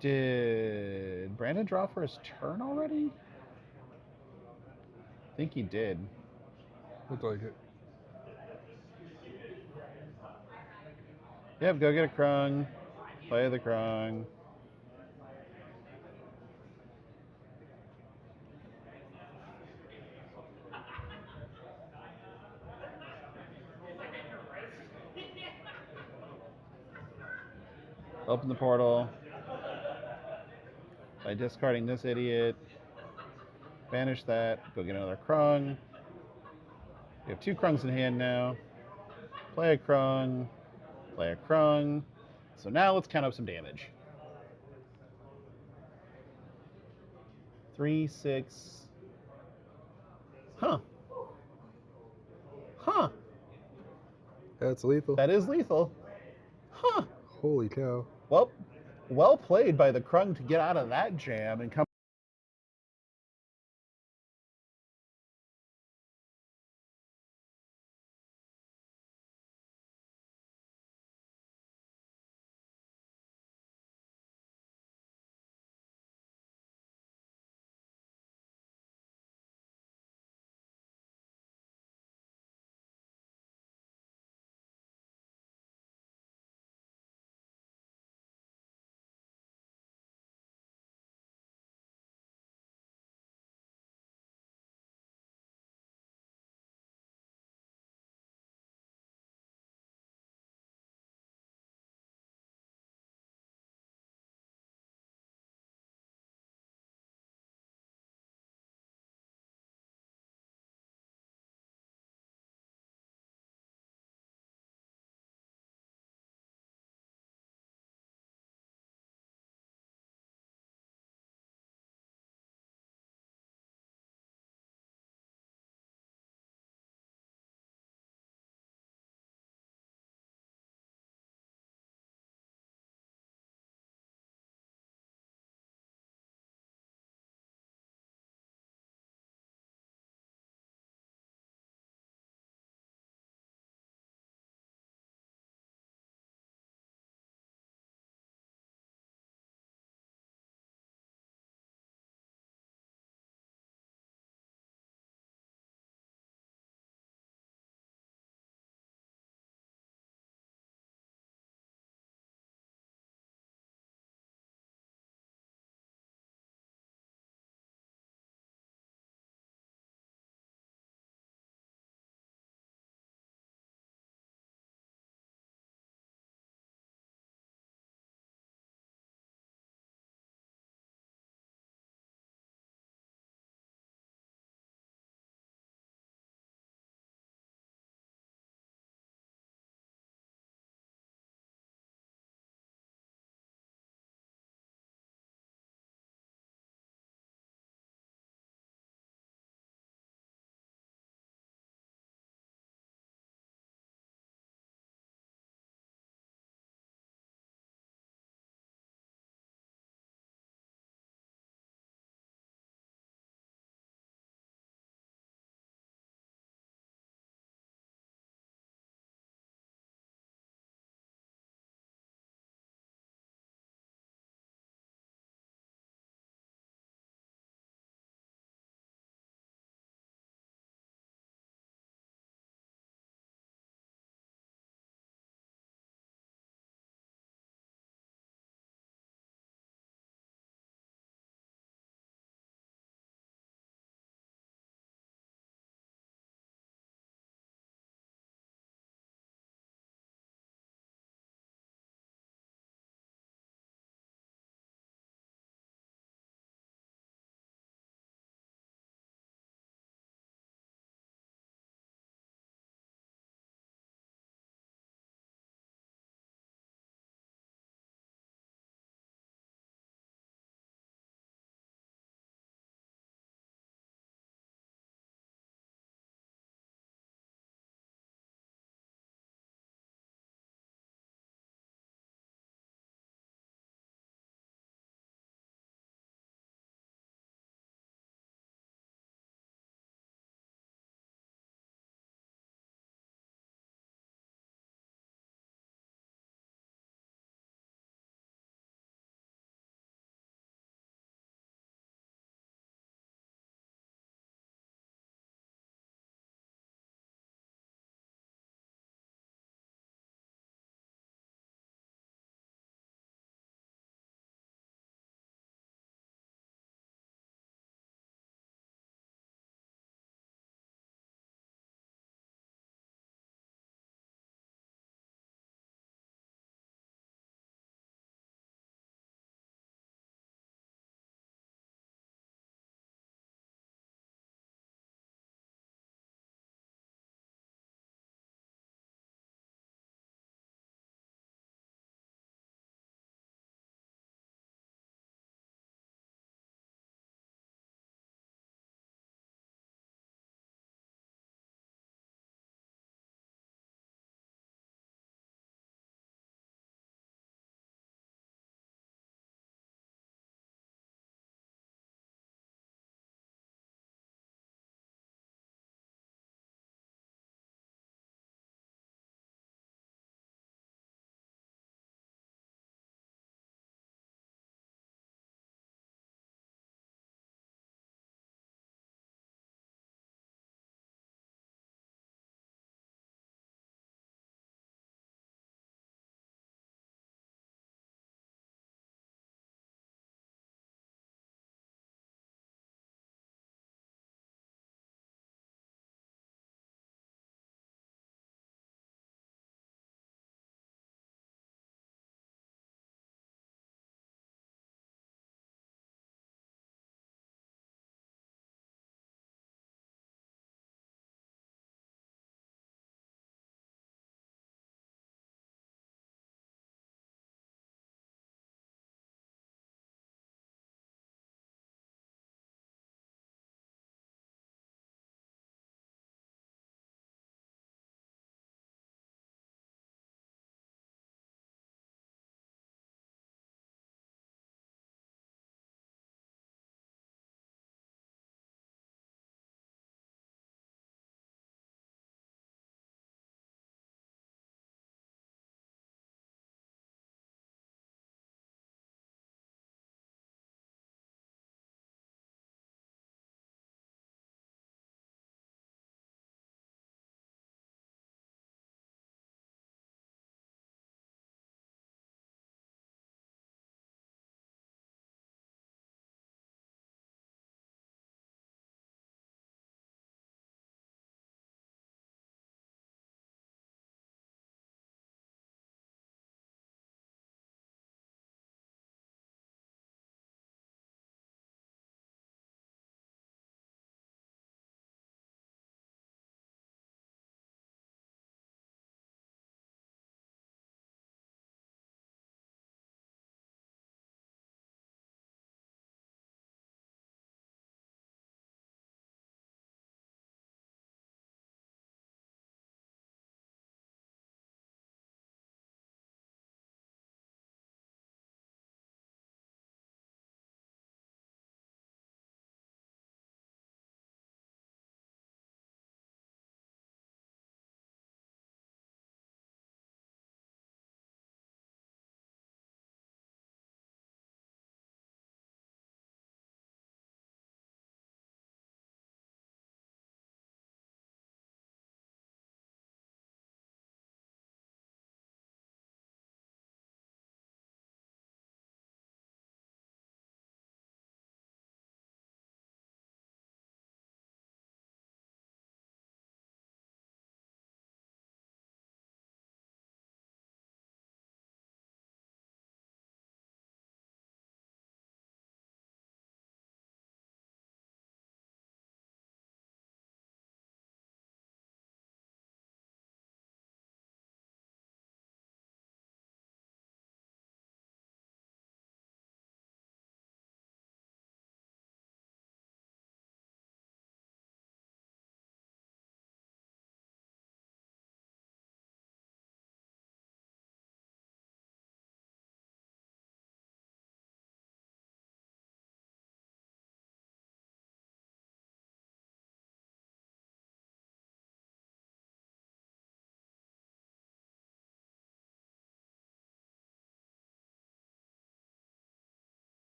Did Brandon draw for his turn already? I think he did. Looked like it. Yep, go get a Krung. Play the Krung. Open the portal. By discarding this idiot. Banish that. Go get another Krung. We have 2 Krungs in hand now. Play a Krung. Play a Krung. So now let's count up some damage. 3, 6. Huh. Huh. That's lethal. That is lethal. Huh. Holy cow. Well played by the Krung to get out of that jam and come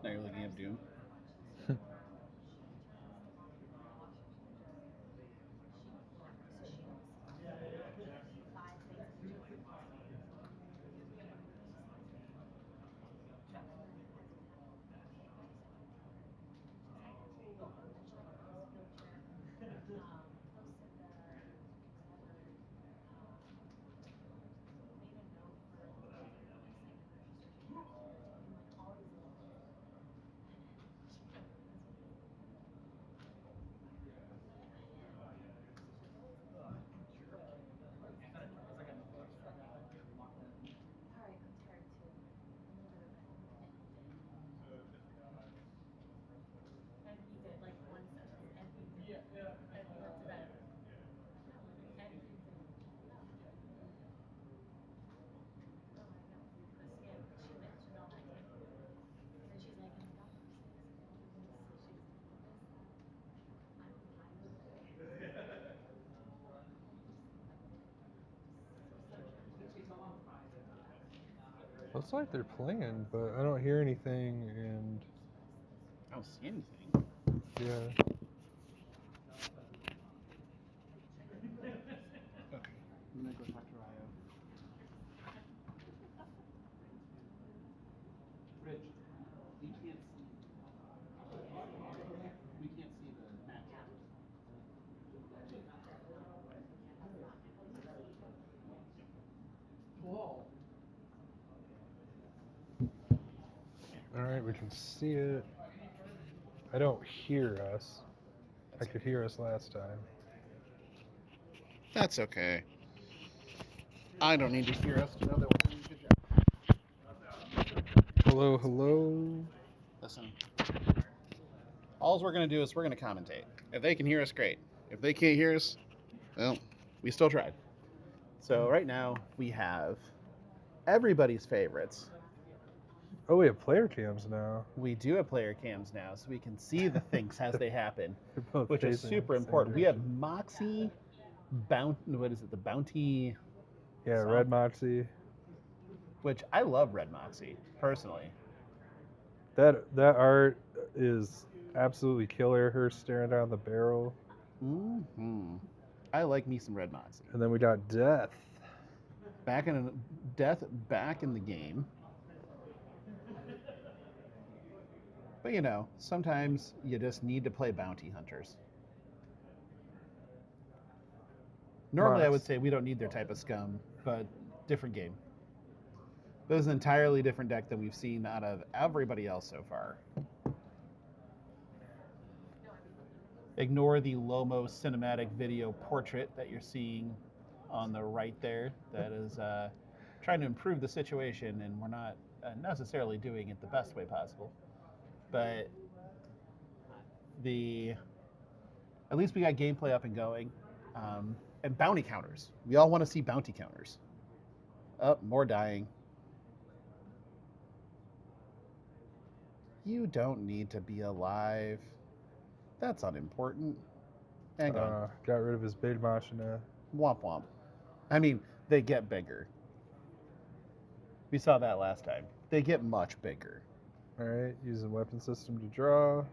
Now you're looking at Doom. Looks like they're playing, but I don't hear anything, and I don't see anything. yeah. Okay. I'm gonna go talk to Ryo. Rich, we can't see. We can't see the match. Whoa. All right, we can see it. I don't hear us. I could hear us last time. That's okay. I don't need to hear us to know that we're doing a good job. Hello, hello. Listen. All we're going to do is we're going to commentate. If they can hear us, great. If they can't hear us, well, we still tried. So right now we have everybody's favorites. Oh, we have player cams now. We do have player cams now, so we can see the things as they happen, They're both which is facing super the same important. We have direction. Moxie, what is it? The Bounty, Yeah, Some- Red Moxie. which I love Red Moxie personally. That art is absolutely killer. Her staring down the barrel. Mm-hmm. I like me some Red Moxie. And then we got Death. Back in the game. But sometimes you just need to play bounty hunters. Normally I would say we don't need their type of scum, but different game. This is an entirely different deck than we've seen out of everybody else so far. Ignore the Lomo cinematic video portrait that you're seeing on the right there. That is trying to improve the situation, and we're not necessarily doing it the best way possible. But at least we got gameplay up and going. And bounty counters. We all want to see bounty counters. Oh, more dying. You don't need to be alive. That's unimportant. Hang on. Got rid of his big machina. Womp womp. I mean, they get bigger. We saw that last time. They get much bigger. All right, using weapon system to draw.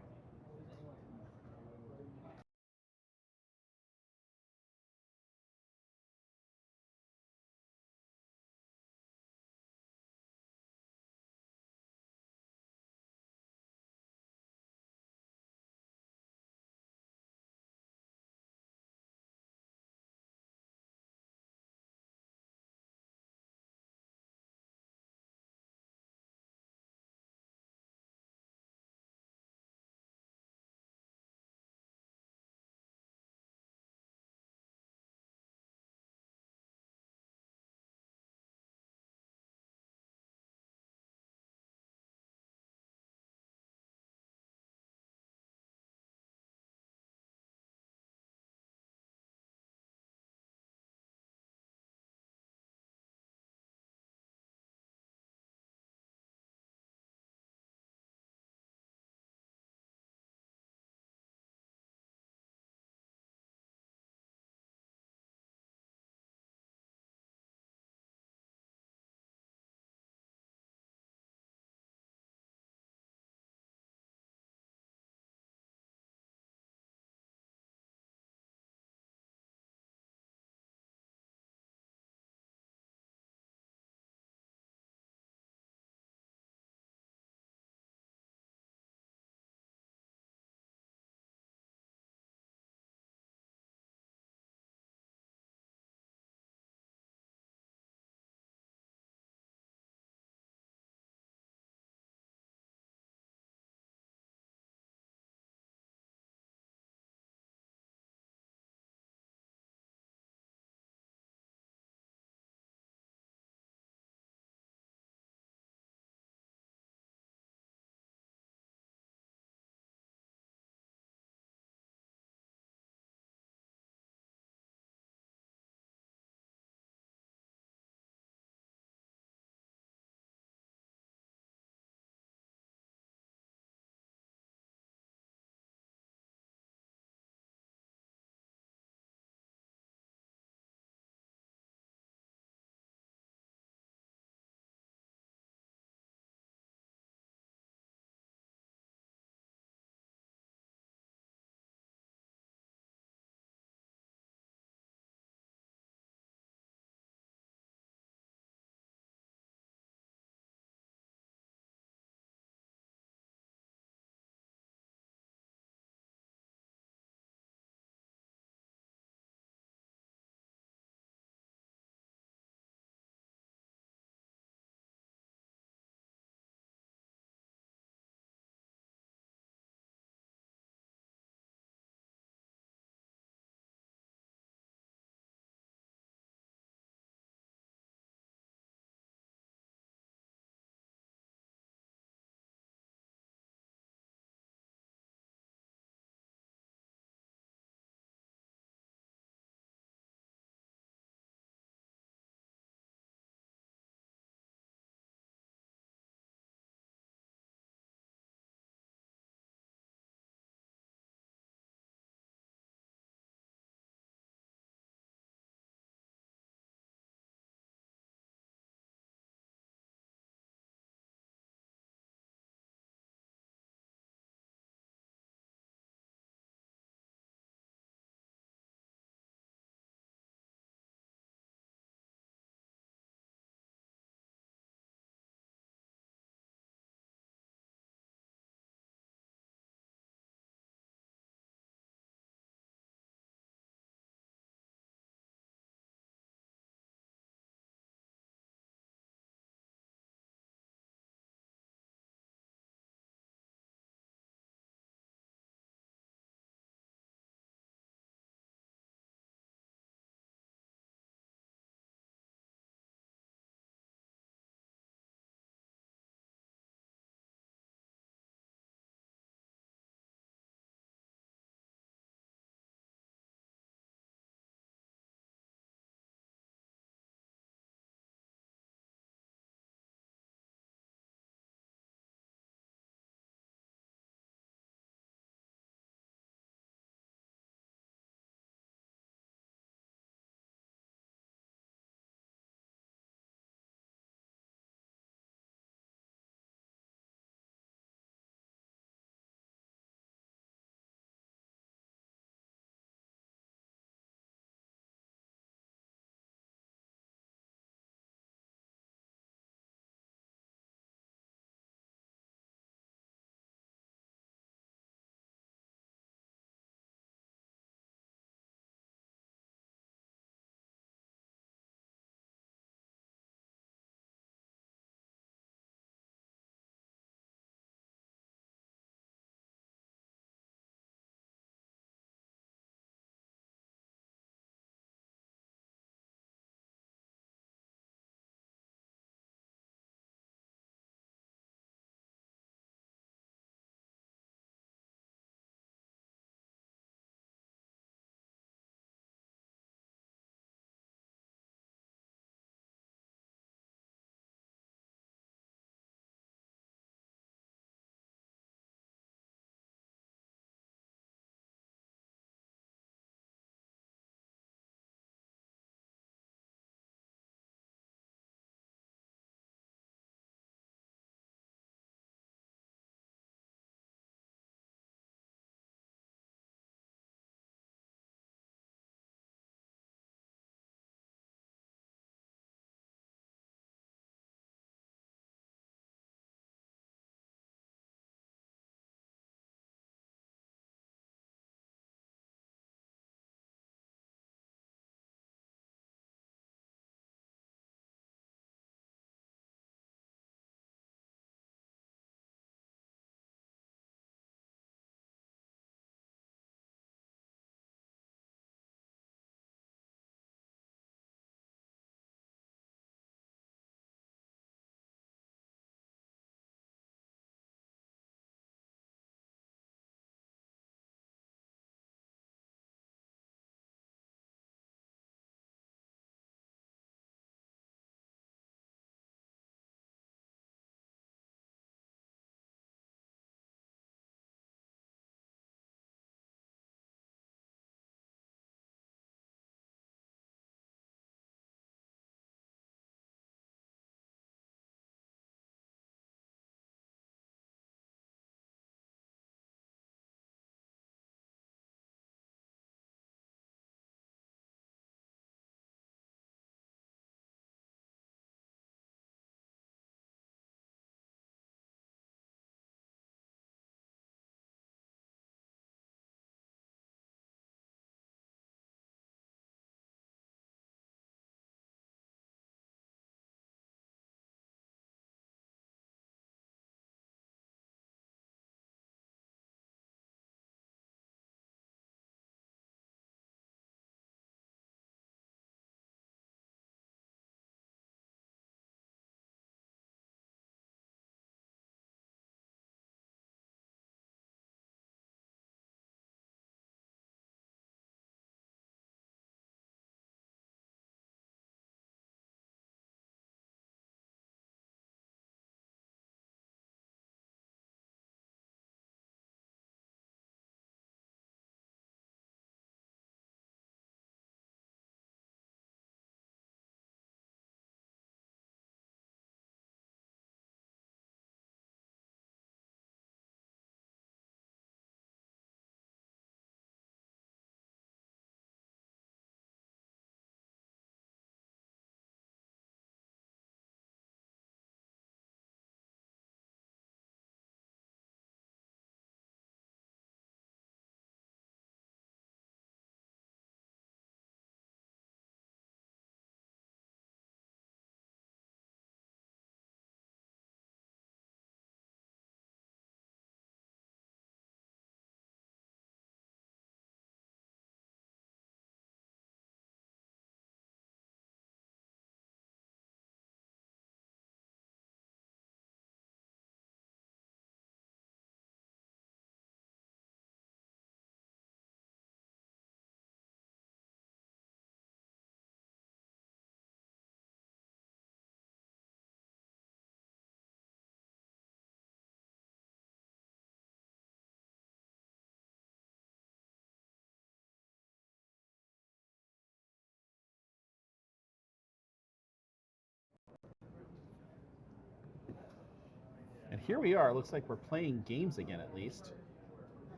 here we are. Looks like we're playing games again, at least.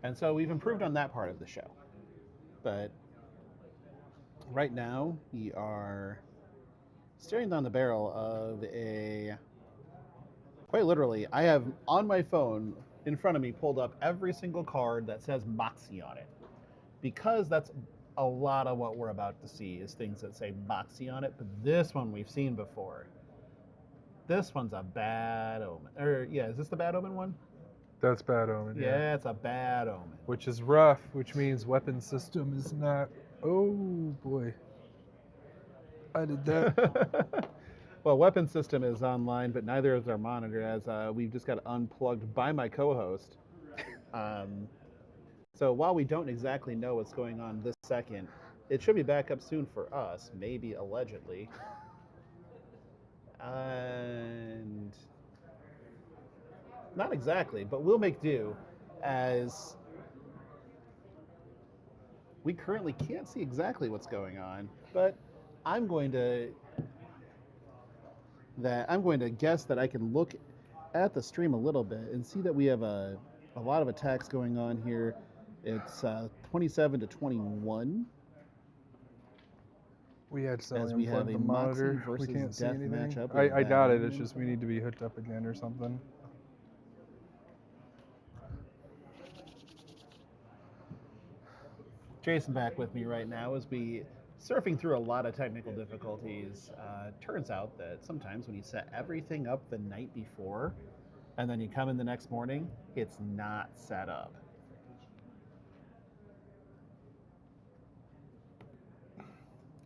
And so we've improved on that part of the show. But right now, we are staring down the barrel of a... Quite literally, I have on my phone in front of me pulled up every single card that says Moxie on it. Because that's a lot of what we're about to see is things that say Moxie on it. But this one we've seen before. This one's a bad omen. Or, yeah, is this the bad omen one? That's bad omen. Yeah, it's a bad omen. Which is rough, which means weapon system is not. Oh boy. I did that. Well, weapon system is online, but neither is our monitor, as we've just got unplugged by my co-host. So while we don't exactly know what's going on this second, it should be back up soon for us, maybe allegedly. And not exactly, but we'll make do, as we currently can't see exactly what's going on, but I'm going to guess that I can look at the stream a little bit and see that we have a lot of attacks going on here. It's 27 to 21. We had As to we have unplug a the Moxie monitor. We versus can't see Death anything. matchup. I doubt it. It's just we need to be hooked up again or something. Jason back with me right now as we surfing through a lot of technical difficulties. Turns out that sometimes when you set everything up the night before and then you come in the next morning, it's not set up.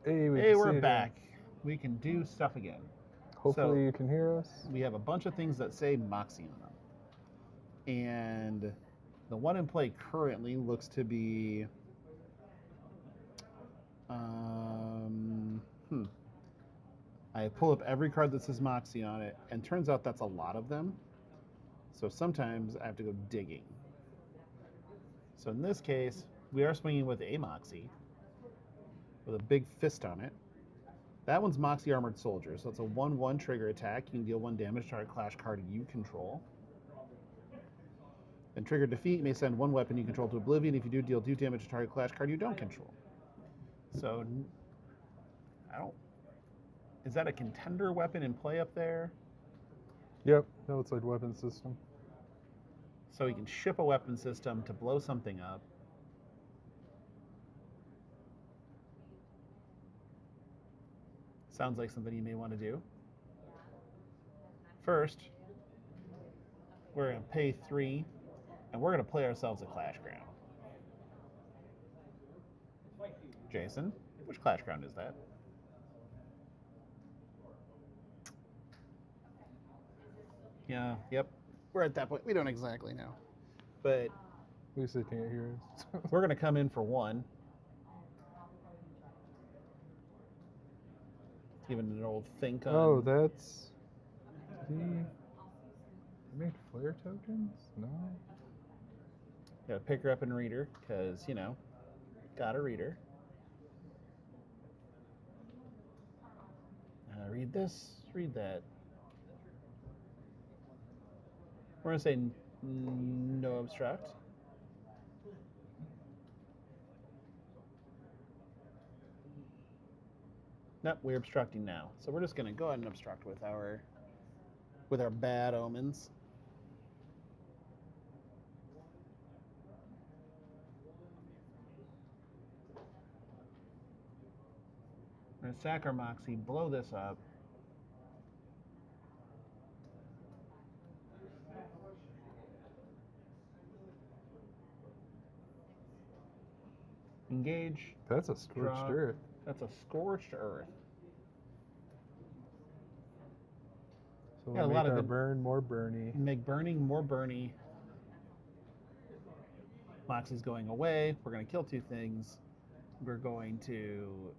Hey, We're back. We can do stuff again. Hopefully you can hear us. We have a bunch of things that say Moxie on them. And the one in play currently looks to be... I pull up every card that says Moxie on it, and turns out that's a lot of them. So sometimes I have to go digging. So in this case, we are swinging with a Moxie, with a big fist on it. That one's Moxie Armored Soldier, so it's a 1/1 trigger attack. You can deal 1 damage to a clash card you control. And trigger defeat, you may send 1 weapon you control to oblivion. If you do, deal 2 damage to target clash card you don't control. So, is that a contender weapon in play up there? Yep, that looks like weapon system. So you can ship a weapon system to blow something up. Sounds like something you may want to do. First, we're going to pay 3, and we're going to play ourselves a Clash Ground. Jason, which Clash Ground is that? Yeah, yep. We're at that point. We don't exactly know. But At least they can't hear us. we're going to come in for 1. Give it an old think on. Oh, that's the... They made flare tokens? No. Got to pick her up and read her, because, you know, got to read her. Read this, read that. We're going to say no obstruct. Nope, we're obstructing now. So we're just going to go ahead and obstruct with our bad omens. We're going to sack our Moxie, blow this up. Engage. That's a scorched Draw. earth. That's a scorched earth. So Yeah, we'll a make lot of our it- burn more burny. Make burning more burny. Moxie's going away. We're going to kill 2 things. We're going to...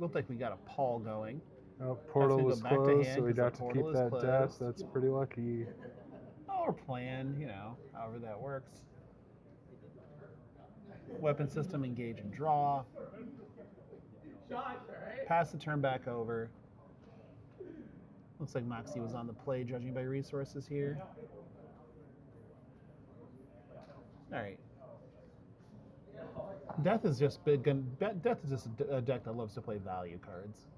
Look like we got a Paul going. Oh, gonna portal go was back to closed, hand so we'd 'cause the have to portal keep is that death. closed. That's pretty lucky. Or planned, you know, however that works. Weapon system, engage and draw. Pass the turn back over. Looks like Moxie was on the play, judging by resources here. All right. Death is just big. Death is just a deck that loves to play value cards.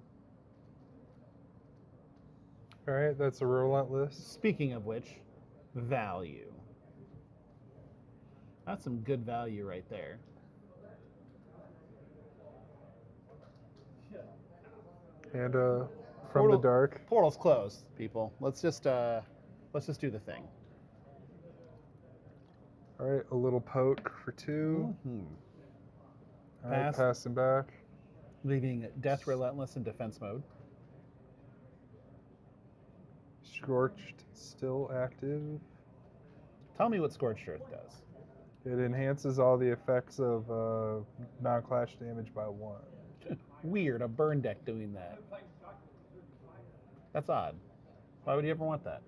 All right, that's a relentless. Speaking of which, value. That's some good value right there. And from the dark. Portal's closed, people. Let's just do the thing. All right, a little poke for 2. Mm-hmm. All right, passing back. Leaving Death Relentless in defense mode. Scorched still active. Tell me what Scorched Earth does. It enhances all the effects of non-clash damage by 1. Weird, a burn deck doing that. That's odd. Why would you ever want that?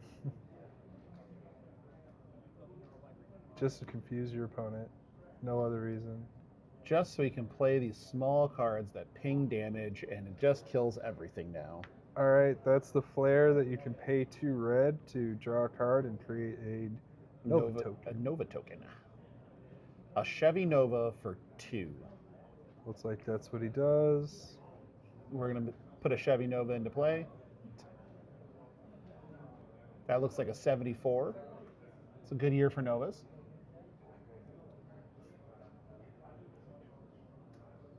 Just to confuse your opponent. No other reason. Just so you can play these small cards that ping damage and it just kills everything now. All right, that's the flare that you can pay 2 red to draw a card and create a Nova token. A Nova token. A Chevy Nova for 2. Looks like that's what he does. We're going to put a Chevy Nova into play. That looks like a 74. It's a good year for Novas.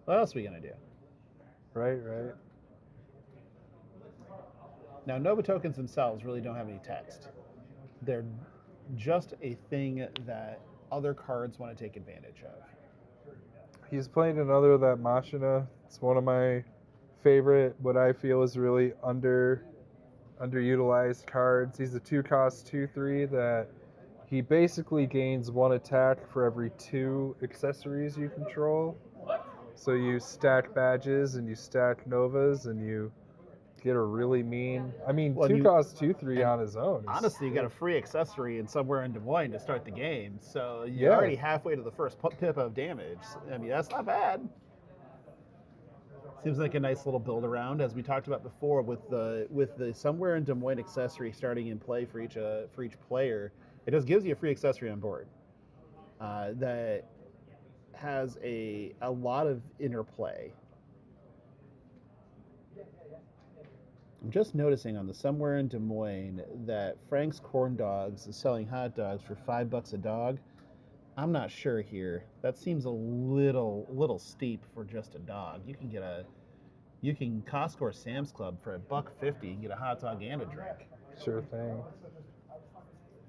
What else are we going to do? Right. Now, Nova tokens themselves really don't have any text. They're just a thing that other cards want to take advantage of. He's playing another of that Machina. It's one of my favorite, what I feel is really underutilized cards. He's a 2-cost 2/3 that he basically gains 1 attack for every 2 accessories you control. So you stack badges and you stack Novas and you get a really mean. I mean, 2-cost 2/3 on his own. Honestly, you got a free accessory and somewhere in Des Moines to start the game, so you're already halfway to the first pip of damage. I mean, that's not bad. Seems like a nice little build around, as we talked about before, with the somewhere in Des Moines accessory starting in play for each player. It just gives you a free accessory on board that has a lot of interplay. I'm just noticing on the Somewhere in Des Moines that Frank's Corn Dogs is selling hot dogs for $5 a dog. I'm not sure here. That seems a little steep for just a dog. You can Costco or Sam's Club for $1.50 and get a hot dog and a drink. Sure thing.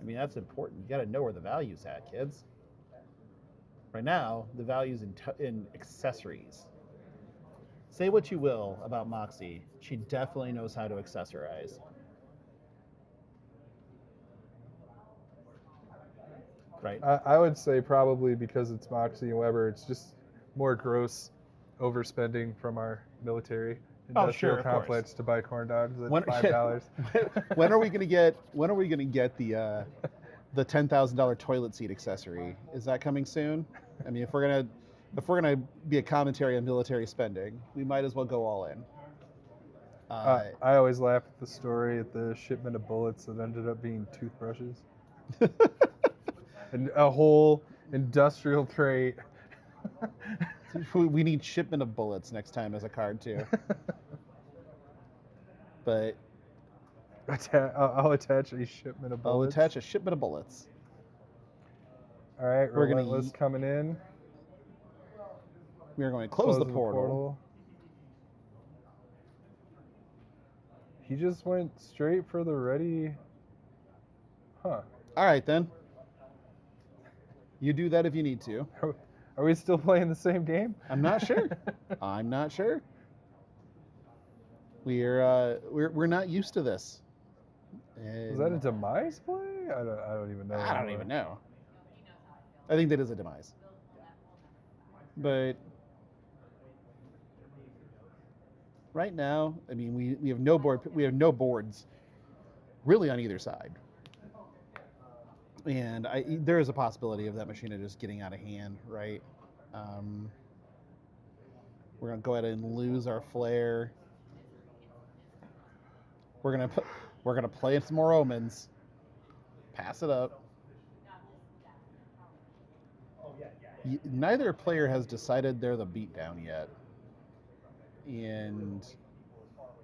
I mean, that's important. You got to know where the value's at, kids. Right now, the value's in accessories. Say what you will about Moxie, she definitely knows how to accessorize. Right. I would say probably because it's Moxie and Weber, it's just more gross overspending from our military industrial complex to buy corn dogs at $5. When are we gonna get the $10,000 toilet seat accessory? Is that coming soon? I mean, if we're gonna be a commentary on military spending, we might as well go all in. I always laugh at the story at the shipment of bullets that ended up being toothbrushes. And a whole industrial crate. We need shipment of bullets next time as a card too. But I'll attach a shipment of bullets. I'll attach a shipment of bullets. All right, we're Relentless coming in. We are going to close the portal. He just went straight for the ready. Huh. All right, then. You do that if you need to. Are we still playing the same game? I'm not sure. I'm not sure. We're not used to this. Is that a demise play? I don't even know. I don't even know. I think that is a demise. But right now, I mean, we have no boards really on either side. And there is a possibility of that machine just getting out of hand, right? We're going to go ahead and lose our flare. We're gonna play some more omens. Pass it up. Neither player has decided they're the beatdown yet. And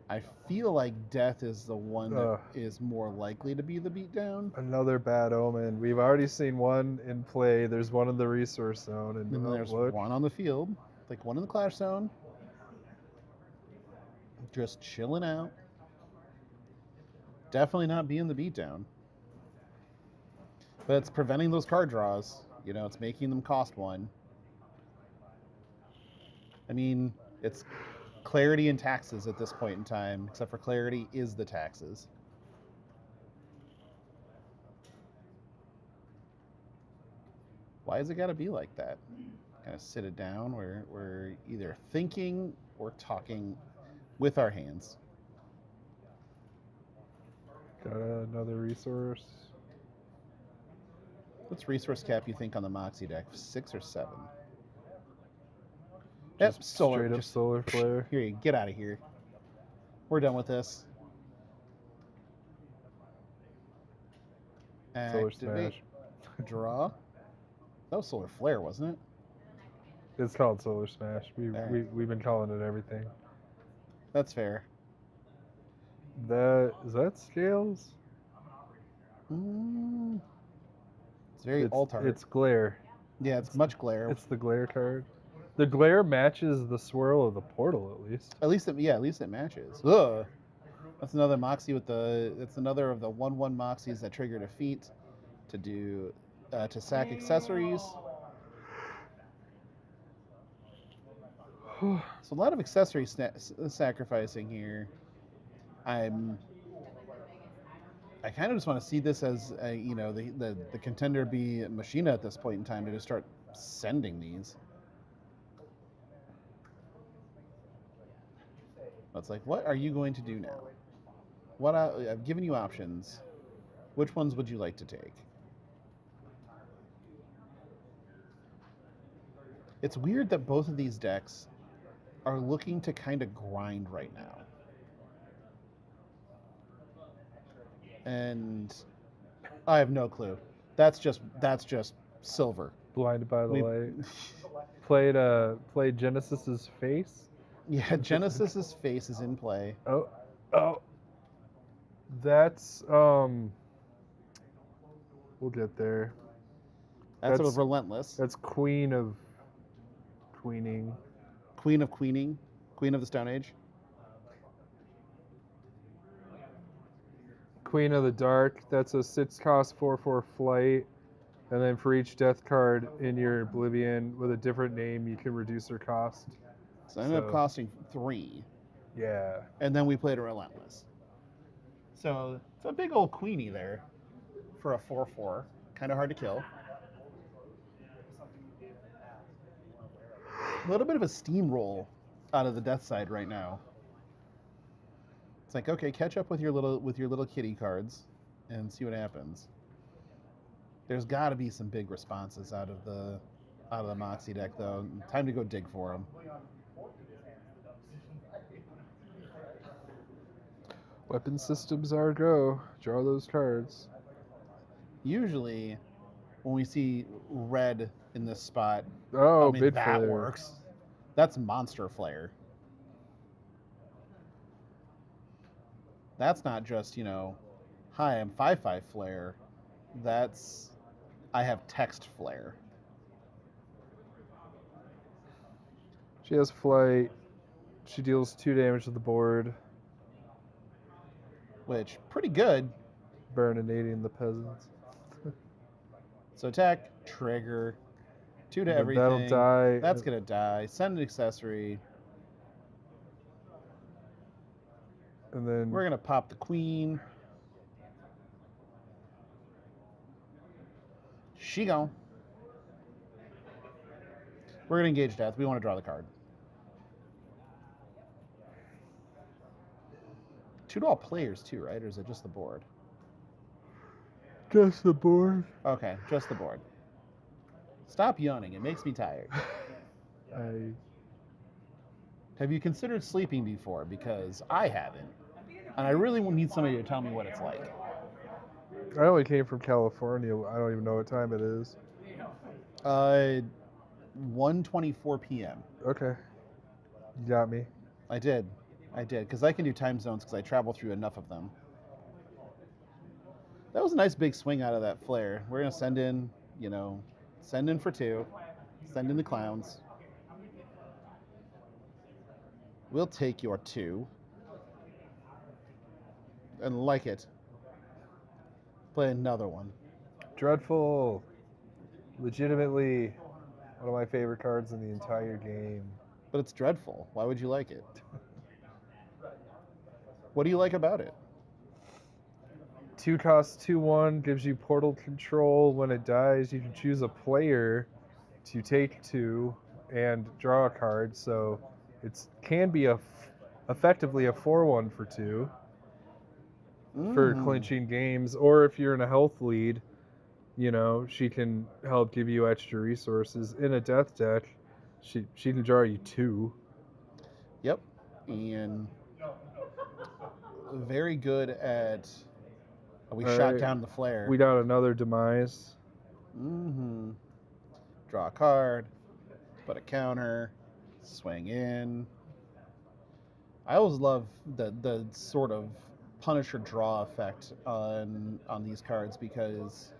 I feel like death is the one that is more likely to be the beatdown. Another bad omen. We've already seen one in play. There's one in the resource zone, and then there's one on the field, like one in the clash zone. Just chilling out. Definitely not being the beatdown. But it's preventing those card draws. You know, it's making them cost one. I mean, it's clarity and taxes at this point in time, except for clarity is the taxes. Why has it got to be like that? Kind of sit it down. We're either thinking or talking with our hands. Got another resource. What's resource cap you think on the Moxie deck? 6 or 7? Yep, solar. Straight up solar flare. Here, you get out of here. We're done with this. Solar Activate. smash. Draw. That was solar flare, wasn't it? It's called solar smash. We've been calling it everything. That's fair. Is that scales? It's very alt-art. It's glare. Yeah, it's much glare. It's the glare card. The glare matches the swirl of the portal, at least. At least it matches. Ugh. That's another Moxie with the. That's another of the 1/1 Moxies that trigger defeat to do to sack accessories. So a lot of accessory sacrificing here. I kind of just want to see this as the contender be Machina at this point in time to just start sending these. It's like, what are you going to do now? I've given you options. Which ones would you like to take? It's weird that both of these decks are looking to kind of grind right now. And I have no clue. That's just silver. Blinded by the light. Played Genesis's face. Yeah, Genesis's face is in play. Oh. That's we'll get there. That's a relentless. That's Queen of Queening. Queen of Queening. Queen of the Stone Age. Queen of the Dark. That's a 6-cost 4/4 flight. And then for each death card in your Oblivion with a different name, you can reduce their cost. So it ended up costing 3. Yeah. And then we played a relentless. So it's a big old Queenie there for a 4/4. Kind of hard to kill. A little bit of a steamroll out of the death side right now. It's like, okay, catch up with your little kitty cards and see what happens. There's got to be some big responses out of the Moxie deck though. Time to go dig for them. Weapon systems are go. Draw those cards. Usually, when we see red in this spot, bid that flare. works. That's monster flare. That's not just, hi, I'm 5/5 flare. That's, I have text flare. She has flight. She deals 2 damage to the board. Which, pretty good. Burninating the peasants. So attack, trigger, 2 to everything. That'll die. That's going to die. Send an accessory. And then We're going to pop the queen. She gone. We're going to engage death. We want to draw the card. 2 to all players too, right? Or is it just the board? just the board. Okay, just the board. Stop yawning. It makes me tired. I Have you considered sleeping before? Because I haven't. And I really need somebody to tell me what it's like. I only came from California. I don't even know what time it is. 1:24 p.m. Okay. You got me. I did, because I can do time zones because I travel through enough of them. That was a nice big swing out of that flare. We're gonna send in, send in for 2, send in the clowns. We'll take your 2 and like it. Play another one. Dreadful. Legitimately one of my favorite cards in the entire game. But it's dreadful. Why would you like it? What do you like about it? 2 costs 2/1, gives you portal control. When it dies, you can choose a player to take 2 and draw a card. So it can be effectively a 4/1 for 2 for clinching games. Or if you're in a health lead, she can help give you extra resources. In a death deck, she can draw you 2. Yep. And very good at... We shot down the flare. We got another demise. Draw a card, put a counter, swing in. I always love the sort of Punisher draw effect on these cards because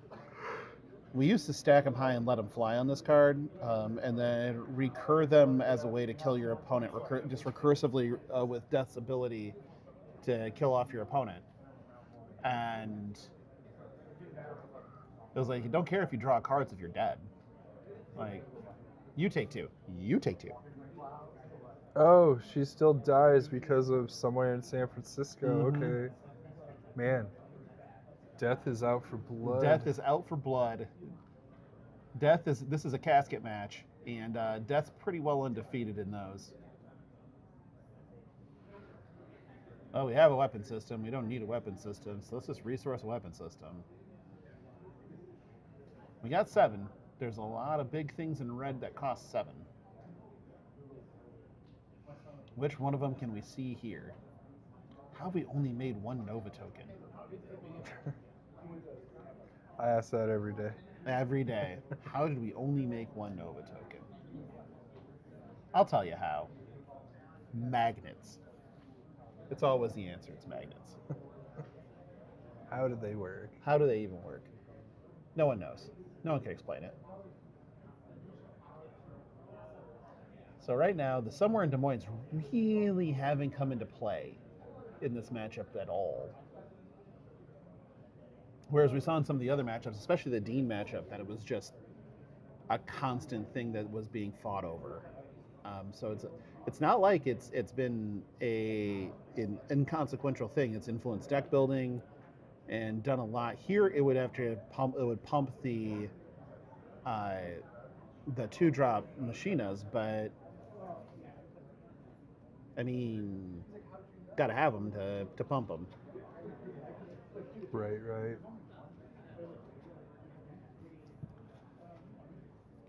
we used to stack them high and let them fly on this card, and then recur them as a way to kill your opponent, just recursively with Death's ability to kill off your opponent. And it was like, you don't care if you draw cards if you're dead. Like, you take 2. You take 2. Oh, she still dies because of somewhere in San Francisco. Okay. Man. Death is out for blood. Death is out for blood. This is a casket match, and Death's pretty well undefeated in those. Oh, we have a weapon system. We don't need a weapon system, so let's just resource a weapon system. We got 7. There's a lot of big things in red that cost 7. Which one of them can we see here? How have we only made 1 Nova token? I ask that every day. Every day. How did we only make 1 Nova token? I'll tell you how. Magnets. It's always the answer. It's magnets. How do they work? How do they even work? No one knows. No one can explain it. So right now, the Somewhere in Des Moines really haven't come into play in this matchup at all. Whereas we saw in some of the other matchups, especially the Dean matchup, that it was just a constant thing that was being fought over. So it's not like it's been an inconsequential thing. It's influenced deck building and done a lot. Here it would have to pump the 2-drop machinas, but I mean, gotta have them to pump them. Right.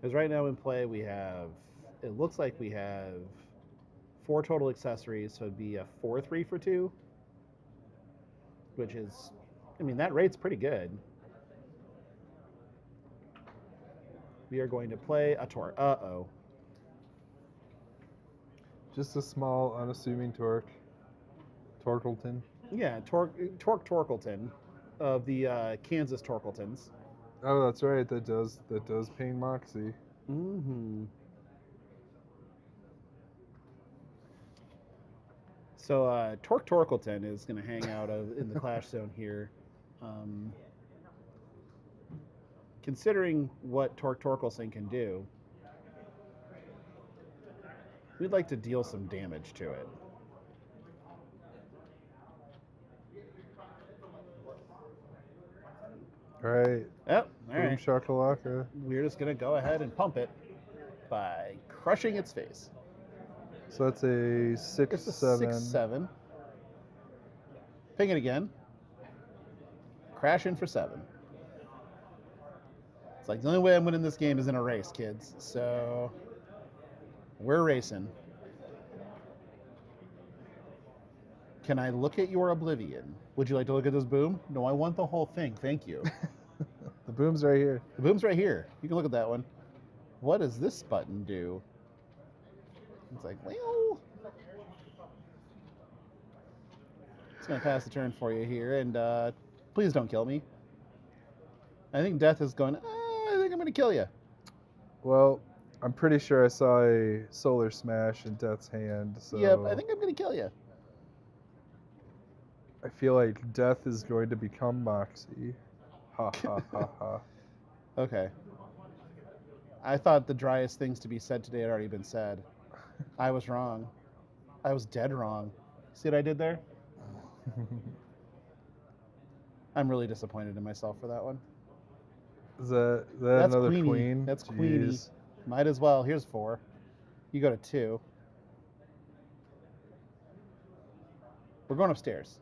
Because right now in play it looks like we have 4 total accessories, so it'd be a 4/3 for 2, which is, I mean, that rate's pretty good. We are going to play a Torque. Uh-oh. Just a small, unassuming Torkleton. Yeah, Torque Torkleton of the Kansas Torkletons. Oh, that's right. That does pain Moxie. Mm-hmm. So Torque Torkleton is going to hang out in the Clash Zone here. Considering what Torque Torkelson can do, we'd like to deal some damage to it. Right. Yep, all Boom right. shakalaka. We're just going to go ahead and pump it by crushing its face. So that's a 6/7. It's a 6/7. Ping it again. Crash in for 7. It's like the only way I'm winning this game is in a race, kids. So we're racing. Can I look at your oblivion? Would you like to look at this boom? No, I want the whole thing. Thank you. The boom's right here. The boom's right here. You can look at that one. What does this button do? It's like, well, it's going to pass the turn for you here, and please don't kill me. I think Death is going, I think I'm going to kill you. Well, I'm pretty sure I saw a solar smash in Death's hand. So Yep, I think I'm going to kill you. I feel like Death is going to become Moxie. Ha ha ha ha. Okay. I thought the driest things to be said today had already been said. I was wrong. I was dead wrong. See what I did there? I'm really disappointed in myself for that one. Is that That's another Queenie. queen? That's Queenie. Jeez. Might as well. Here's 4. You go to 2. We're going upstairs.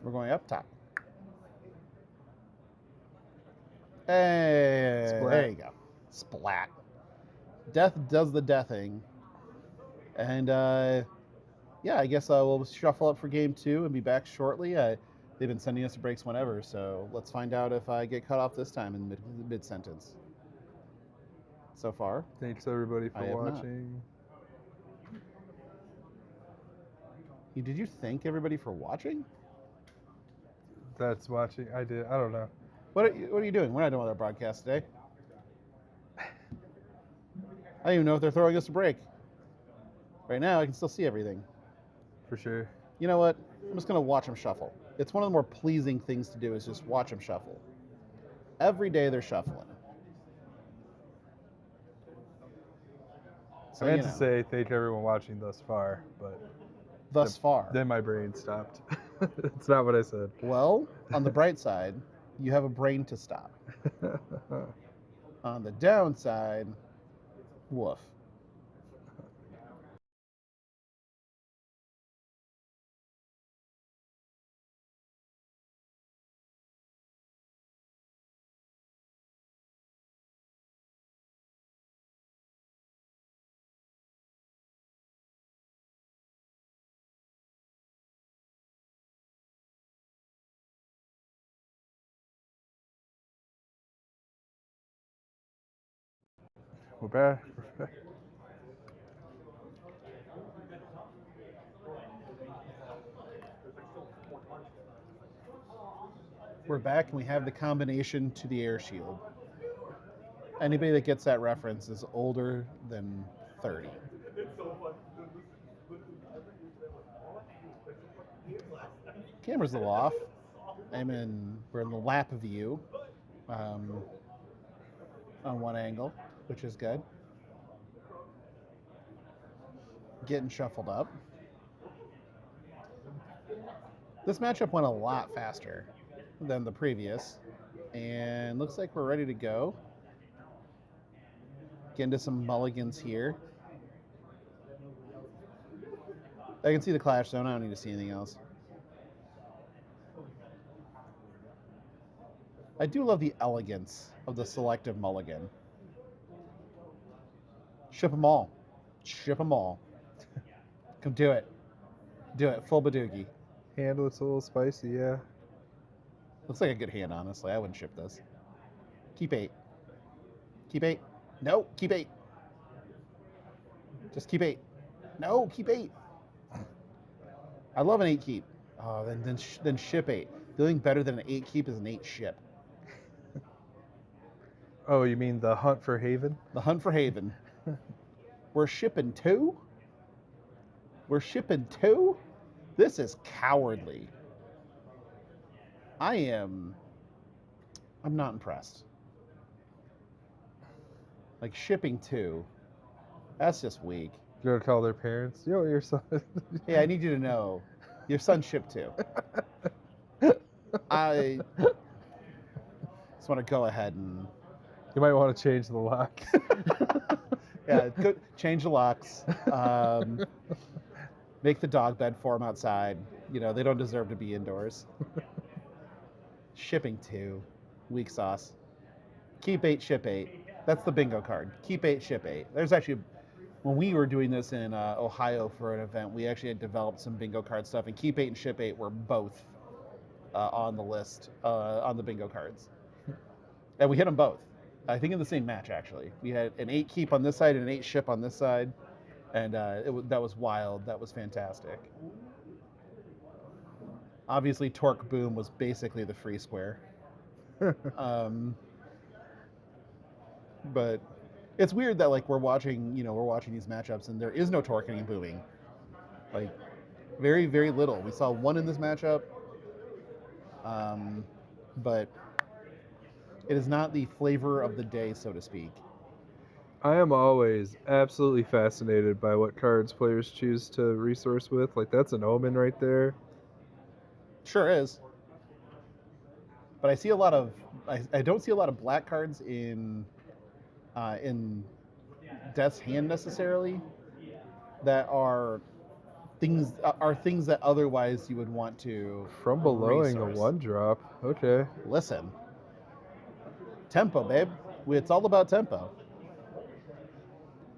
We're going up top. Hey, Splat. there you go. Splat. Death does the deathing. And yeah, I guess we'll shuffle up for game 2 and be back shortly. They've been sending us breaks whenever, so let's find out if I get cut off this time in mid-sentence. So far, Thanks everybody I for have not. watching. Did you thank everybody for watching? That's watching. I did. I don't know. What are you doing? We're not doing our broadcast today. I don't even know if they're throwing us a break. Right now, I can still see everything. For sure. You know what? I'm just going to watch them shuffle. It's one of the more pleasing things to do is just watch them shuffle. Every day they're shuffling. So, I meant to say thank everyone watching thus far, but thus far. then my brain stopped. It's not what I said. Well, on the bright side, you have a brain to stop. On the downside, woof. We're back. We're back. We're back and we have the combination to the air shield. Anybody that gets that reference is older than 30. Camera's a little off. We're in the lap view on one angle, which is good. Getting shuffled up. This matchup went a lot faster than the previous, and looks like we're ready to go. Get into some mulligans here. I can see the clash zone. I don't need to see anything else. I do love the elegance of the selective mulligan. Ship them all. Ship them all. Come do it. Do it. Full badoogie. Hand looks a little spicy, yeah. Looks like a good hand, honestly. I wouldn't ship this. Keep 8. Keep 8. No, keep 8. Just keep 8. No, keep 8. I love an 8 keep. Oh, then ship 8. The only thing better than an 8 keep is an 8 ship. Oh, you mean the hunt for Haven? The hunt for Haven. We're shipping 2? We're shipping 2? This is cowardly. I'm not impressed. Like, shipping 2, that's just weak. You're gonna call their parents? Yo, your son. Hey, I need you to know, your son shipped 2. I just want to go ahead and... You might want to change the lock. Yeah, go, change the locks. Make the dog bed for them outside. You know, they don't deserve to be indoors. Shipping 2. Weak sauce. Keep 8, ship 8. That's the bingo card. Keep 8, ship 8. There's actually when we were doing this in Ohio for an event, we actually had developed some bingo card stuff, and Keep 8 and Ship 8 were both on the list on the bingo cards. And we hit them both. I think in the same match, actually. We had an 8 Keep on this side and an 8 Ship on this side. And that was wild. That was fantastic. Obviously, Torque Boom was basically the free square. But it's weird that like we're watching these matchups and there is no torquing and booming. Like very, very little. We saw one in this matchup. But it is not the flavor of the day, so to speak. I am always absolutely fascinated by what cards players choose to resource with. Like, that's an omen right there. Sure is. But I see a lot of I don't see a lot of black cards in Death's Hand necessarily that are things that otherwise you would want to From Belowing a resource. 1-drop. Okay. Listen. Tempo, babe. It's all about tempo.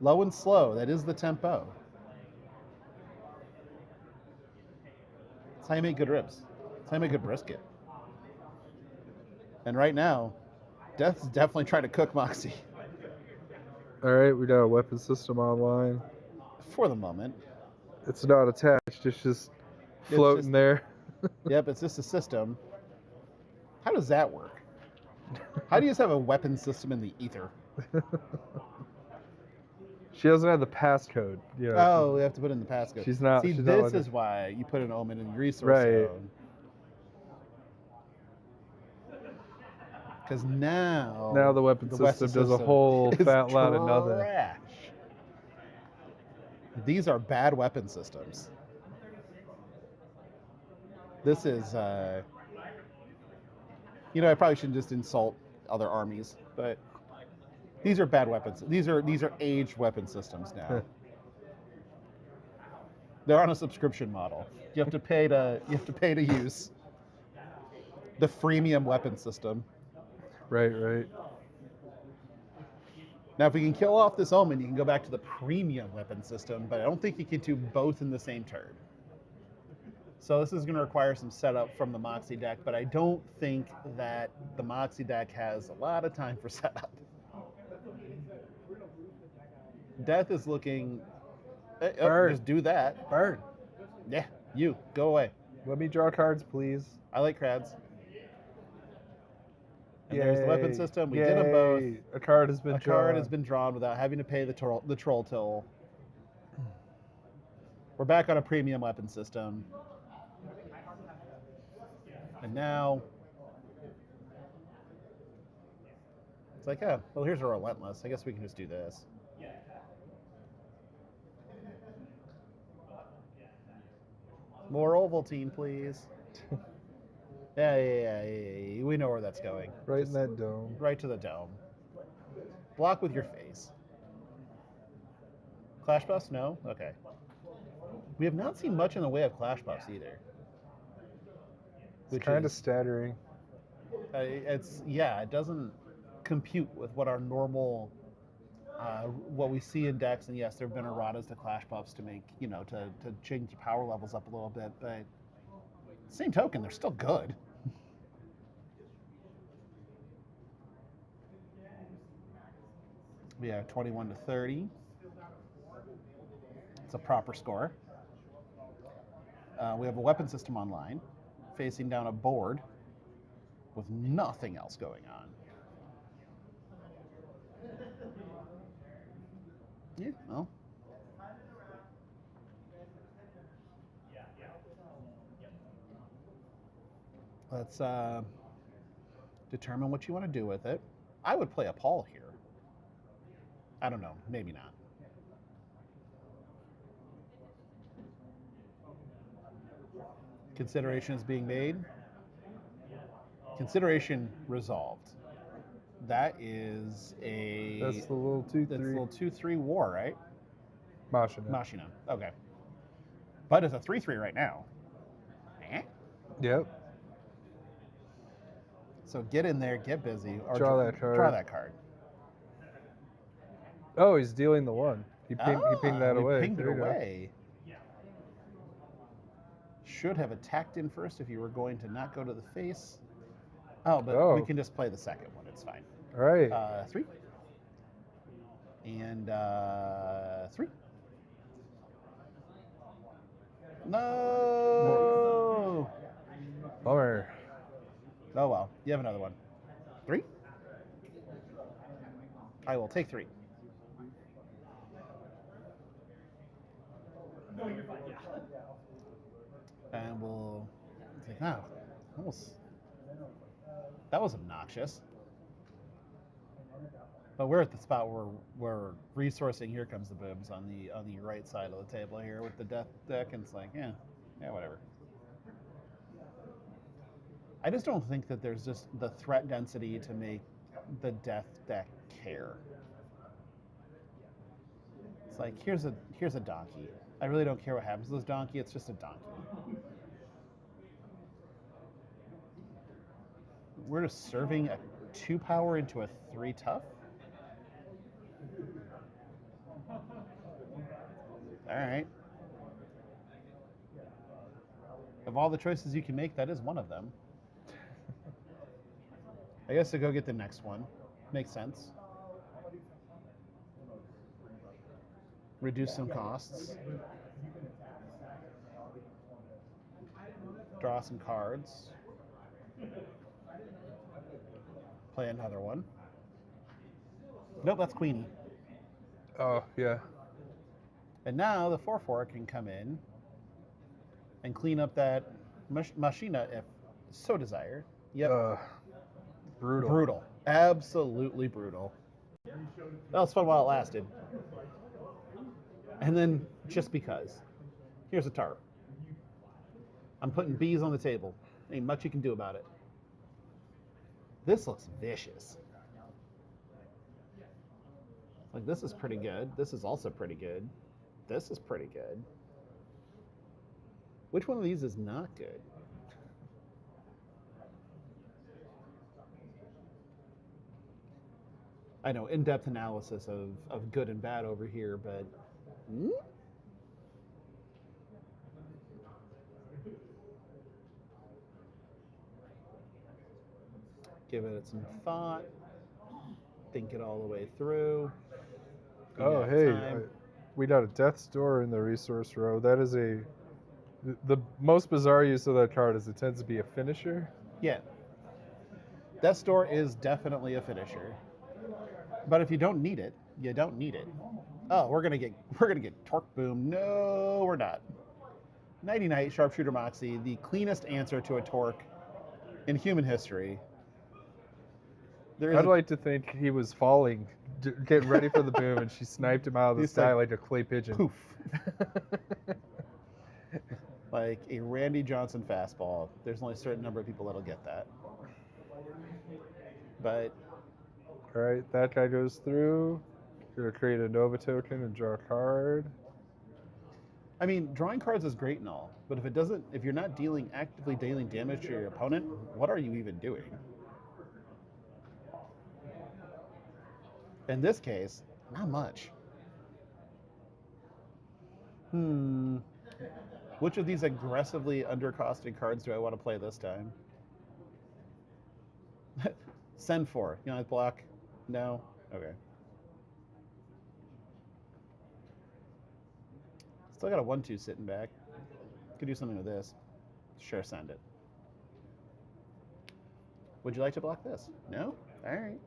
Low and slow, that is the tempo. That's how you make good ribs. That's how you make good brisket. And right now, Death's definitely trying to cook Moxie. Alright, we got a weapon system online. For the moment. It's not attached, it's just floating there. Yep, it's just a system. How does that work? How do you just have a weapon system in the ether? She doesn't have the passcode. You know, Oh, we have to put in the passcode. She's not. See, she's this not is why you put an omen in the resource Right. zone. Because now the weapon system does a whole is fat lot of nothing. trash. These are bad weapon systems. This is, I probably shouldn't just insult other armies, but these are bad weapons. These are aged weapon systems now. They're on a subscription model. You have to pay to use the freemium weapon system. Right. Now, if we can kill off this omen, you can go back to the premium weapon system, but I don't think you can do both in the same turn. So this is going to require some setup from the Moxie deck, but I don't think that the Moxie deck has a lot of time for setup. Death is looking... Burn. Just do that. Burn. Yeah, you. Go away. Let me draw cards, please. I like crads. And there's the weapon Yay. system. We did them both. A card has been A drawn. card has been drawn without having to pay the troll till. We're back on a premium weapon system. And now it's like, oh, well, here's a relentless. I guess we can just do this. More Ovaltine, please. Yeah. We know where that's going. Right in that dome. Right to the dome. Block with your face. Clash buffs? No? Okay. We have not seen much in the way of clash buffs either. It's kind of staggering. It doesn't compute with what our normal, what we see in decks. And yes, there have been erratas to clash buffs to make, to change the power levels up a little bit. But same token, they're still good. We have 21 to 30. It's a proper score. We have a weapon system online, facing down a board with nothing else going on. Yeah, well. Let's determine what you want to do with it. I would play a Paul here. I don't know, maybe not. Consideration is being made. Consideration resolved. That's the little 2/3. That's the little 2/3 war, right? Machina. Okay. But it's a 3/3 right now. Yep. So get in there, get busy, or Draw that card. Draw that card. Oh, he's dealing the 1. He pinged that we away. Pinged it There you go. away. Should have attacked in first if you were going to not go to the face. Oh, but we can just play the second one. It's fine. All right. 3. And 3. No! Bummer. Oh, well. You have another one. 3? I will take 3. No, you're fine. Yeah. And we'll think, wow, almost. That was obnoxious. But we're at the spot where we're resourcing. Here comes the boobs on the right side of the table here with the death deck, and it's like, yeah, whatever. I just don't think that there's just the threat density to make the death deck care. It's like here's a donkey. I really don't care what happens to this donkey. It's just a donkey. We're just serving a 2 power into a 3 tough. All right. Of all the choices you can make, that is one of them. I guess to go get the next one. Makes sense. Reduce some costs. Draw some cards. Play another one. Nope, that's Queenie. Oh, yeah. And now the 4/4 can come in and clean up that machina if so desired. Yep. Brutal. Brutal. Absolutely brutal. That was fun while it lasted. And then, just because. Here's a tarp. I'm putting bees on the table. Ain't much you can do about it. This looks vicious. Like, this is pretty good. This is also pretty good. This is pretty good. Which one of these is not good? I know, in-depth analysis of good and bad over here, but... Give it some thought. Think it all the way through. Oh, hey, we got a Death's Door in the resource row. That is the most bizarre use of that card is it tends to be a finisher. Yeah. Death's Door is definitely a finisher. But if you don't need it, you don't need it. Oh, we're gonna get Torque Boom. No, we're not. Nighty Night, Sharpshooter Moxie, the cleanest answer to a Torque in human history. I'd like to think he was falling, getting ready for the boom, and she sniped him out of the sky like a clay pigeon. Poof. Like a Randy Johnson fastball. There's only a certain number of people that'll get that. But... All right, that guy goes through. Gonna create a Nova token and draw a card. I mean, drawing cards is great and all, but if you're not actively dealing damage to your opponent, what are you even doing? In this case, not much. Which of these aggressively undercosted cards do I want to play this time? Send 4. You know, block? No? Okay. Still got a 1/2 sitting back. Could do something with this. Sure, send it. Would you like to block this? No? All right.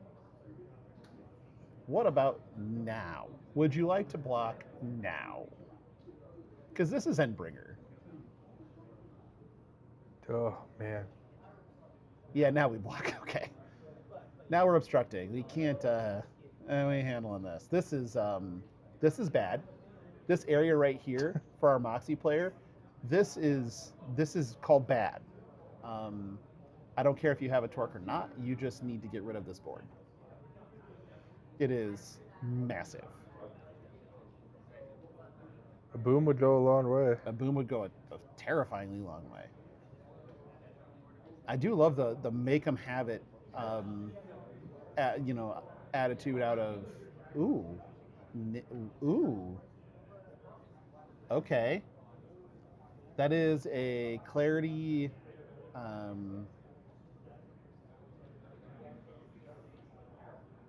What about now? Would you like to block now? Because this is Endbringer. Oh, man. Yeah, now we block. Okay. Now we're obstructing. We can't, we ain't handling this. This is bad. This area right here for our Moxie player, this is called bad. I don't care if you have a Torque or not. You just need to get rid of this board. It is massive. A boom would go a long way. A boom would go a terrifyingly long way. I do love the make 'em have it, attitude out of, ooh, Ooh. Okay. That is a clarity.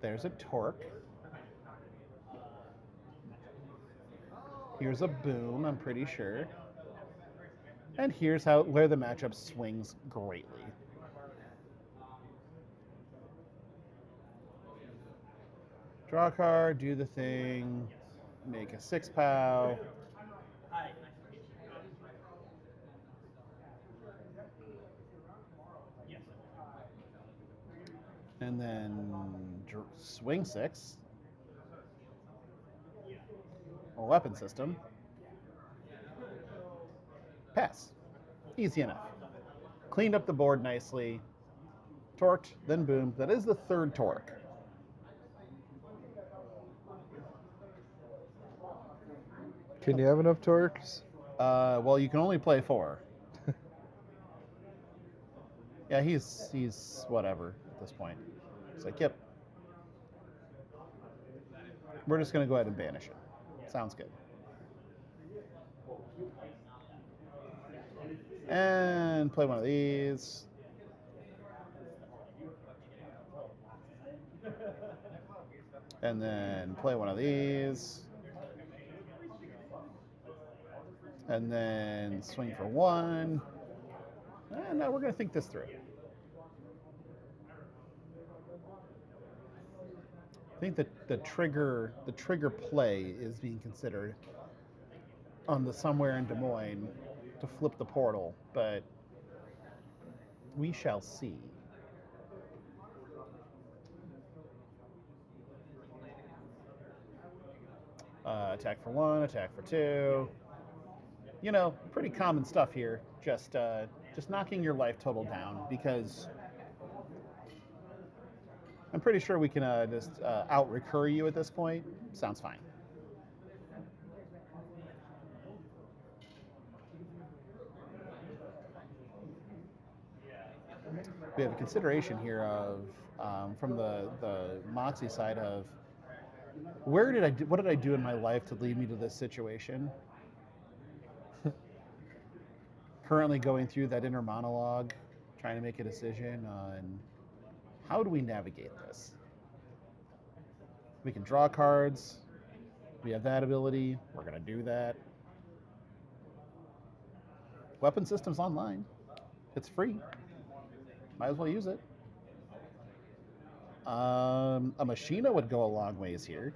There's a torque. Here's a boom, I'm pretty sure. And here's where the matchup swings greatly. Draw a card, do the thing, make a 6-POW. And then swing 6. A weapon system. Pass. Easy enough. Cleaned up the board nicely. Torqued, then boomed. That is the third torque. Can you have enough torques? Well, you can only play 4. Yeah, he's whatever at this point. It's like, yep. We're just going to go ahead and banish it. Sounds good. And play one of these. And then play one of these. And then swing for 1. And now we're going to think this through. I think that the trigger play is being considered on the somewhere in Des Moines to flip the portal, but we shall see. Attack for 1, attack for 2. You know, pretty common stuff here. Just knocking your life total down, because I'm pretty sure we can just out-recur you at this point. Sounds fine. We have a consideration here of, from the Moxie side of, what did I do in my life to lead me to this situation? Currently going through that inner monologue, trying to make a decision on how do we navigate this. We can draw cards. We have that ability. We're going to do that. Weapon system's online. It's free. Might as well use it. A Machina would go a long ways here.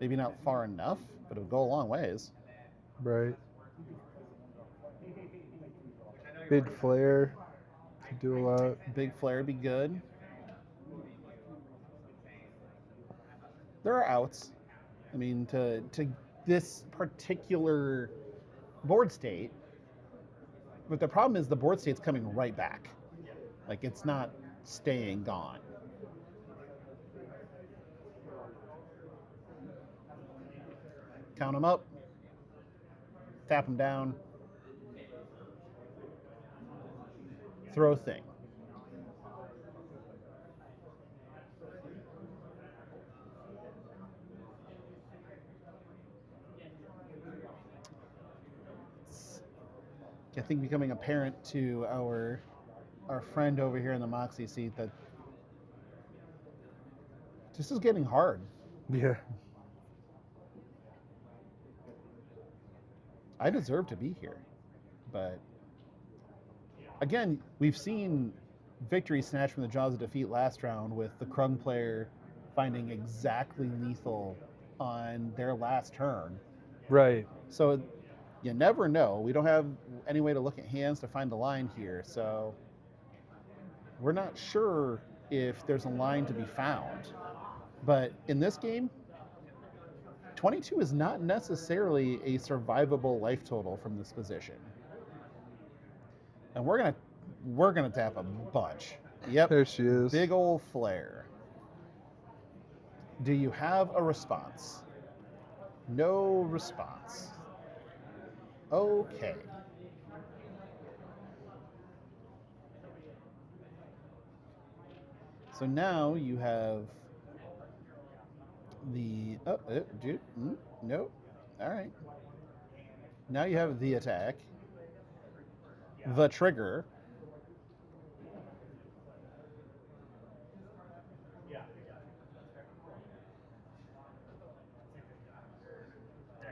Maybe not far enough, but it would go a long ways. Right. Big flare could do a lot. Big flare would be good. There are outs. I mean, to this particular board state, but the problem is the board state's coming right back. Like, it's not staying gone. Count them up. Tap them down. Throw thing. It's, I think, becoming apparent to our friend over here in the Moxie seat that this is getting hard. Yeah. I deserve to be here, but again, we've seen victory snatched from the jaws of defeat last round with the Krung player finding exactly lethal on their last turn. Right. So you never know. We don't have any way to look at hands to find the line here, so we're not sure if there's a line to be found. But in this game, 22 is not necessarily a survivable life total from this position. And we're gonna tap a bunch. Yep. There she is. Big old flare. Do you have a response? No response. Okay. So now you have the dude. Nope. All right. Now you have the attack, the trigger,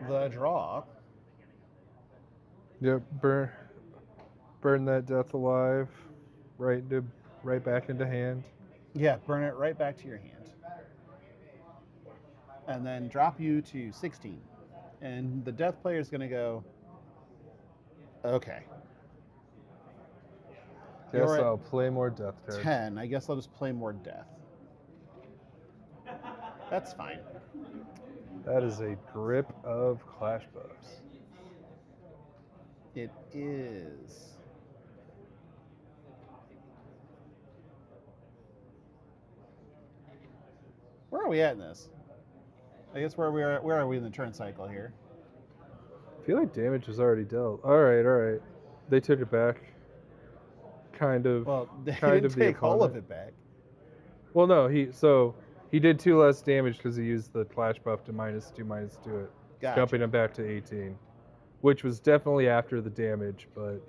the draw. Yep, burn that death alive, right back into hand. Yeah, burn it right back to your hand. And then drop you to 16. And the death player is going to go, okay. Guess You're at I'll play more death cards. 10. I guess I'll just play more death. That's fine. That is a grip of clash buffs. It is. Where are we at in this? I guess where are we in the turn cycle here? I feel like damage was already dealt. All right. They took it back. Kind of. Well, they kind didn't of the take all of opponent. it back. Well, no, he did 2 less damage because he used the clash buff to -2 it, Gotcha. jumping him back to 18, which was definitely after the damage. But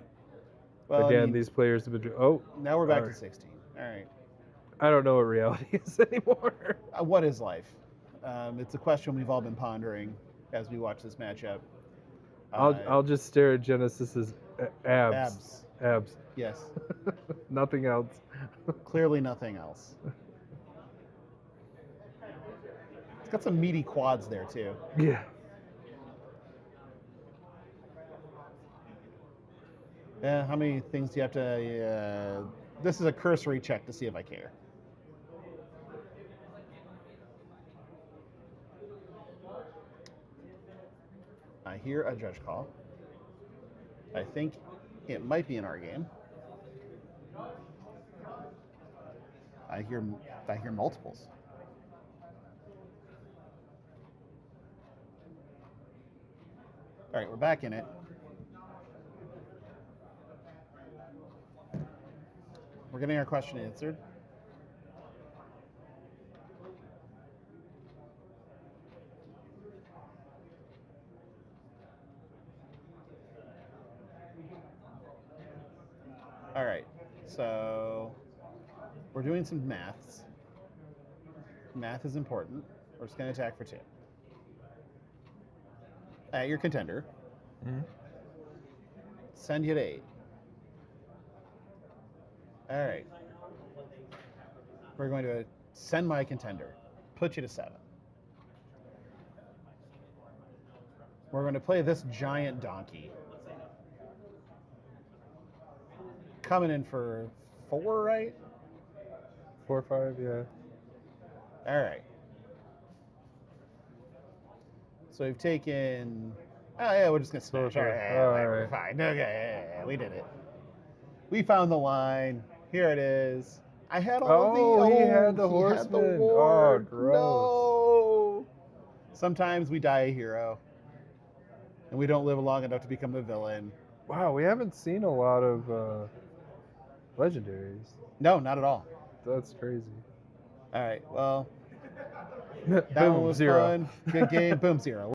Well, again, I mean, these players have been. now we're back all to right. 16. All right. I don't know what reality is anymore. What is life? It's a question we've all been pondering as we watch this matchup. I'll just stare at Genesis's abs. Abs. Yes. Nothing else. Clearly nothing else. It's got some meaty quads there too. Yeah. Yeah. How many things do you have to? This is a cursory check to see if I care. I hear a judge call. I think it might be in our game. I hear multiples. All right, we're back in it. We're getting our question answered. All right, so we're doing some maths. Math is important. We're just going to attack for 2. At your contender. Mm-hmm. Send you to 8. All right. We're going to send my contender. Put you to 7. We're going to play this giant donkey. Coming in for 4, right? 4 or 5, yeah. All right. So we've taken. Oh yeah, we're just gonna smash. Sure. All right, All we're right. fine. Okay, yeah, we did it. We found the line. Here it is. I had all the. He had the he had the horseman. ward. Oh, gross. No. Sometimes we die a hero, and we don't live long enough to become the villain. Wow, we haven't seen a lot of legendaries. No, not at all. That's crazy. All right. Well, That that one was 0. fun. Good game. Boom, 0.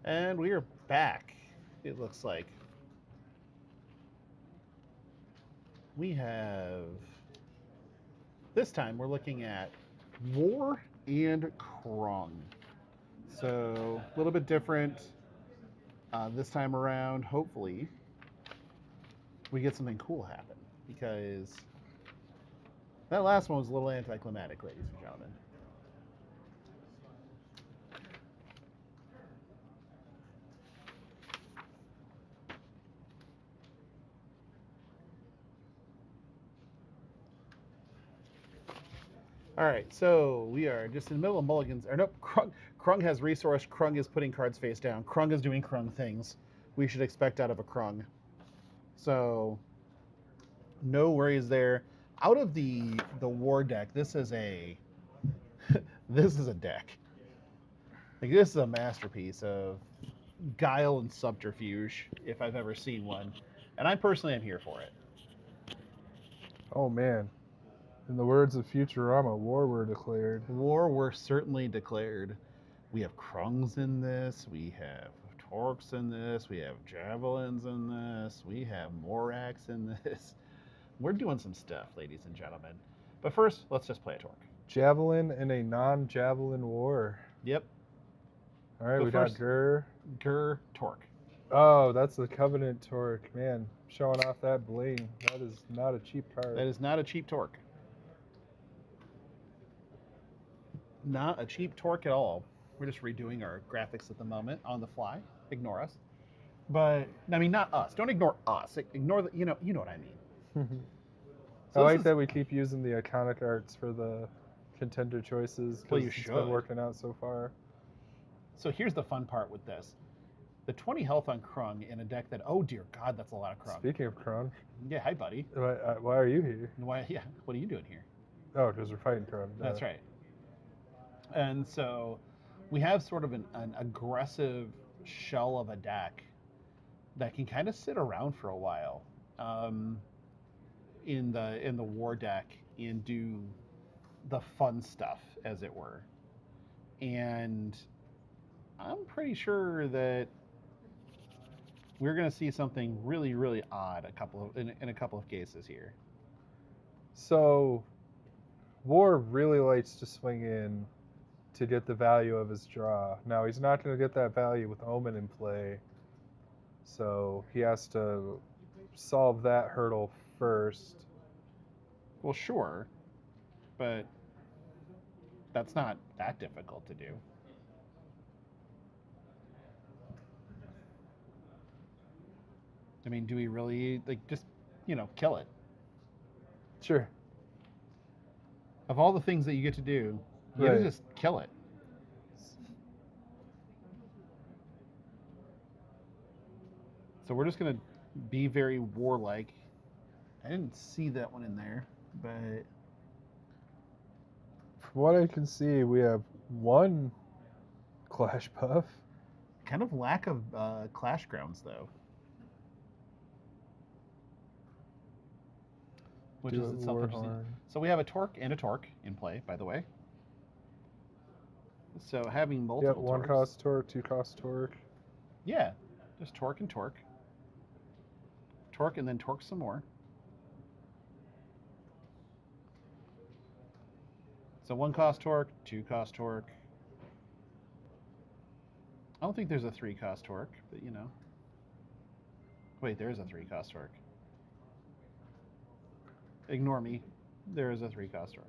And we are back, it looks like. We have... This time we're looking at War and Krung. So a little bit different this time around. Hopefully we get something cool happen, because that last one was a little anticlimactic, ladies and gentlemen. All right, so we are just in the middle of mulligans. Or nope, Krung has resource. Krung is putting cards face down. Krung is doing Krung things we should expect out of a Krung. So no worries there. Out of the war deck, this is a this is a deck. Like, this is a masterpiece of guile and subterfuge, if I've ever seen one. And I personally am here for it. Oh man. In the words of Futurama, war were declared. War were certainly declared. We have Krungs in this. We have Torques in this. We have Javelins in this. We have Morax in this. We're doing some stuff, ladies and gentlemen. But first, let's just play a Torque. Javelin in a non-javelin war. Yep. All right, But we first- got Gur. Torque. Oh, that's the Covenant Torque. Man, showing off that bling. That is not a cheap card. That is not a cheap Torque. Not a cheap Torque at all. We're just redoing our graphics at the moment on the fly. Ignore us. But, I mean, not us. Don't ignore us. Ignore the, you know what I mean. I like that we keep using the iconic arts for the contender choices. Well, you It's should. been working out so far. So here's the fun part with this. The 20 health on Krung in a deck that, oh dear God, that's a lot of Krung. Speaking of Krung, Yeah, hi buddy. why are you here? Why? Yeah, what are you doing here? Oh, because we're fighting Krung. That's right. And so we have sort of an aggressive shell of a deck that can kind of sit around for a while in the war deck and do the fun stuff, as it were. And I'm pretty sure that we're going to see something really, really odd in a couple of cases here. So, War really likes to swing in to get the value of his draw. Now, he's not going to get that value with Omen in play, so he has to solve that hurdle first. Well, sure, but that's not that difficult to do. I mean, do we really, like, just, kill it? Sure. Of all the things that you get to do, you gotta Right. just kill it. So we're just gonna be very warlike. I didn't see that one in there, but From what I can see, we have one Clash buff. kind of lack of clash grounds, though. Which Do is it, itself interesting. Warhorn. So we have a Torque and a Torque in play, by the way. So having multiple Yep, one Torques- cost Torque, two cost Torque. Yeah, just Torque and Torque. Torque and then Torque some more. So one cost Torque, two cost Torque. I don't think there's a three cost Torque, but Wait, there is a three cost Torque. Ignore me. There is a three cost Torque.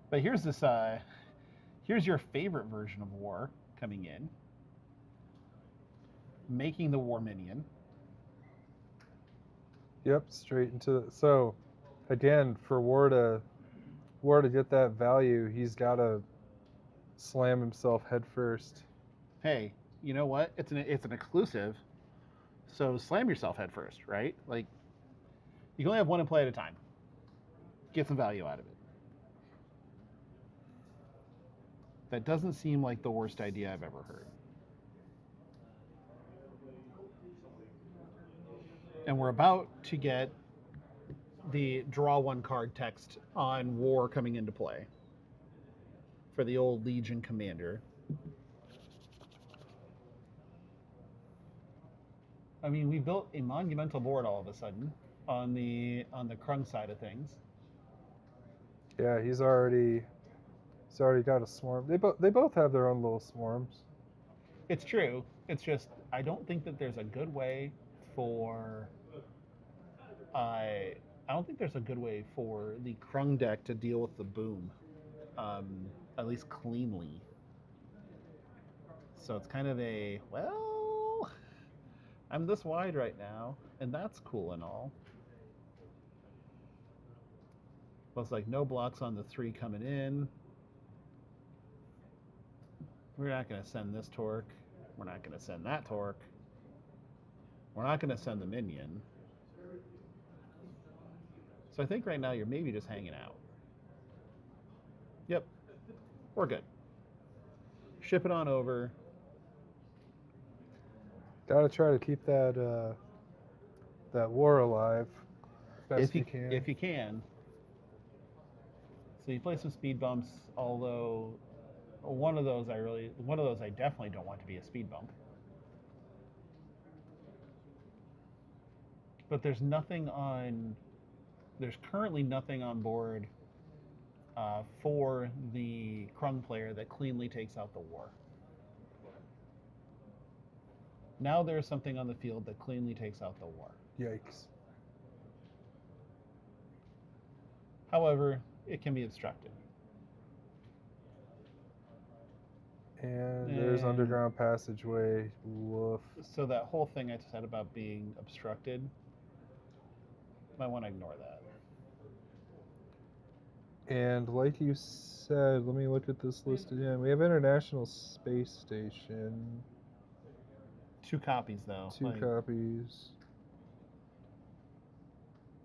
But here's this, here's your favorite version of War coming in. Making the War Minion. Yep, straight into so again, for War to get that value, he's gotta slam himself head first. Hey, you know what? It's an exclusive, so slam yourself head first, right? Like, you can only have one in play at a time. Get some value out of it. That doesn't seem like the worst idea I've ever heard. And we're about to get the draw one card text on War coming into play. for the old Legion commander. I mean, we built a monumental board all of a sudden on the Krung side of things. Yeah, he's already got a swarm. They both have their own little swarms. It's true. It's just I don't think that there's a good way for I don't think there's a good way for the Krung deck to deal with the boom, at least cleanly. So it's kind of a, well, I'm this wide right now, and that's cool and all. Plus, like, no blocks on the 3 coming in. We're not going to send this torque. We're not going to send that torque. We're not going to send the minion. So I think right now you're maybe just hanging out. Yep, we're good. Ship it on over. Gotta try to keep that that war alive best If you can. If you can. So you play some speed bumps, although one of those I definitely don't want to be a speed bump. But there's currently nothing on board for the Krung player that cleanly takes out the war. Now there's something on the field that cleanly takes out the war. Yikes. However, it can be obstructed. And there's underground passageway. Woof. So that whole thing I said about being obstructed, might want to ignore that. And like you said, let me look at this list again. We have International Space Station. 2 copies though. 2 copies.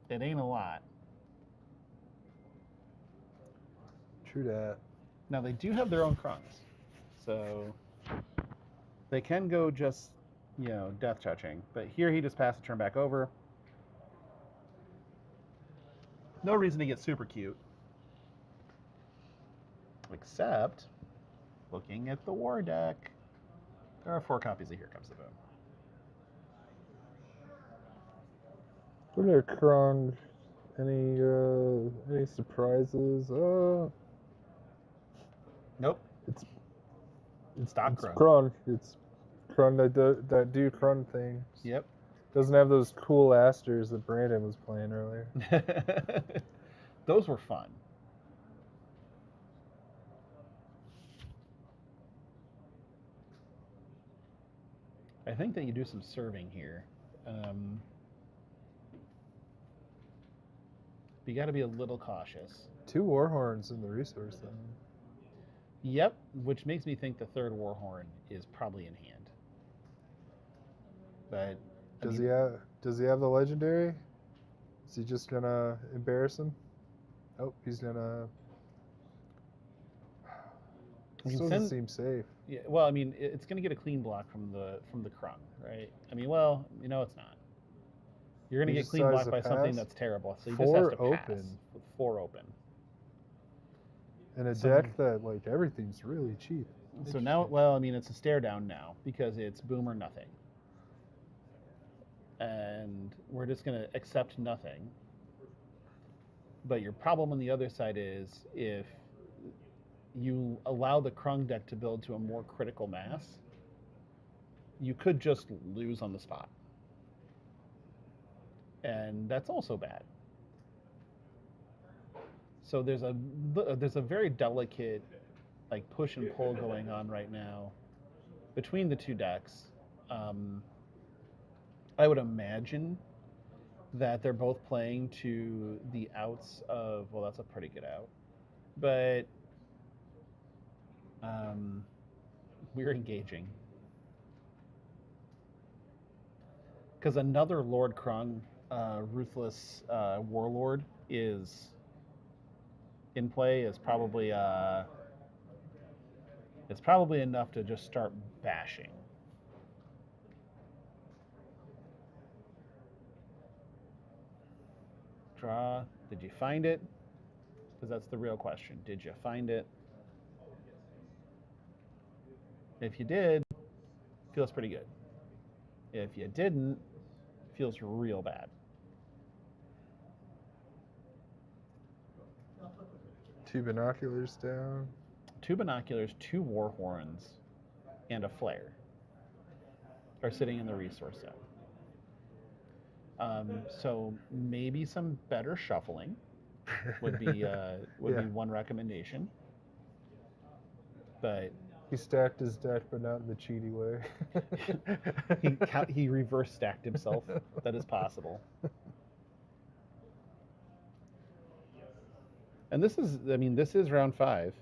It ain't a lot. True that. Now they do have their own Krungs, so they can go just, death touching. But here he just passed the turn back over. No reason to get super cute. Except looking at the war deck. There are 4 copies of Here Comes the Boom. What are Krung? Any surprises? Nope. It's stock it's Krung. Krung. It's Krung that do Krung things. Yep. Doesn't have those cool asters that Brandon was playing earlier. Those were fun. I think that you do some serving here. You got to be a little cautious. 2 Warhorns in the resource zone. Yep, which makes me think the 3rd Warhorn is probably in hand. But Does he have the legendary? Is he just gonna embarrass him? Oh, he's gonna. This doesn't seem safe. Yeah, well, I mean, it's going to get a clean block from the Krung, right? I mean, well, it's not. You're going to get clean blocked by something that's terrible, so you just have to pass with 4 open. In a deck that, like, everything's really cheap. So now, well, I mean, it's a stare down now because it's boom or nothing. And we're just going to accept nothing. But your problem on the other side is if you allow the Krung deck to build to a more critical mass, you could just lose on the spot. And that's also bad. So there's a very delicate like push and pull going on right now between the 2 decks. I would imagine that they're both playing to the outs of, well, that's a pretty good out. But we're engaging. Because another Lord Krung, Ruthless Warlord, is in play, is probably enough to just start bashing. Draw. Did you find it? Because that's the real question. Did you find it? If you did, feels pretty good. If you didn't, feels real bad. 2 binoculars down. 2 binoculars, 2 war horns, and a flare are sitting in the resource zone. So maybe some better shuffling would be Yeah. one recommendation. But He stacked his deck, but not in the cheaty way. he reverse stacked himself. That is possible. And this is round 5.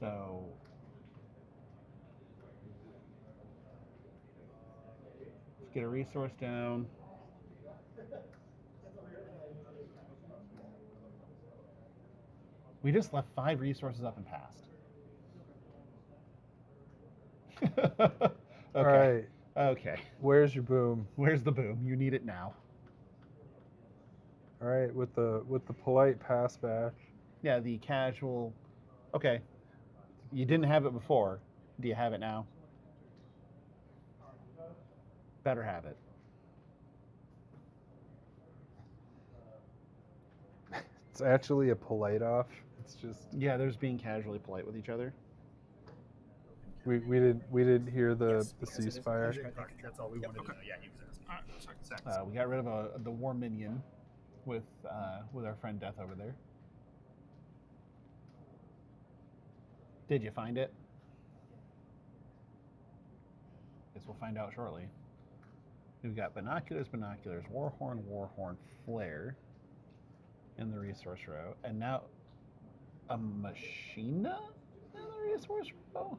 So let's get a resource down. We just left 5 resources up and passed. Okay. All right. Okay. Where's your boom? Where's the boom? You need it now. All right, with the polite pass back. Yeah, the casual. Okay. You didn't have it before. Do you have it now? Better have it. It's actually a polite off. It's just Yeah, there's being casually polite with each other. we didn't hear the ceasefire. That's all we wanted to know. Yeah, he was asking. We got rid of the war minion with our friend Death over there. Did you find it? Guess we'll find out shortly. We've got binoculars, warhorn, flare in the resource row, and now a machina in the resource row.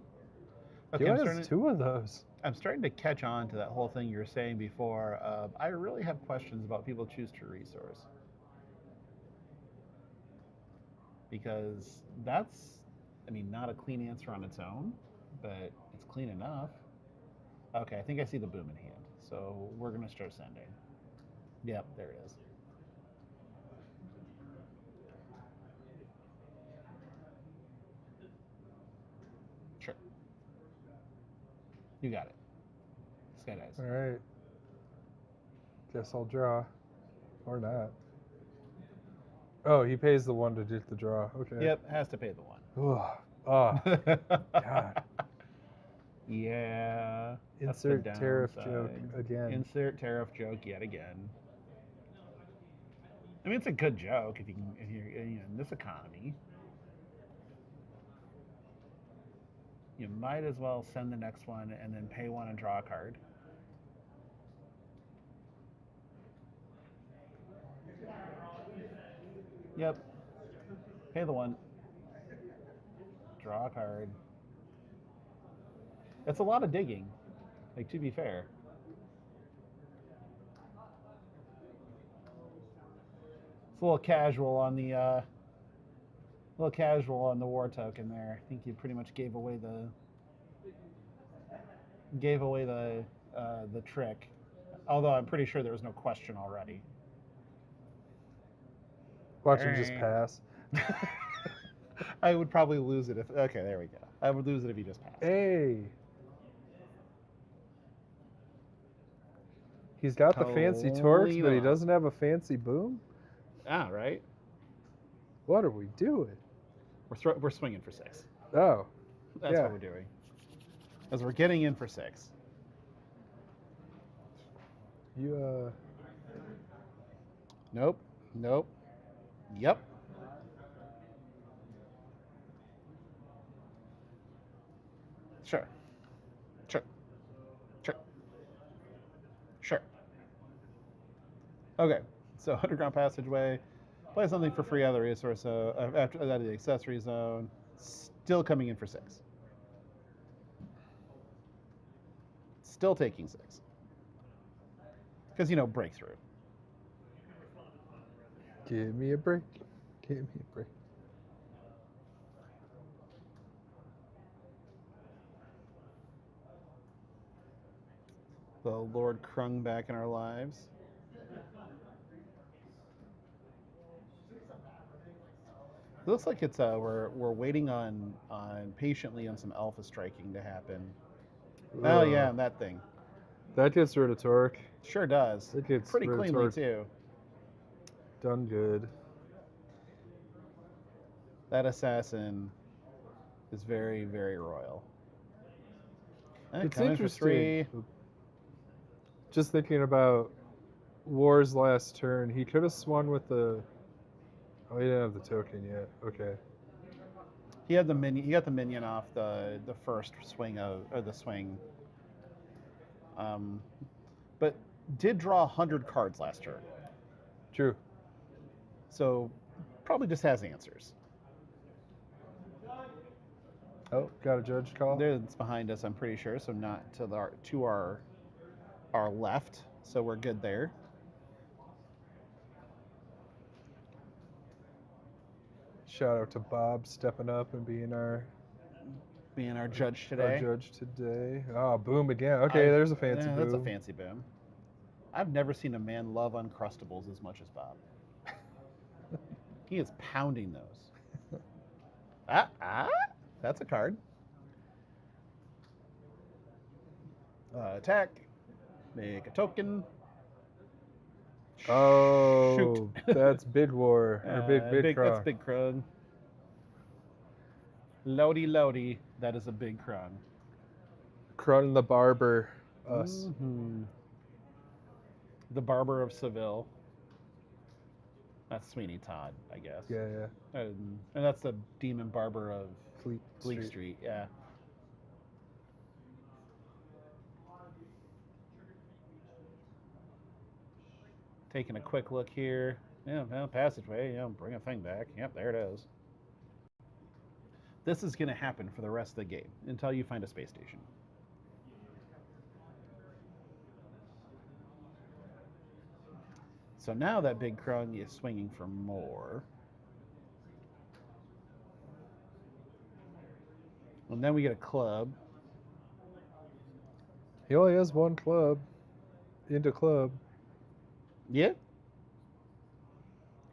He has 2 of those. I'm starting to catch on to that whole thing you were saying before. I really have questions about people choose to resource. Because that's, not a clean answer on its own, but it's clean enough. Okay, I think I see the boom in hand. So we're going to start sending. Yep, there it is. Sure. You got it. Sky dice. All right. Guess I'll draw, or not. Oh, he pays the 1 to do the draw. Okay. Yep, has to pay the 1. Oh, God. Yeah. that's the Insert tariff joke downside. again. Insert tariff joke yet again. It's a good joke if you're in this economy. You might as well send the next one and then pay 1 and draw a card. Yep. Pay the 1. Draw a card. That's a lot of digging, to be fair. It's a little casual on the war token there. I think you pretty much gave away the trick. Although I'm pretty sure there was no question already. Watch him just pass. I would probably lose it if. Okay, there we go. I would lose it if he just passed. Hey. He's got the fancy torch, but he doesn't have a fancy boom? Ah, right. What are we doing? We're swinging for 6. Oh. That's yeah. what we're doing. As we're getting in for 6. You, Nope. Yep. Sure. Okay, so underground passageway. Play something for free out of the resource after out of the accessory zone. Still coming in for 6. Still taking 6. Because breakthrough. give me a break. Give me a break. The Lord Krung back in our lives. It looks like it's we're waiting on patiently on some alpha striking to happen. Oh yeah, and that thing That gets rid of torque. sure does. It gets Pretty rid of cleanly torque. too. Done good. That assassin is very very royal. It's Coming for 3. interesting. Just thinking about War's last turn, he could have swung with the. Oh, he didn't have the token yet. Okay. He had the minion. He got the minion off the first swing or the swing. But did draw 100 cards last turn, True. so probably just has answers. Oh, got a judge call. It's behind us, I'm pretty sure. So not to our left. So we're good there. Shout out to Bob stepping up and being our judge today. judge today. Oh, boom again. Okay, there's a fancy boom. That's a fancy boom. I've never seen a man love Uncrustables as much as Bob. He is pounding those. That's a card. Attack. Make a token. Oh, Shoot. That's Big War. Or big That's Krog. Big Krug. Lodi. That is a Big Krug. Krun the Barber. Us. Mm-hmm. The Barber of Seville. That's Sweeney Todd, I guess. Yeah. And that's the Demon Barber of Fleet Street. Yeah. Taking a quick look here. Yeah, well, passageway. Yeah, bring a thing back. Yep, there it is. This is going to happen for the rest of the game until you find a space station. So now that Big Krung is swinging for more. And then we get a club. He only has one club. Into club. Yeah.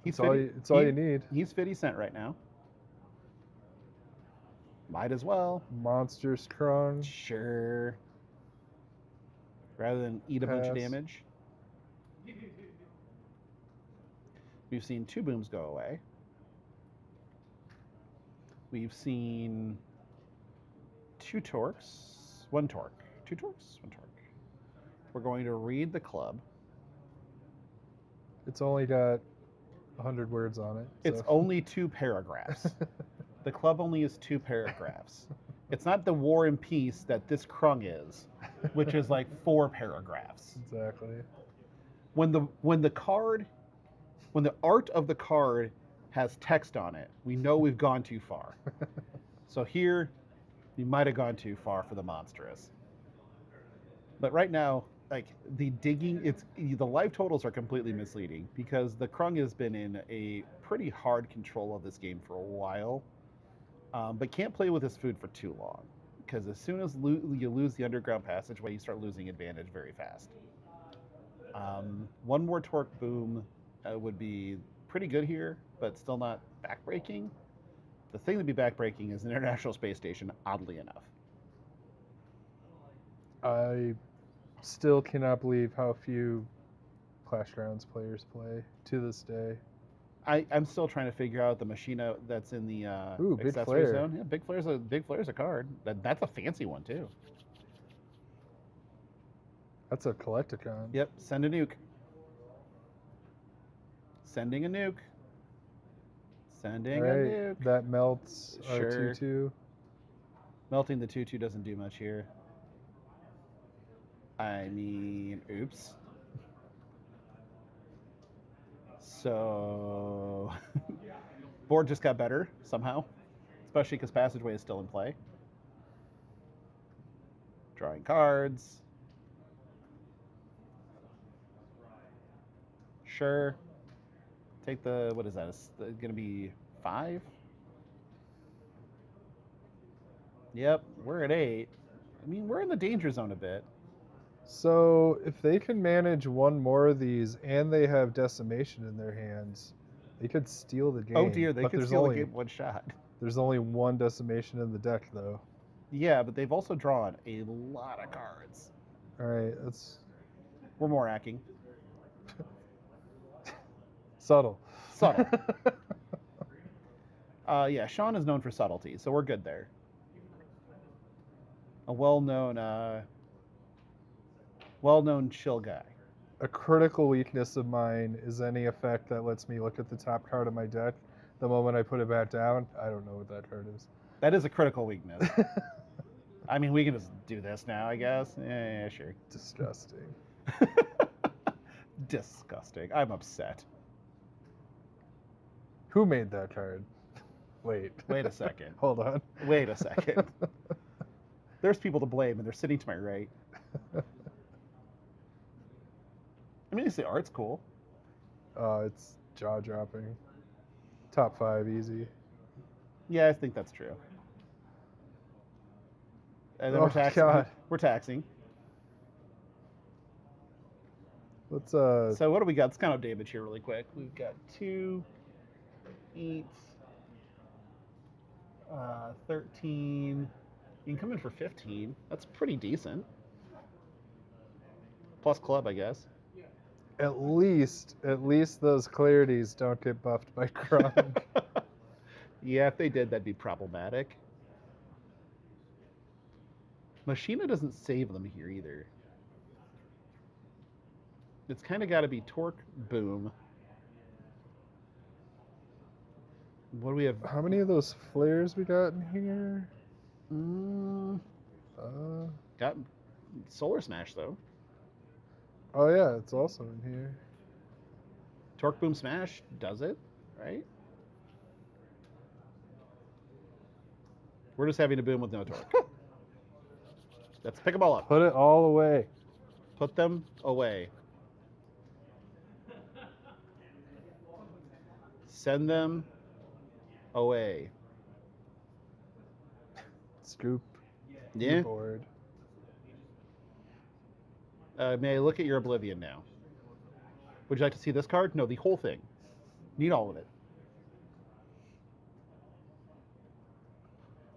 It's all you need. He's 50 cent right now. Might as well. Monsters Krung. Sure. Rather than eat a bunch of Pass. damage. We've seen 2 booms go away. We've seen 2 torques, 1 torque. 2 torques, 1 torque. We're going to read the club. It's only got 100 words on it. It's so. only 2 paragraphs. The club only is 2 paragraphs. It's not the War and Peace that this Krung is, which is like 4 paragraphs. Exactly. When the art of the card has text on it, we know we've gone too far. So here, you might have gone too far for the monstrous. But right now, like the digging, the life totals are completely misleading because the Krung has been in a pretty hard control of this game for a while, but can't play with his food for too long because as soon as you lose the underground passageway, you start losing advantage very fast. 1 more torque boom would be pretty good here, but still not backbreaking. The thing to be backbreaking is an International Space Station, oddly enough. I still cannot believe how few Clash Grounds players play to this day. I'm still trying to figure out the Machina that's in the Big accessory Flare. zone. Yeah, Big Flare's a card. That's a fancy one too. That's a Collecticon. Yep, send a nuke. Sending a nuke. Sending a nuke. That melts Sure. our 2/2. Melting the 2/2 doesn't do much here. I mean, oops. So, board just got better somehow, especially because Passageway is still in play. Drawing cards. Sure. Take the, what is that? It's going to be 5? Yep, we're at 8. I mean, we're in the danger zone a bit. So if they can manage 1 more of these and they have Decimation in their hands, They could steal the game. Oh dear, they but could there's steal only, the game one shot. There's only one decimation in the deck, though. Yeah, but they've also drawn a lot of cards. All right, that's We're more hacking. subtle. Subtle. Yeah, Sean is known for subtlety, so we're good there. A well-known chill guy. A critical weakness of mine is any effect that lets me look at the top card of my deck. The moment I put it back down, I don't know what that card is. That is a critical weakness. I mean, we can just do this now, I guess. Yeah, sure. Disgusting. Disgusting. I'm upset. Who made that card? Wait. Wait a second. Hold on. Wait a second. There's people to blame, and they're sitting to my right. I mean, the art's cool. It's jaw-dropping. Top 5, easy. Yeah, I think that's true. And then Oh, we're taxing. God. We're taxing. Let's So what do we got? Let's count up damage here really quick. We've got 2, 8, 13. You can come in for 15. That's pretty decent. Plus club, I guess. at least those clarities don't get buffed by Krug. Yeah, if they did, that'd be problematic. Machina doesn't save them here either. It's kind of got to be Torque Boom. What do we have? How many of those flares we got in here? Got Solar Smash, though. Oh yeah, it's also in here. Torque Boom Smash does it, right? We're just having a boom with no torque. Let's pick them all up. Put it all away. Put them away. Send them away. Scoop. Yeah. Board. May I look at your Oblivion now? Would you like to see this card? No, the whole thing. Need all of it.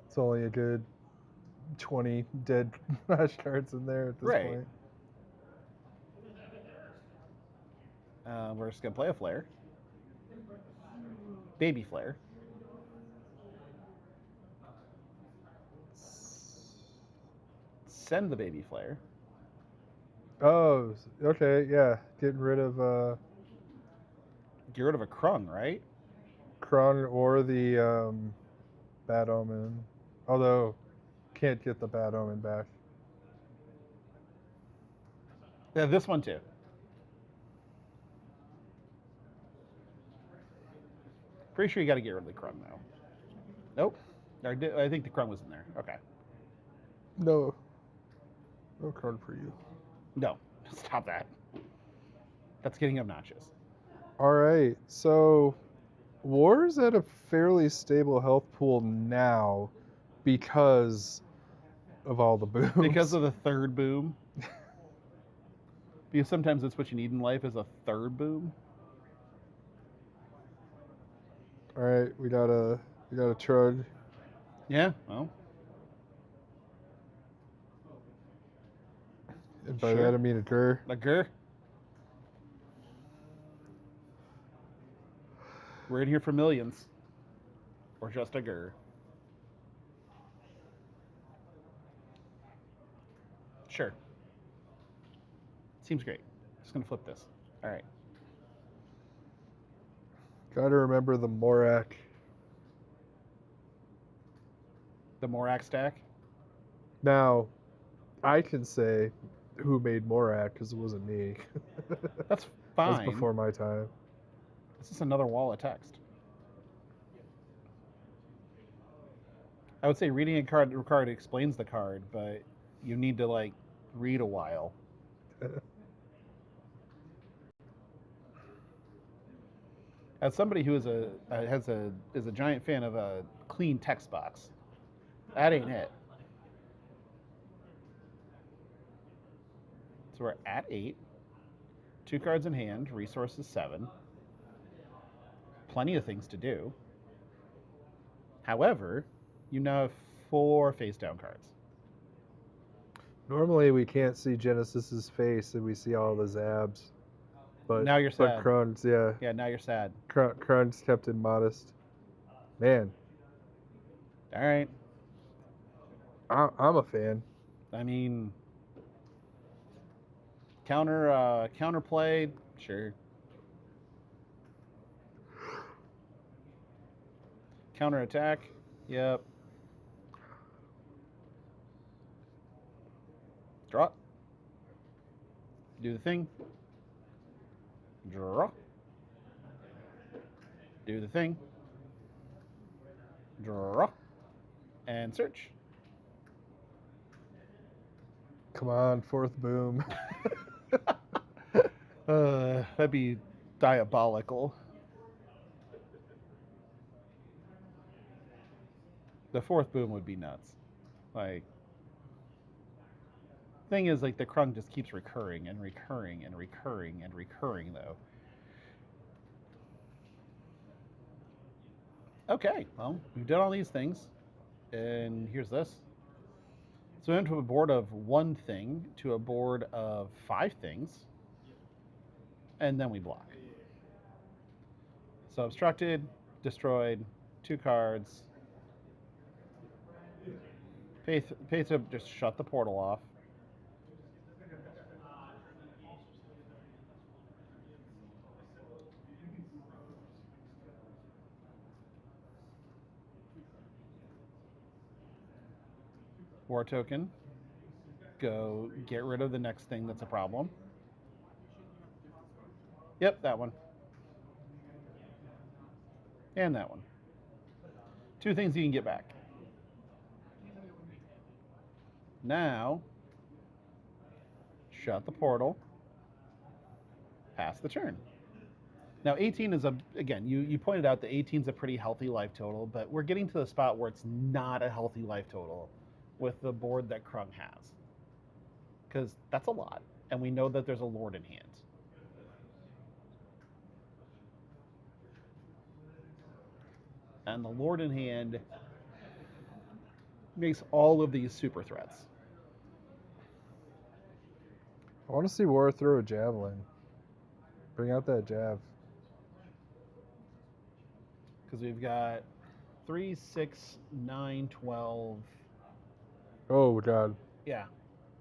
It's only a good 20 dead flash cards in there at this Right. point. We're just going to play a Flare. Baby Flare. Send the Baby Flare. Oh, okay, yeah. Getting rid of Get rid of a Krung, right? Krung or the Bad Omen. Although, can't get the Bad Omen back. Yeah, this one too. Pretty sure you got to get rid of the Krung now. Nope. I think the Krung was in there. Okay. No. No card for you. No, stop that. That's getting obnoxious. All right, so War's at a fairly stable health pool now because of all the booms. Because of the third boom. Because sometimes that's what you need in life is a third boom. All right, we got a Trug. Yeah, well. And by Sure. that I mean a Gur. A Gur. We're in here for millions. Or just a Gur. Sure. Seems great. Just gonna flip this. All right. Gotta remember the Morak. The Morak stack. Now, I can say who made Morak because it wasn't me. That's fine. That's before my time. It's just another wall of text. I would say reading a card explains the card, but you need to like read a while. As somebody who is a giant fan of a clean text box, that ain't it. So we're at 8. 2 cards in hand. Resources 7. plenty of things to do. However, you now have 4 face-down cards. Normally we can't see Genesis's face and we see all of his abs. But Now you're sad. But Kron's, yeah. Yeah, now you're sad. Kron's kept it modest. Man, All right. I'm a fan. I mean, counterplay, sure. Counterattack, yep. Draw. Do the thing. Draw. Do the thing. Draw. And search. Come on, 4th boom. That'd be diabolical. The 4th boom would be nuts. Like, thing is, like, the Krung just keeps recurring and recurring and recurring and recurring, though. Okay, well, we've done all these things, and here's this. So we went from a board of 1 thing to a board of 5 things, and then we block. So obstructed, destroyed, 2 cards. Pay to just shut the portal off. War token. Go get rid of the next thing that's a problem. Yep, that one. And that one. 2 things you can get back. Now, shut the portal. Pass the turn. Now, 18 is again, you pointed out that 18 is a pretty healthy life total, but we're getting to the spot where it's not a healthy life total with the board that Krung has. Because that's a lot, and we know that there's a Lord in hand. And the Lord in hand makes all of these super threats. I want to see War throw a javelin. Bring out that jav. Because we've got 3, 6, 9, 12. Oh, God. Yeah.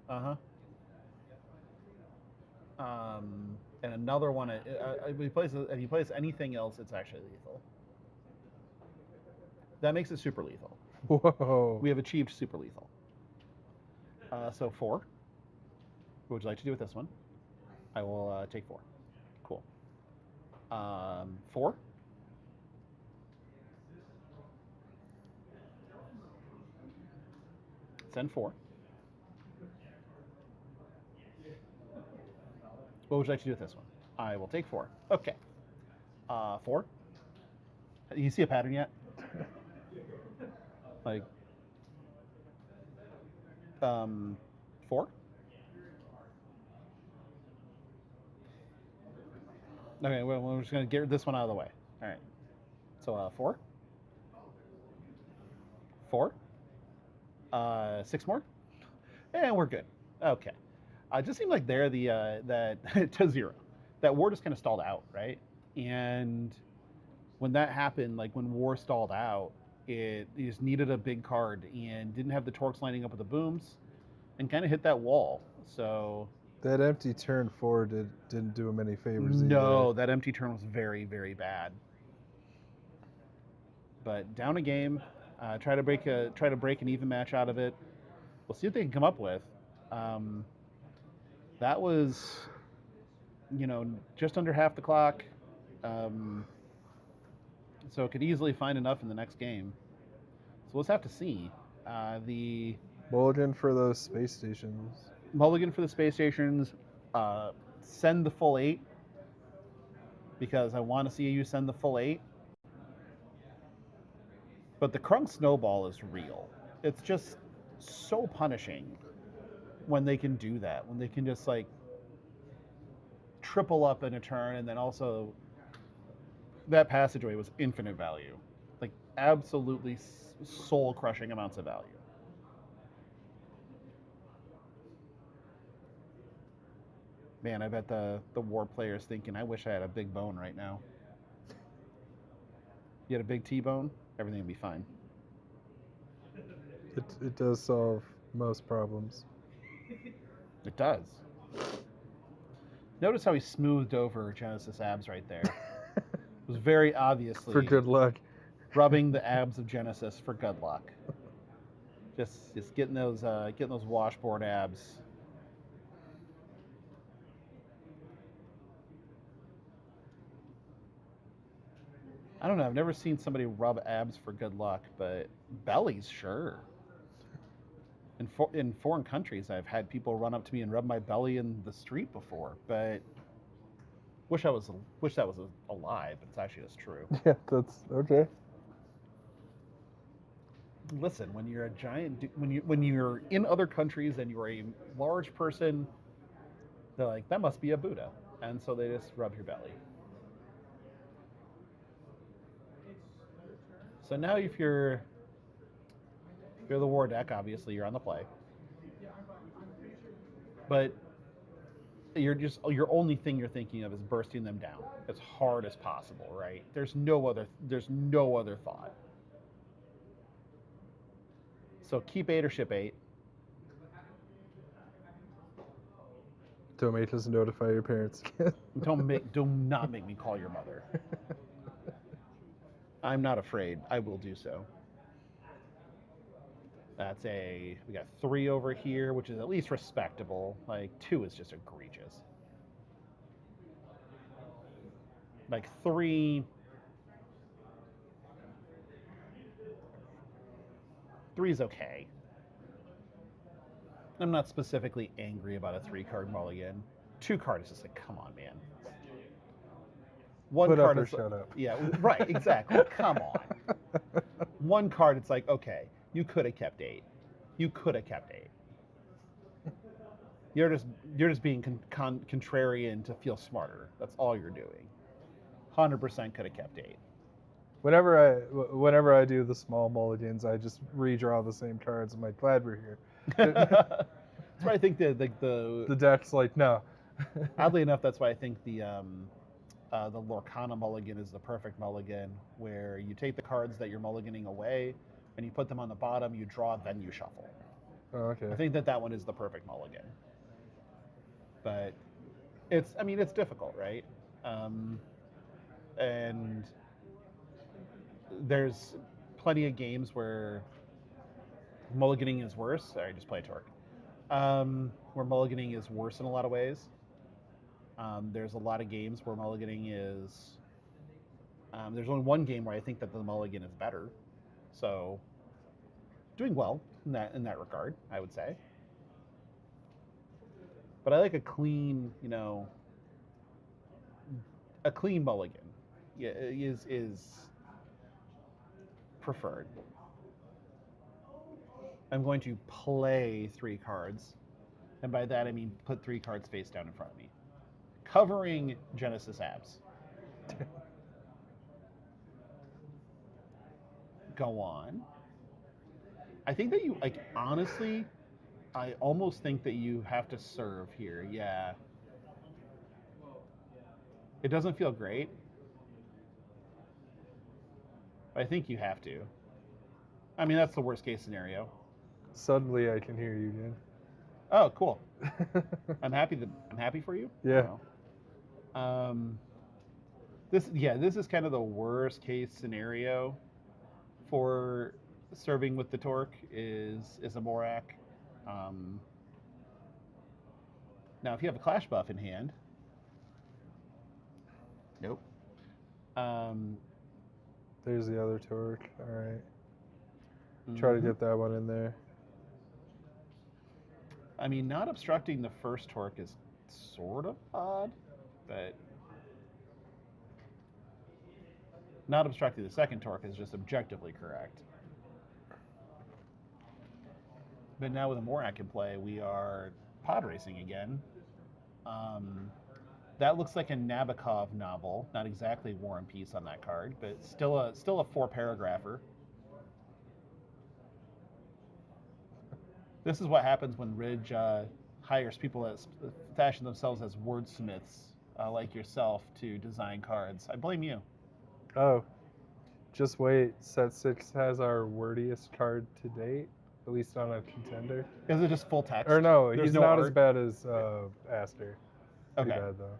And another one. If he plays anything else, it's actually lethal. That makes it super lethal. Whoa. We have achieved super lethal. So 4. What would you like to do with this one? I will take 4. Cool. 4. Send 4. What would you like to do with this one? I will take 4. Okay. 4. You see a pattern yet? Like, 4. Okay, well, we're just going to get this one out of the way. All right. So 4. 4. 6 more. And we're good. Okay. It just seemed like there that to 0. That war just kind of stalled out, right? And when that happened, like when war stalled out, it just needed a big card and didn't have the torques lining up with the booms and kind of hit that wall. So that empty turn 4 didn't do him any favors. No, either. that empty turn was very, very bad. But down a game, try to break an even match out of it. We'll see what they can come up with. That was, just under half the clock. So it could easily find enough in the next game. So let's have to see. The Mulligan for those space stations. Mulligan for the space stations. Send the full 8. Because I want to see you send the full 8. But the Krunk snowball is real. It's just so punishing when they can do that. When they can just like triple up in a turn and then also that passageway was infinite value, like absolutely soul-crushing amounts of value. Man, I bet the war player's thinking, I wish I had a big bone right now. You had a big T-bone, everything would be fine. It does solve most problems. It does. Notice how he smoothed over Genesis abs right there. It was very obviously For good luck. rubbing the abs of Genesis for good luck. Just getting those washboard abs. I don't know. I've never seen somebody rub abs for good luck, but bellies, sure. In foreign countries, I've had people run up to me and rub my belly in the street before, but wish that was a lie, but it's actually just true. Yeah, that's okay. Listen, when you're a giant, when you're in other countries and you're a large person, they're like, that must be a Buddha, and so they just rub your belly. So now if you're the war deck, obviously you're on the play. But your only thing you're thinking of is bursting them down as hard as possible, right? There's no other thought. So keep 8 or ship 8. Don't make us notify your parents again. Do not make me call your mother. I'm not afraid. I will do so. We got 3 over here, which is at least respectable. Like 2 is just egregious. Like 3 is okay. I'm not specifically angry about a 3-card mulligan. 2 card is just like, come on, man. 1 Put card up or is shut up. Yeah, right, exactly. Come on. 1 card, it's like, okay, you could have kept 8. You could have kept 8. You're just being contrarian to feel smarter. That's all you're doing. 100% could have kept 8. Whenever I do the small mulligans, I just redraw the same cards. I'm like, glad we're here. That's why I think the deck's like, no. Oddly enough, that's why I think the Lorcana mulligan is the perfect mulligan, where you take the cards that you're mulliganing away, and you put them on the bottom, you draw, then you shuffle. Oh, okay. I think that one is the perfect mulligan. But it's difficult, right? And there's plenty of games where mulliganing is worse. Sorry, just play a torque. Where mulliganing is worse in a lot of ways. There's a lot of games where mulliganing is... there's only one game where I think that the mulligan is better. So, doing well in that regard, I would say. But I like a clean mulligan. Yeah, is preferred. I'm going to play 3 cards, and by that I mean put 3 cards face down in front of me, covering Genesis abs. Go on. I think that you, like, honestly, I almost think that you have to serve here. Yeah. It doesn't feel great. But I think you have to. I mean, that's the worst case scenario. Suddenly I can hear you again. Oh, cool. I'm happy for you. Yeah. This is kind of the worst case scenario for serving with the torque is a Morak. Now, if you have a Clash buff in hand, nope. There's the other torque. All right. Try to get that one in there. I mean, not obstructing the first torque is sort of odd, but not obstructing the second torque is just objectively correct. But now with a Morak in play, we are pod racing again. That looks like a Nabokov novel. Not exactly War and Peace on that card, but still a 4-paragrapher. This is what happens when Ridge hires people that fashion themselves as wordsmiths like yourself to design cards. I blame you. Oh, just wait. Set 6 has our wordiest card to date, at least on a contender. Is it just full text? Or no, There's he's no not art? as bad as Aster. Pretty Okay. bad, though.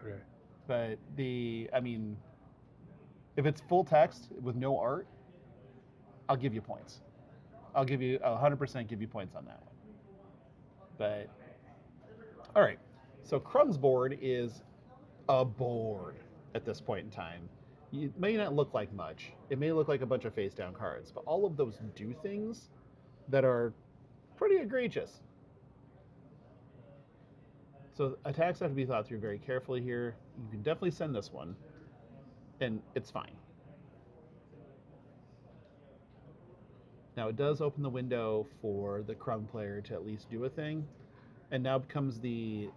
Okay. But if it's full text with no art, I'll give you points. I'll 100% give you points on that one. But, all right. So Crumb's board is a board at this point in time. It may not look like much. It may look like a bunch of face down cards, but all of those do things that are pretty egregious. So attacks have to be thought through very carefully here. You can definitely send this one, and it's fine. Now it does open the window for the Krung player to at least do a thing, and now becomes the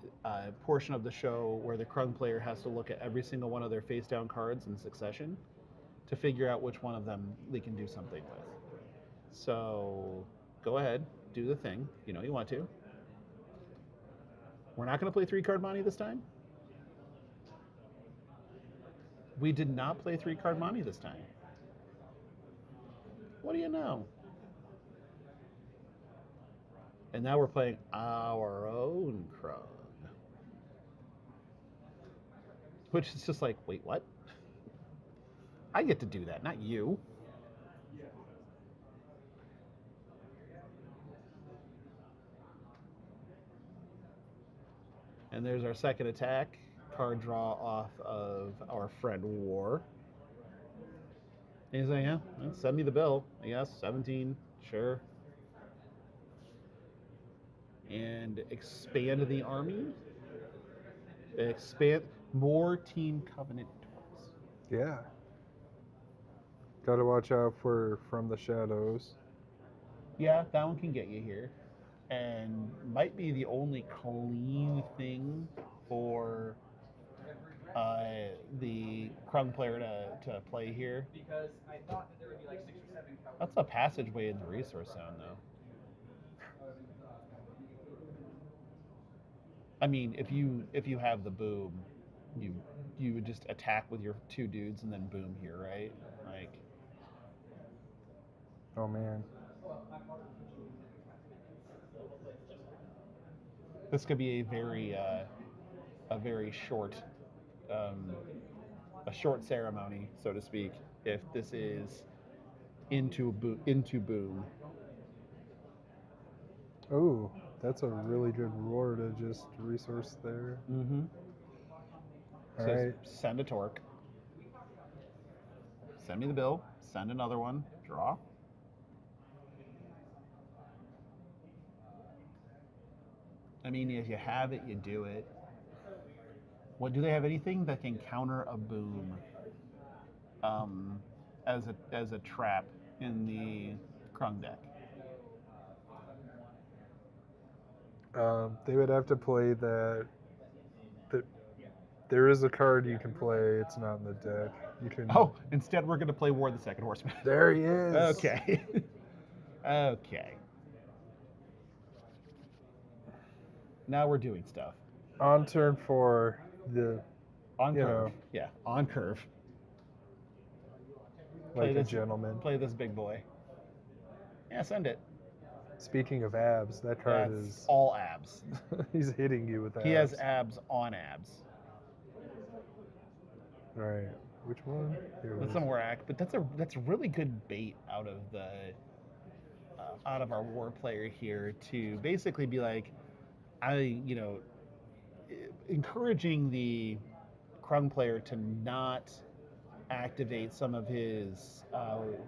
portion of the show where the Krung player has to look at every single one of their face down cards in succession to figure out which one of them they can do something with. So go ahead, do the thing. You know you want to. We're not going to play 3-card Monty this time. We did not play 3-card Monty this time. What do you know? And now we're playing our own Krug. Which is just like, wait, what? I get to do that, not you. And there's our second attack. Card draw off of our friend War. And he's like, yeah, well, send me the bill, I guess. 17, sure. And expand the army. Expand more Team Covenant toys. Yeah. Gotta watch out for From the Shadows. Yeah, that one can get you here. And might be the only clean thing for the Krung player to play here. That's a passageway in the resource zone, though. I mean, if you have the boom, you would just attack with your 2 dudes and then boom here, right? Like, Oh man. this could be a very short, a short ceremony, so to speak. If this is into boom. Oh, that's a really good roar to just resource there. Mm-hmm. All So right. send a torque. Send me the bill. Send another one. Draw. I mean, if you have it, you do it. What do they have? Anything that can counter a boom as a trap in the Krung deck? They would have to play that. There is a card you can play. It's not in the deck. You can. Oh, instead we're going to play War of the Second Horseman. There he is. Okay. Okay. Now we're doing stuff. On turn 4, On You curve. know. Yeah, on curve. like a gentleman. Play this big boy. Yeah, send it. Speaking of abs, that card That's is. all abs. He's hitting you with abs. He has abs on abs. All right. Which one? Here it That's is. some whack, but that's really good bait out of our war player here to basically be like, encouraging the Krung player to not activate some of his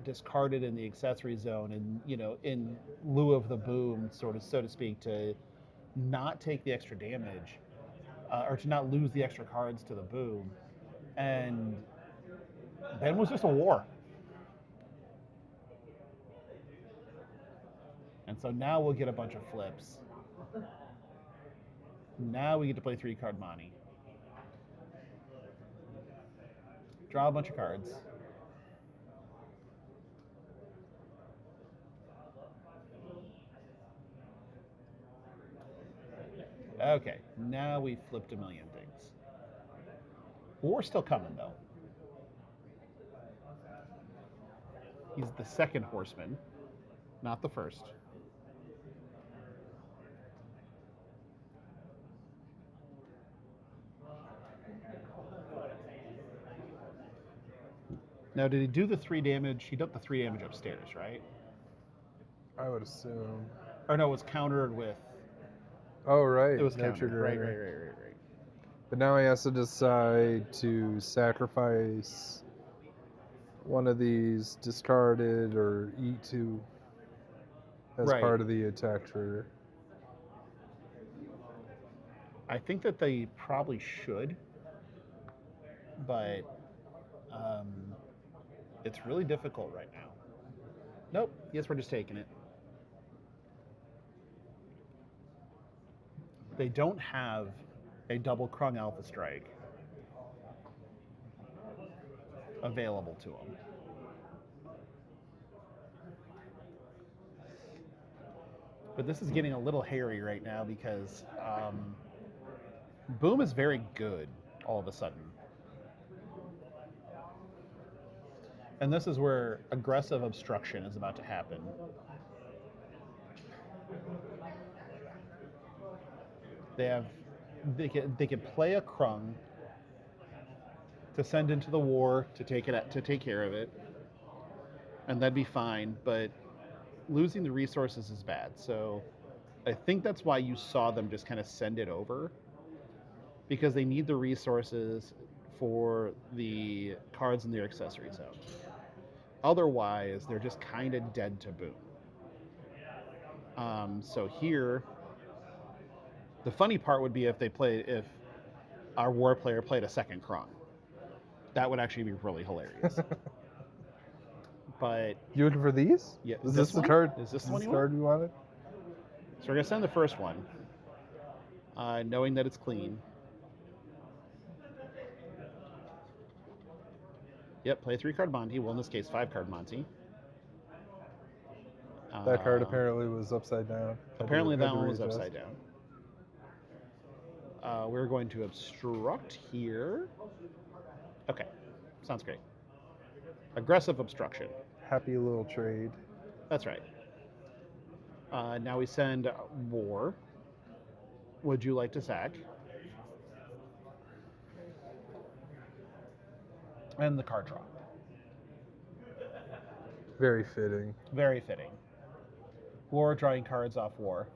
discarded in the accessory zone, and in lieu of the boom, sort of, so to speak, to not take the extra damage or to not lose the extra cards to the boom. And then was just a war. And so now we'll get a bunch of flips. Now we get to play 3-card Monty. Draw a bunch of cards. Okay, now we flipped a million things. We're still coming, though. He's the second horseman, not the first. Now, did he do the 3 damage? He did the 3 damage upstairs, right? I would assume. Or no, it was countered with. Oh, right. It was no countered. trigger. Right. But now he has to decide to sacrifice one of these discarded or eat 2 as Right. part of the attack trigger. I think that they probably should, but it's really difficult right now. Nope. Yes, we're just taking it. They don't have a double Krung Alpha Strike available to them. But this is getting a little hairy right now because Boom is very good all of a sudden. And this is where aggressive obstruction is about to happen. They could play a Krung to send into the war to take care of it, and that'd be fine. But losing the resources is bad. So I think that's why you saw them just kind of send it over, because they need the resources for the cards in their accessory zone. Otherwise, they're just kind of dead to Boom. So here, the funny part would be if our war player played a second Krung. That would actually be really hilarious. But You looking for these? yeah, Is this the one? card? Is this the Is one this you the card want? you wanted? So we're gonna send the first one, knowing that it's clean. Yep, play 3-card Monty. Well, in this case, 5-card Monty. That card apparently was upside down. Apparently, Had that to one was readjust. upside down. We're going to obstruct here. Okay, sounds great. Aggressive obstruction. Happy little trade. That's right. Now we send War. Would you like to sack? And the card draw. Very fitting. Very fitting. War drawing cards off War.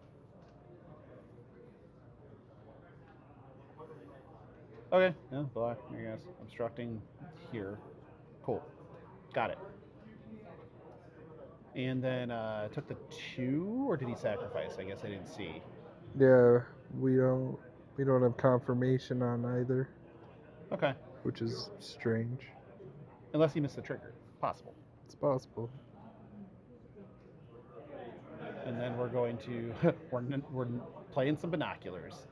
Okay, yeah, black, I guess. Obstructing here. Cool. Got it. And then took the 2, or did he sacrifice? I guess I didn't see. Yeah, we don't have confirmation on either, Okay. which is strange. Unless he missed the trigger. Possible. It's possible. And then we're going to we're playing some binoculars.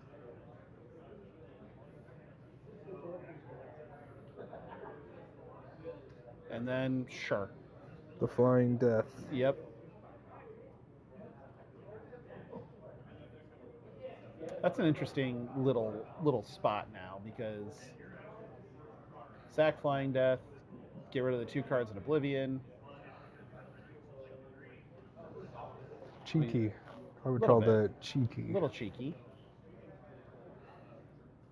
And then sure. The Flying Death. Yep. That's an interesting little spot now, because sack Flying Death, get rid of the 2 cards in Oblivion. Cheeky. I would Little call bit. that cheeky. A little cheeky.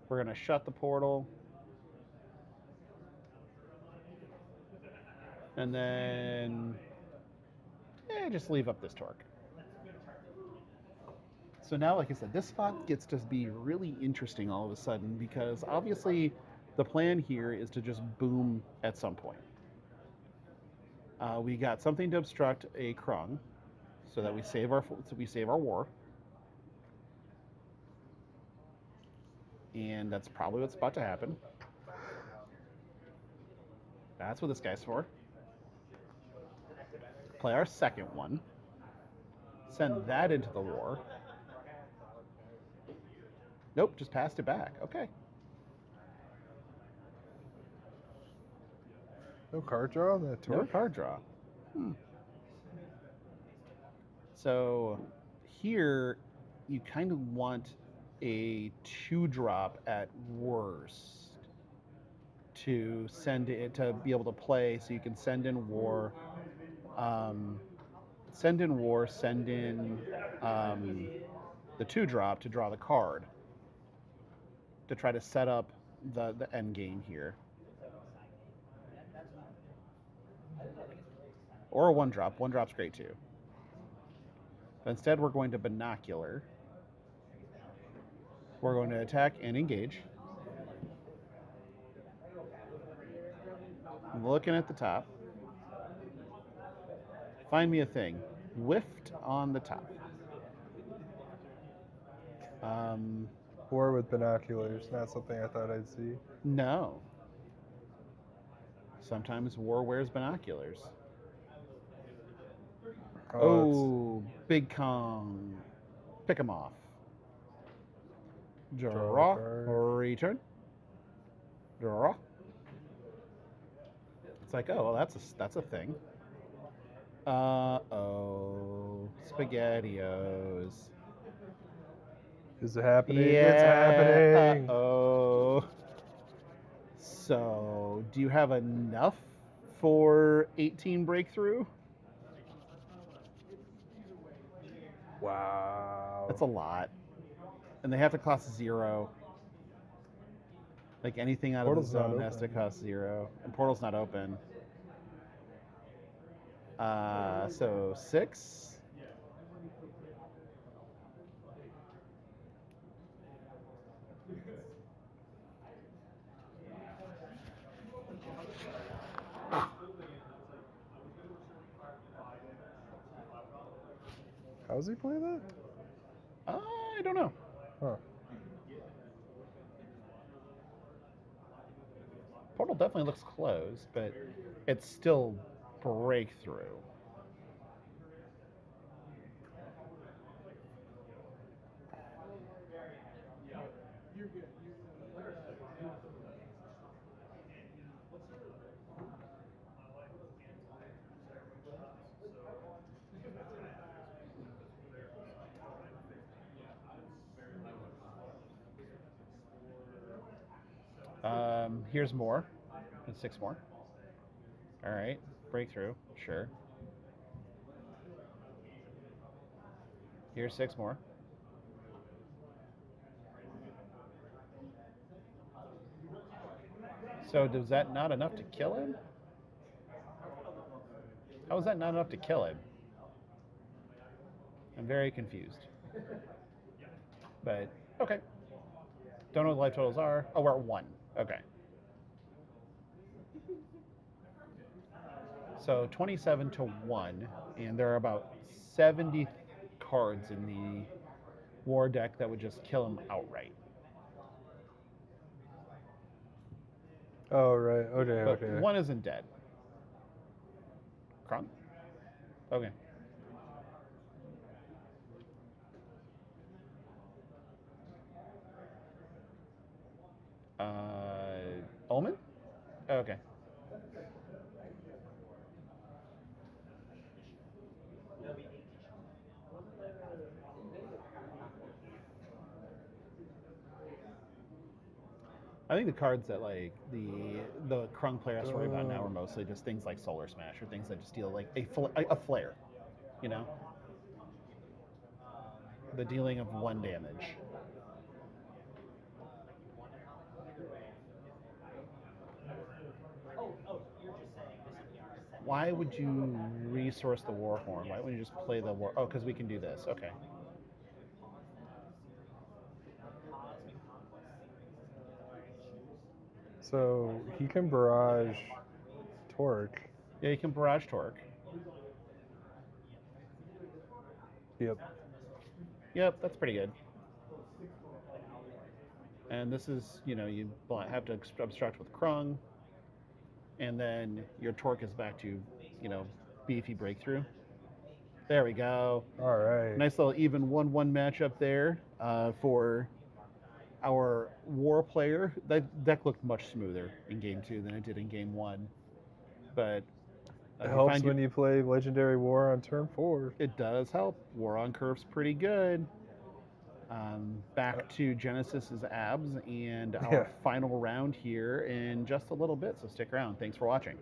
We're going to shut the portal. And then just leave up this torque. So now, like I said, this spot gets to be really interesting all of a sudden, because obviously the plan here is to just boom at some point. We got something to obstruct a Krung, so that we save our war. And that's probably what's about to happen. That's what this guy's for. Play our second one. Send that into the war. Nope, just passed it back. Okay. No card draw on that No torque? card draw. So here, you kind of want a 2-drop at worst to send it to be able to play, so you can send in war, send in the 2-drop to draw the card to try to set up the end game here. Or a 1-drop. 1-drop's great too. But instead, we're going to binocular. We're going to attack and engage. Looking at the top. Find me a thing. Whiffed on the top. War with binoculars, not something I thought I'd see. No. Sometimes war wears binoculars. Oh, Big Kong. Pick him off. Draw. Return. Draw. It's like, oh, well, that's a thing. Uh-oh. SpaghettiOs. Is it happening? Yeah. It's happening. Uh-oh. So, do you have enough for 18 breakthrough? Wow. That's a lot. And they have to cost 0. Like anything out Portal's of the not zone has to open. cost 0. And Portal's not open. So 6. How does he play that? I don't know. Huh. Portal definitely looks closed, but it's still breakthrough. Here's more. And 6 more. All right. Breakthrough. Sure. Here's 6 more. So is that not enough to kill him? How is that not enough to kill him? I'm very confused. But, okay. Don't know what the life totals are. Oh, we're at 1. Okay. So 27 to 1, and there are about 70 cards in the war deck that would just kill him outright. Oh, right. Okay, But okay. 1 isn't dead. Kron? Okay. Ullman? Okay. I think the cards that like the Krung player has to worry about now are mostly just things like Solar Smash or things that just deal like a flare, you know, the dealing of 1 damage. Why would you resource the Warhorn? Why wouldn't you just play the War? Oh, because we can do this. Okay. So he can barrage Torque. Yeah, you can barrage Torque. Yep. Yep, that's pretty good. And this is, you know, you have to obstruct with Krung, and then your Torque is back to, you know, beefy breakthrough. There we go. All right. Nice little even 1-1 matchup there for our war player, that deck looked much smoother in game 2 than it did in game 1. But It you helps find when you play Legendary War on turn 4. it does help. War on Curve's pretty good. Back to Genesis's abs and our Yeah. final round here in just a little bit. So stick around. Thanks for watching.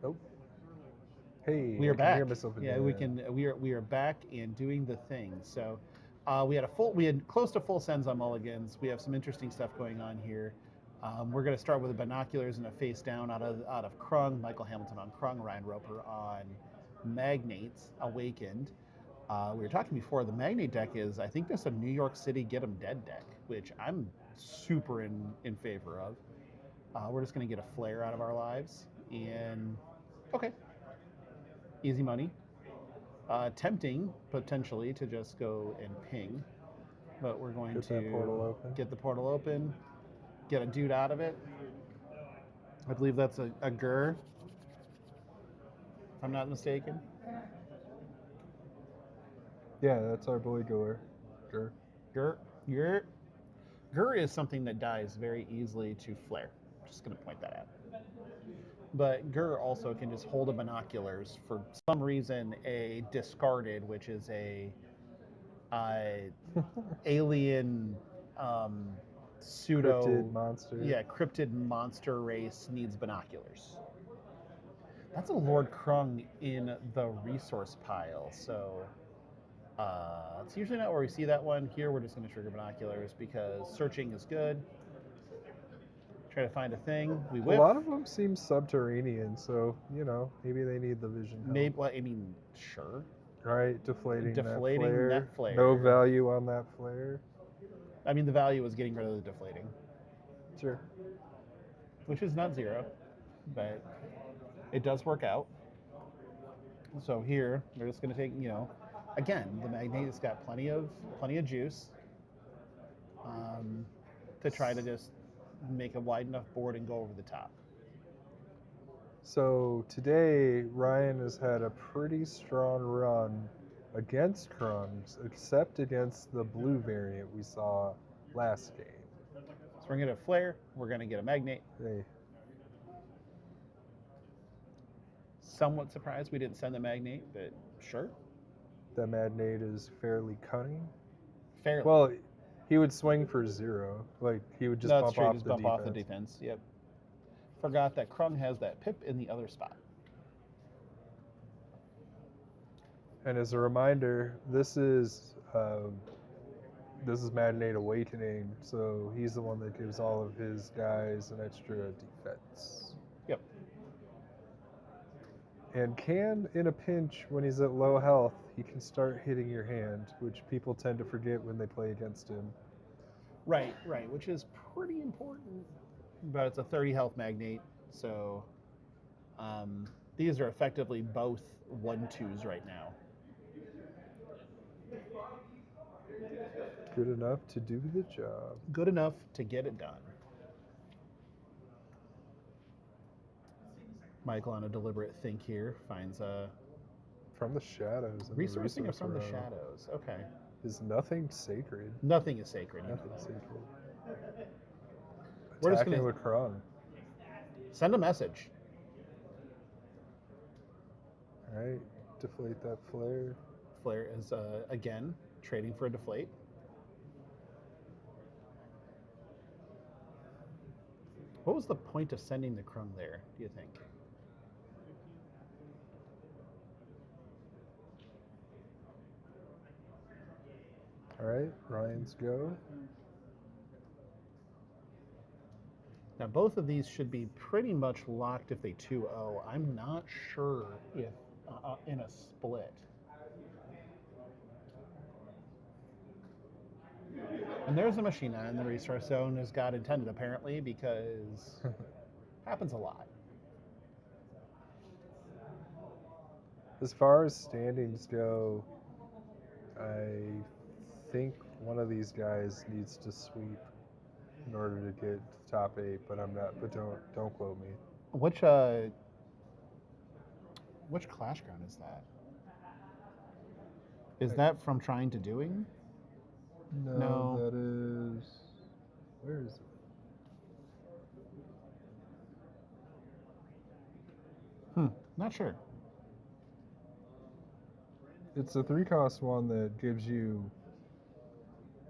Oh. Hey, We are I can back. hear myself Yeah, again. we can. We are back and doing the thing. So, we had close to full sends on mulligans. We have some interesting stuff going on here. We're going to start with the binoculars and a face down out of Krung. Michael Hamilton on Krung. Ryan Roper on Magnates. Awakened. We were talking before. The Magnate deck is, I think, just a New York City get 'em dead deck, which I'm super in favor of. We're just going to get a flare out of our lives and okay. Easy money. Tempting, potentially, to just go and ping. But we're going Get that portal to open. get the portal open, get a dude out of it. I believe that's a Gur, if I'm not mistaken. Yeah, that's our boy Gore. Sure. Gur is something that dies very easily to flare. Just going to point that out. But Gur also can just hold a binoculars for some reason, a discarded, which is a alien pseudo Cryptid monster. Yeah, cryptid monster race needs binoculars. That's a Lord Krung in the resource pile, so it's usually not where we see that one. Here we're just going to trigger binoculars because searching is good. Try to find a thing. We whiff. A lot of them seem subterranean, so maybe they need the vision. Help. Maybe. Well, I mean, sure. Right, deflating that That flare. No value on that flare. I mean, the value is getting rid of the deflating. Sure. Which is not zero, but it does work out. So here, we're just going to take, again, the Magnate has got plenty of juice to try to just make a wide enough board and go over the top. So today, Ryan has had a pretty strong run against Krungs, except against the blue variant we saw last game. So we're going to get a flare, we're going to get a Magnate. Hey. Somewhat surprised we didn't send the Magnate, but sure. That Magnate is fairly cunning. Fairly. Well, he would swing for 0. Like, he would just bump off the defense. Yep. Forgot that Krung has that pip in the other spot. And as a reminder, this is Magnate Awakening, so he's the one that gives all of his guys an extra defense. Yep. And can, in a pinch, when he's at low health, he can start hitting your hand, which people tend to forget when they play against him. Right, which is pretty important. But it's a 30 health Magnate, so these are effectively both 1/2s right now. Good enough to do the job. Good enough to get it done. Michael, on a deliberate think here, finds a... From the shadows. Resourcing or from the shadows? Okay. Is nothing sacred. Nothing is sacred. Nothing sacred. We're just Attacking gonna with Krung. send a message. All right, deflate that flare. Flare is, again, trading for a deflate. What was the point of sending the Krung there, do you think? All right, Ryan's go. Now, both of these should be pretty much locked if they 2-0. I'm not sure if in a split. And there's a Machina in the resource zone as God intended, apparently, because happens a lot. As far as standings go, I think one of these guys needs to sweep in order to get to top 8, but I'm not. But don't quote me. Which Clash Ground is that? Is that from Trying to Doing? No. That is. Where is it? Not sure. It's a 3-cost one that gives you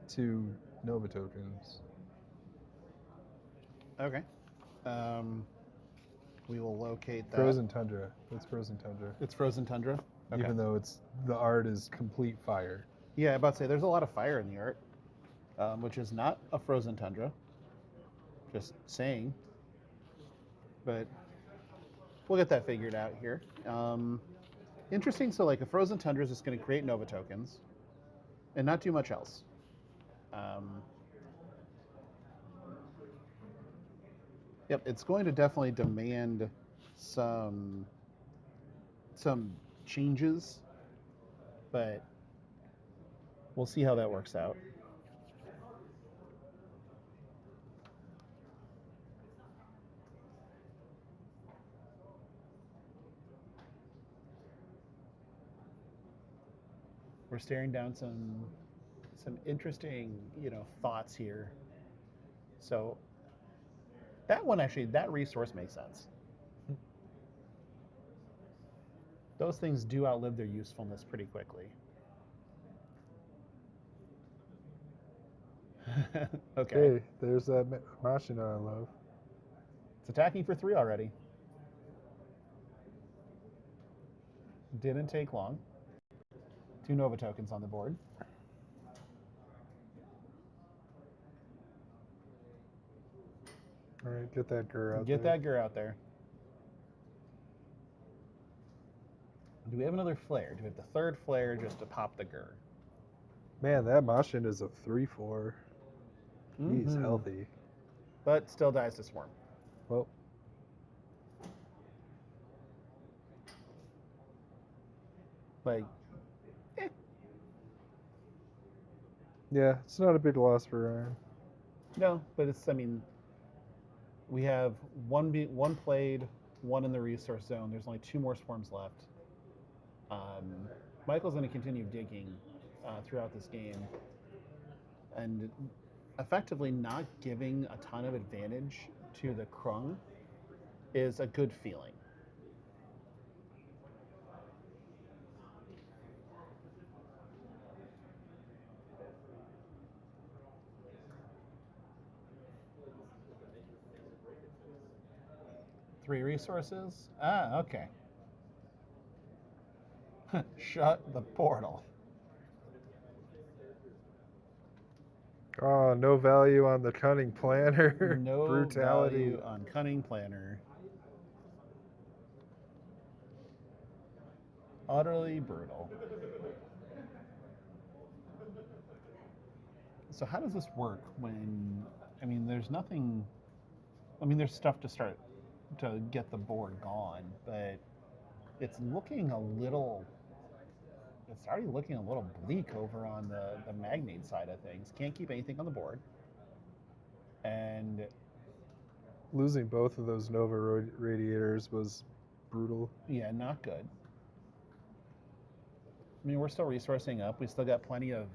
2 Nova tokens. Okay. We will locate that. Frozen Tundra. It's Frozen Tundra. It's Frozen Tundra. Okay. Even though the art is complete fire. Yeah, I'm about to say there's a lot of fire in the art, which is not a Frozen Tundra. Just saying. But we'll get that figured out here. Interesting. So, like, a Frozen Tundra is just going to create Nova tokens and not do much else. Yep, it's going to definitely demand some changes, but we'll see how that works out. We're staring down some interesting, thoughts here. So that one actually, that resource makes sense. Those things do outlive their usefulness pretty quickly. Okay. Hey, there's that machina I love. It's attacking for 3 already. Didn't take long. 2 Nova tokens on the board. All right, get that Gur out Get there. that Gur out there. Do we have another flare? Do we have the 3rd flare just to pop the Gur? Man, that Machina is a 3/4. He's healthy. But still dies to Swarm. Well, Like, yeah, it's not a big loss for Ryan. no, but it's, we have one played, 1 in the resource zone. There's only 2 more Swarms left. Michael's going to continue digging throughout this game. And effectively not giving a ton of advantage to the Krung is a good feeling. Three resources? Ah, okay. Shut the portal. Oh, no value on the cunning planner. No Brutality. value on cunning planner. Utterly brutal. So how does this work when, there's nothing, there's stuff to start to get the board gone, but it's already looking a little bleak over on the Magnate side of things. Can't keep anything on the board. And Losing both of those Nova Radiators was brutal. yeah, not good. We're still resourcing up. We still got plenty of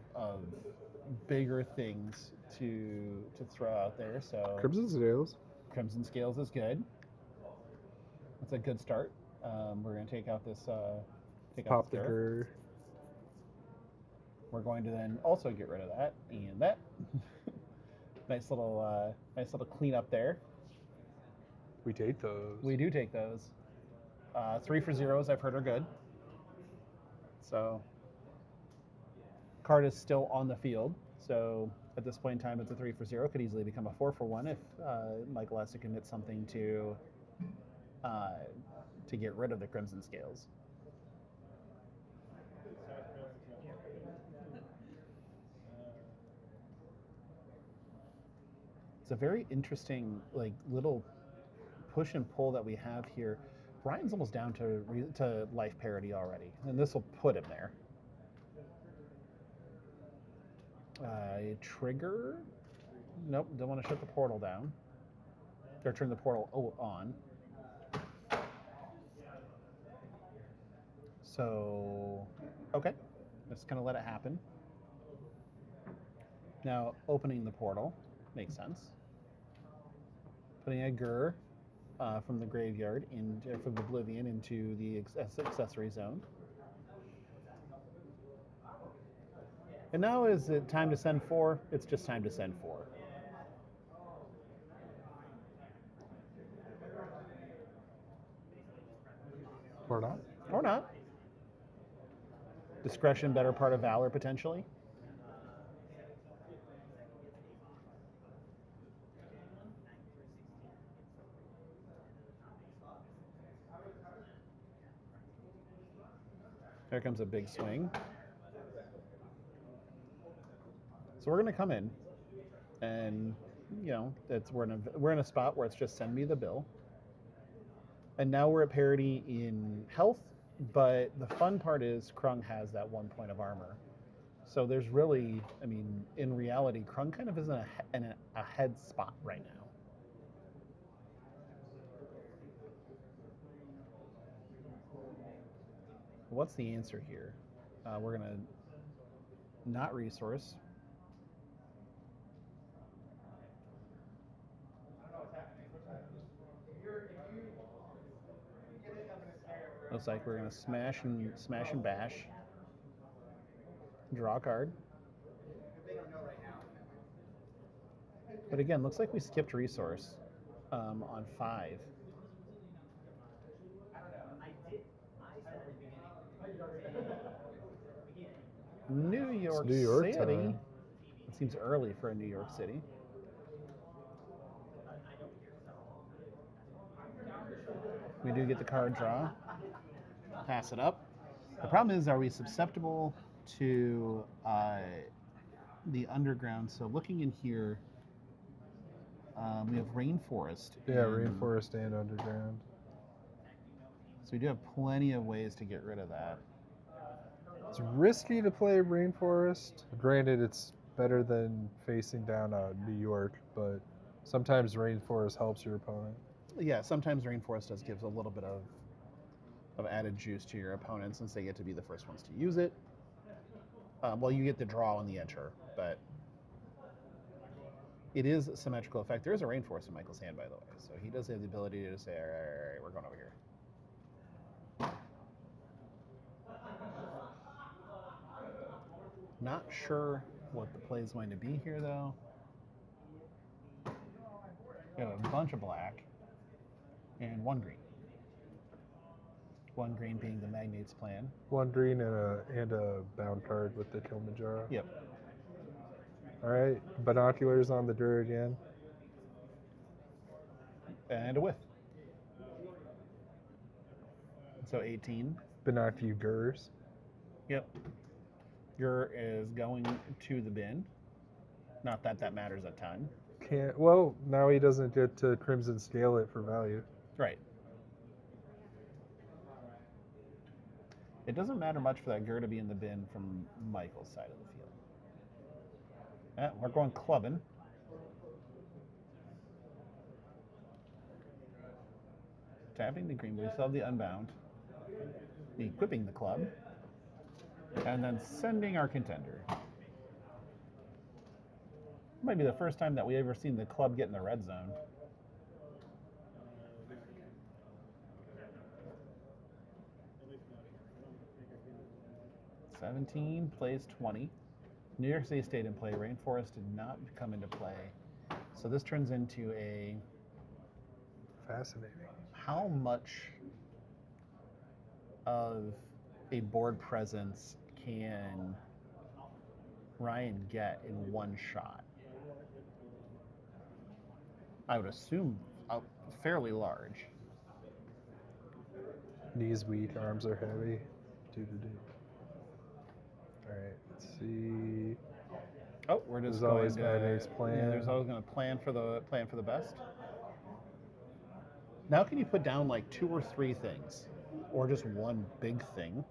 bigger things to throw out there. So Crimson Scales. Crimson Scales is good. That's a good start. We're going to take out this. Pop the Gur. We're going to then also get rid of that and that. nice little cleanup there. We take those. We do take those. 3 for 0s I've heard are good. So card is still on the field. So at this point in time, it's a 3 for 0. Could easily become a 4 for 1 if Michael has to commit something to get rid of the Crimson Scales. It's a very interesting, little push and pull that we have here. Brian's almost down to life parity already, and this will put him there. Trigger? Nope, don't want to shut the portal down. Or turn the portal on. So, okay, just gonna let it happen. Now, opening the portal makes sense. Putting a Gur from the graveyard from Oblivion into the accessory zone. And now is it time to send 4? It's just time to send 4. Or not? Or not. Discretion, better part of valor, potentially. Here comes a big swing. So we're going to come in, and we're in a spot where it's just send me the bill. And now we're at parity in health, but the fun part is Krung has that 1 point of armor. So there's really, I mean, in reality, Krung kind of is in a head spot right now. What's the answer here? We're going to not resource. Looks like we're going to smash and bash. Draw a card. But again, looks like we skipped resource on 5. New York City. Time. It seems early for a New York City. We do get the card draw. Pass it up. The problem is, are we susceptible to the underground? So looking in here, we have rainforest. Yeah, rainforest and underground. So we do have plenty of ways to get rid of that. It's risky to play rainforest. Granted, it's better than facing down New York, but sometimes rainforest helps your opponent. Yeah, sometimes rainforest does give a little bit of added juice to your opponent since they get to be the first ones to use it. Well, you get the draw on the enter, but it is a symmetrical effect. There is a rainforest in Michael's hand, by the way, so he does have the ability to say, all right, we're going over here. Not sure what the play is going to be here, though. We have a bunch of black and 1 green. 1 green being the magnate's plan. 1 green and a bound card with the Kilimanjaro. Yep. All right, binoculars on the Dur again. And a whiff. So 18. Binoculars. Yep. Gur is going to the bin. Not that that matters a ton. Well, now he doesn't get to Crimson Scale it for value. Right. It doesn't matter much for that Gur to be in the bin from Michael's side of the field. We're going clubbing. Tapping the green, we still have the unbound. Equipping the club. And then sending our contender. Might be the first time that we ever seen the club get in the red zone. $17 plays 20. New York City stayed in play. Rainforest did not come into play. So this turns into a... Fascinating. How much of a board presence can Ryan get in one shot? I would assume fairly large. Knees weak, arms are heavy. All right, let's see. Oh, we're just There's going always to Magnate's plan. Yeah, there's always going to plan for the best. Now, can you put down like 2 or 3 things, or just one big thing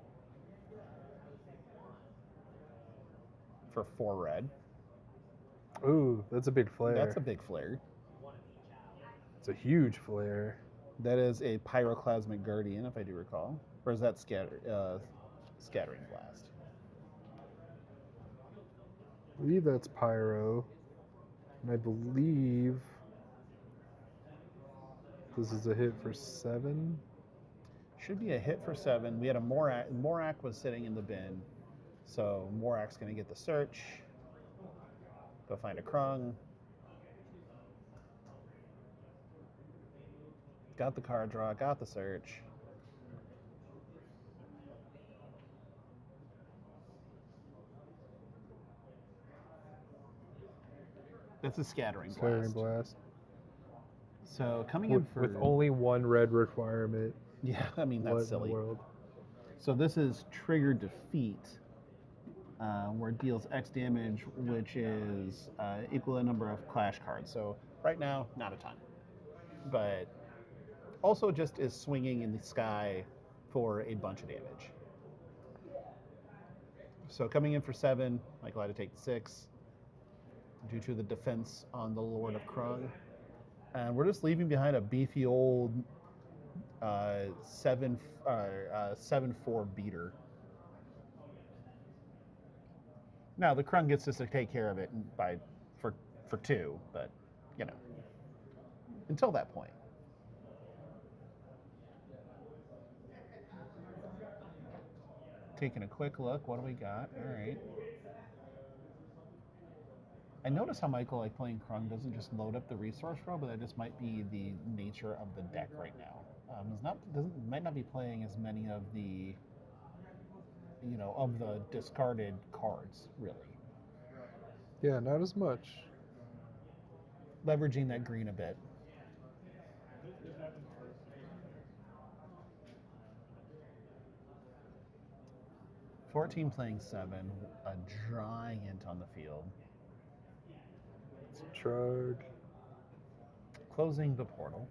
for 4 red? Ooh, that's a big flare. That's a big flare. It's a huge flare. That is a pyroclasmic guardian, if I do recall, or is that scattering blast? I believe that's pyro, and I believe this is a hit for 7. Should be a hit for 7. We had a Morak. Morak was sitting in the bin, so Morak's going to get the search. Go find a Krung. Got the card draw. Got the search. It's a scattering Scattering blast. blast. So coming in for With only one red requirement. yeah, I mean What that's in the silly. world? So this is trigger defeat, where it deals X damage, which is equal to the number of clash cards. So right now, not a ton, but also just is swinging in the sky for a bunch of damage. So coming in for 7, Michael had to take 6 due to the defense on the Lord of Krung. And we're just leaving behind a beefy old 7/4 beater. Now the Krung gets us to take care of it for 2, but you know, until that point. Taking a quick look, what do we got? All right. I notice how Michael, like playing Krung, doesn't just load up the resource row, but that just might be the nature of the deck right now. Might not be playing as many of the, of the discarded cards, really. Yeah, not as much. Leveraging that green a bit. $14 playing 7, a giant on the field. It's a Trug. Closing the portal.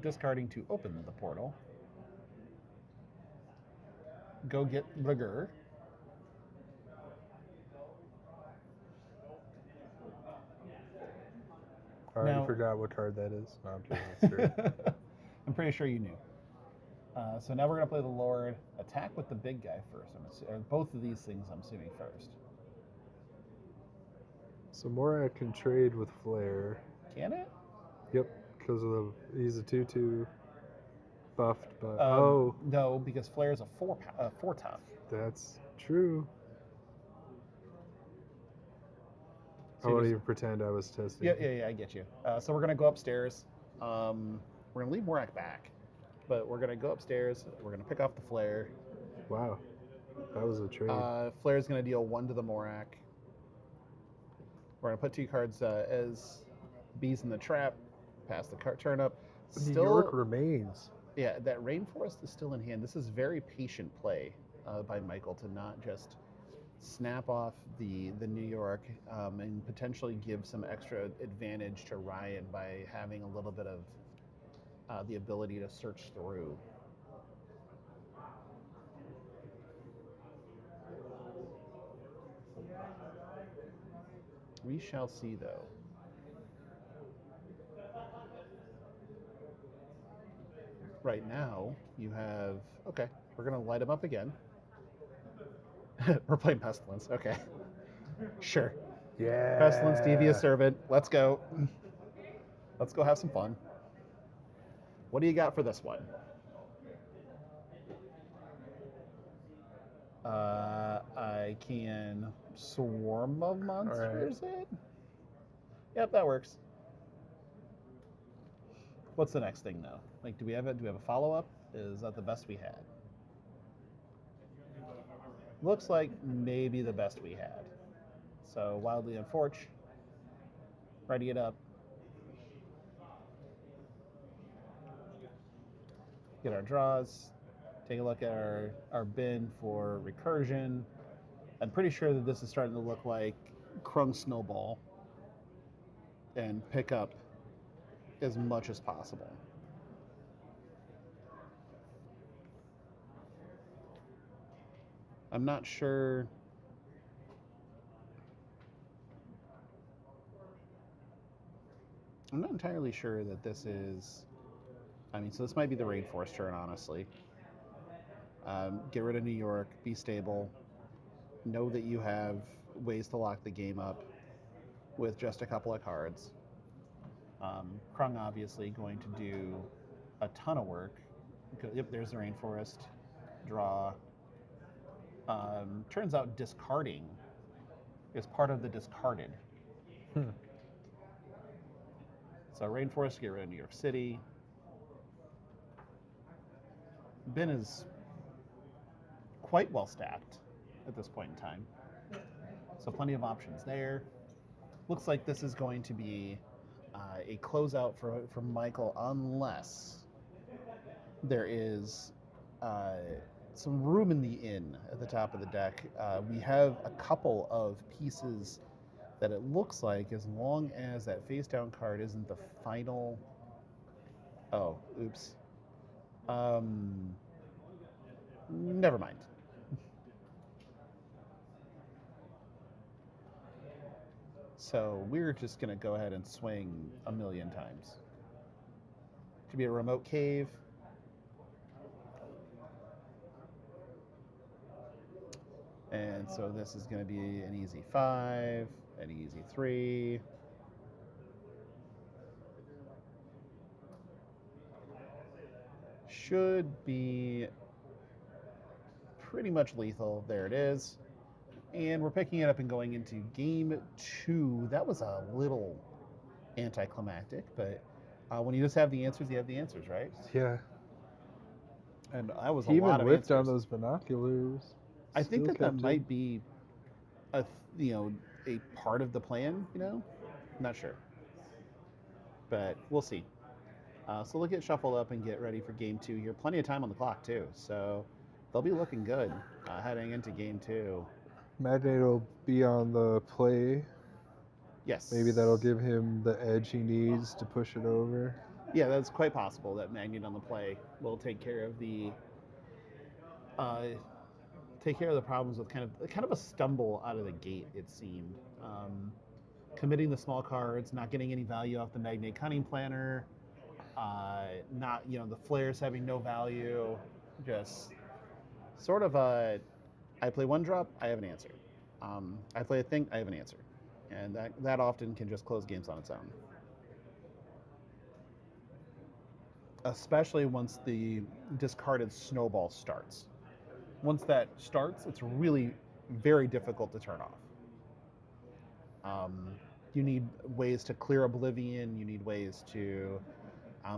Discarding to open the portal. Go get Rigor. I already Now- forgot what card that is. No, I'm kidding. That's true. I'm pretty sure you knew. So now we're going to play the Lord. Attack with the big guy first. Both of these things I'm assuming first. So Morak can trade with Flare. Can it? Yep, because of he's a 2/2 buffed, but No, because Flare is a 4 tough. that's true. So I won't just- even pretend I was testing. Yeah, I get you. So we're going to go upstairs. We're going to leave Morak back, but we're going to go upstairs. We're going to pick off the Flare. Wow, that was a trade. Flare's going to deal 1 to the Morak. We're going to put 2 cards as bees in the trap. Pass the turn up. New York remains. Yeah, that Rainforest is still in hand. This is very patient play by Michael to not just snap off the New York and potentially give some extra advantage to Ryan by having a little bit of the ability to search through. We shall see, though. Right now, you have... Okay, we're going to light him up again. We're playing Pestilence. Okay. Sure. Yeah. Pestilence, Devious Servant. Let's go. Let's go have some fun. What do you got for this one? I can Swarm of Monsters it? Yep, that works. What's the next thing, though? Like, do we have a follow-up? Is that the best we had? Looks like maybe the best we had. So, Wildly Unfortunate. Ready it up. Get our draws. Take a look at our bin for recursion. I'm pretty sure that this is starting to look like Krung Snowball. And pick up as much as possible. I'm not sure. I'm not entirely sure that this is... I mean, so this might be the Rainforest turn, honestly. Get rid of New York, be stable. Know that you have ways to lock the game up with just a couple of cards. Krung obviously going to do a ton of work. Yep, there's the Rainforest. Draw. Turns out discarding is part of the discarded. So Rainforest, get rid of New York City. Bin is quite well stacked at this point in time. So plenty of options there. looks like this is going to be a closeout for Michael, unless there is some room in the inn at the top of the deck. We have a couple of pieces that it looks like, as long as that face down card isn't the final. Oh, oops. Never mind. So we're just going to go ahead and swing a million times. Could be a remote cave. And so this is going to be an easy 5, an easy 3. Should be pretty much lethal. There it is. And we're picking it up and going into game 2. That was a little anticlimactic, but when you just have the answers, you have the answers, right? Yeah. And that was a He lot even of whipped answers. on those binoculars. I think Still that kept might it. be a a part of the plan. I'm not sure, but we'll see. So they'll get shuffled up and get ready for game 2 here. Plenty of time on the clock too, so they'll be looking good heading into game 2. Magnate will be on the play. Yes. Maybe that'll give him the edge he needs to push it over. Yeah, that's quite possible that Magnet on the play will take care of the problems with kind of a stumble out of the gate. It seemed committing the small cards, not getting any value off the Magnate Cunning Planner, not the flares having no value, just sort of I play one drop, I have an answer. I play a thing, I have an answer, and that often can just close games on its own. Especially once the discarded snowball starts. Once that starts, it's really very difficult to turn off. You need ways to clear Oblivion. You need ways to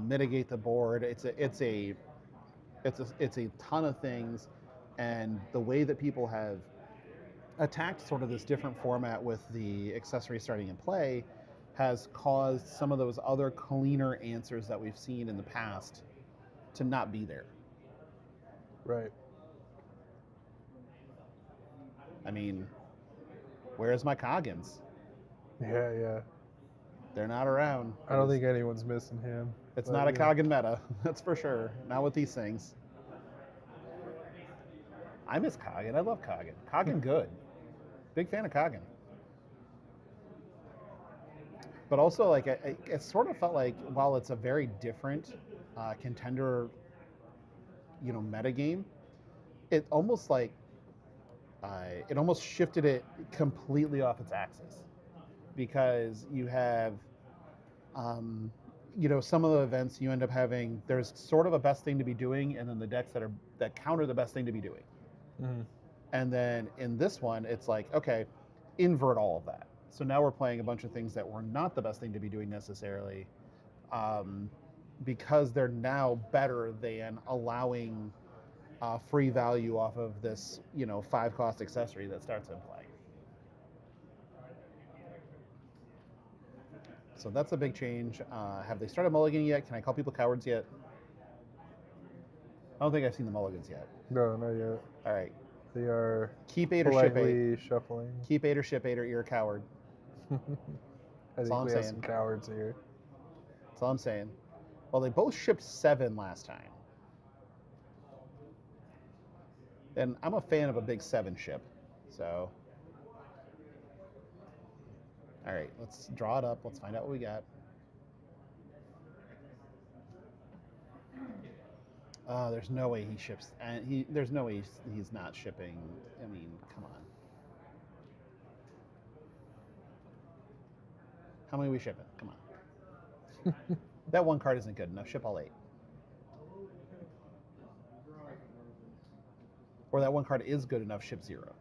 mitigate the board. It's a ton of things, and the way that people have attacked sort of this different format with the accessory starting in play has caused some of those other cleaner answers that we've seen in the past to not be there. Right. I mean, where's my Coggins? Yeah. They're not around. I don't think anyone's missing him. It's but not a yeah. Coggin meta, that's for sure. Not with these things. I miss Coggin. I love Coggin. Coggin good. Big fan of Coggin. But also, like, it sort of felt like while it's a very different contender, metagame, it almost shifted it completely off its axis, because you have, some of the events you end up having. There's sort of a best thing to be doing, and then the decks that counter the best thing to be doing. Mm-hmm. And then in this one, it's like, okay, invert all of that. So now we're playing a bunch of things that were not the best thing to be doing necessarily, because they're now better than allowing free value off of this, 5-cost accessory that starts in play. So that's a big change. Have they started mulliganing yet? Can I call people cowards yet? I don't think I've seen the mulligans yet. No, not yet. All right. They are Keep 8 or ship 8. politely shuffling. Keep 8 or ship 8, or you're a coward. I think all I'm we have saying. some cowards here. That's all I'm saying. Well, they both shipped 7 last time. And I'm a fan of a big 7 ship. So, all right, let's draw it up. Let's find out what we got. There's no way he ships, and there's no way he's not shipping. I mean, come on. How many are we shipping? Come on. That one card isn't good enough. Ship all 8. Or that one card is good enough. Ship 0.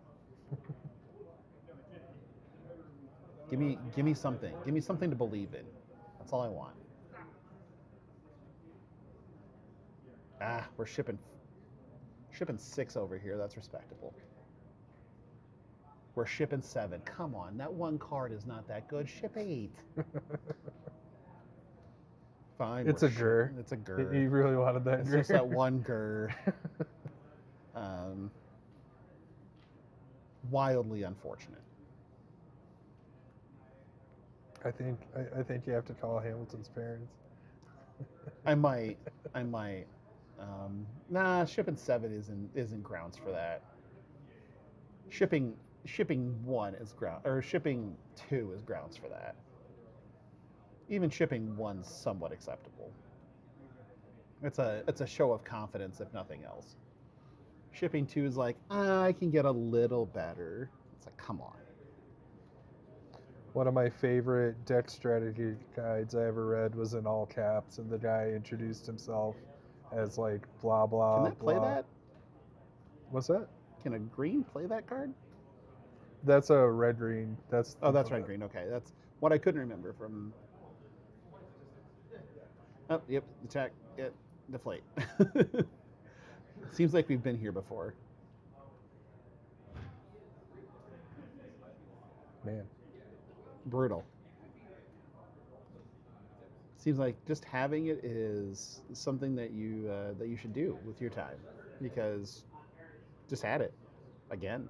Give me something. Give me something to believe in. That's all I want. We're shipping 6 over here. That's respectable. We're shipping 7. Come on, that one card is not that good. Ship 8. Fine. It's a gur. It's a gur. He really wanted that It's gur. just that one gur. Wildly unfortunate. I think you have to call Hamilton's parents. I might. Nah, shipping 7 isn't grounds for that. Shipping 1 is shipping 2 is grounds for that. Even shipping 1's somewhat acceptable. It's a show of confidence, if nothing else. Shipping 2 is like, I can get a little better. It's like, come on. One of my favorite deck strategy guides I ever read was in all caps, and the guy introduced himself as like blah blah. Can that play blah. that? What's that? Can a green play that card? That's a red green. That's Red green. Okay, that's what I couldn't remember from. Oh, yep. Attack. Yep. Deflate. Seems like we've been here before. Man. Brutal. Seems like just having it is something that you should do with your time, because just add it again.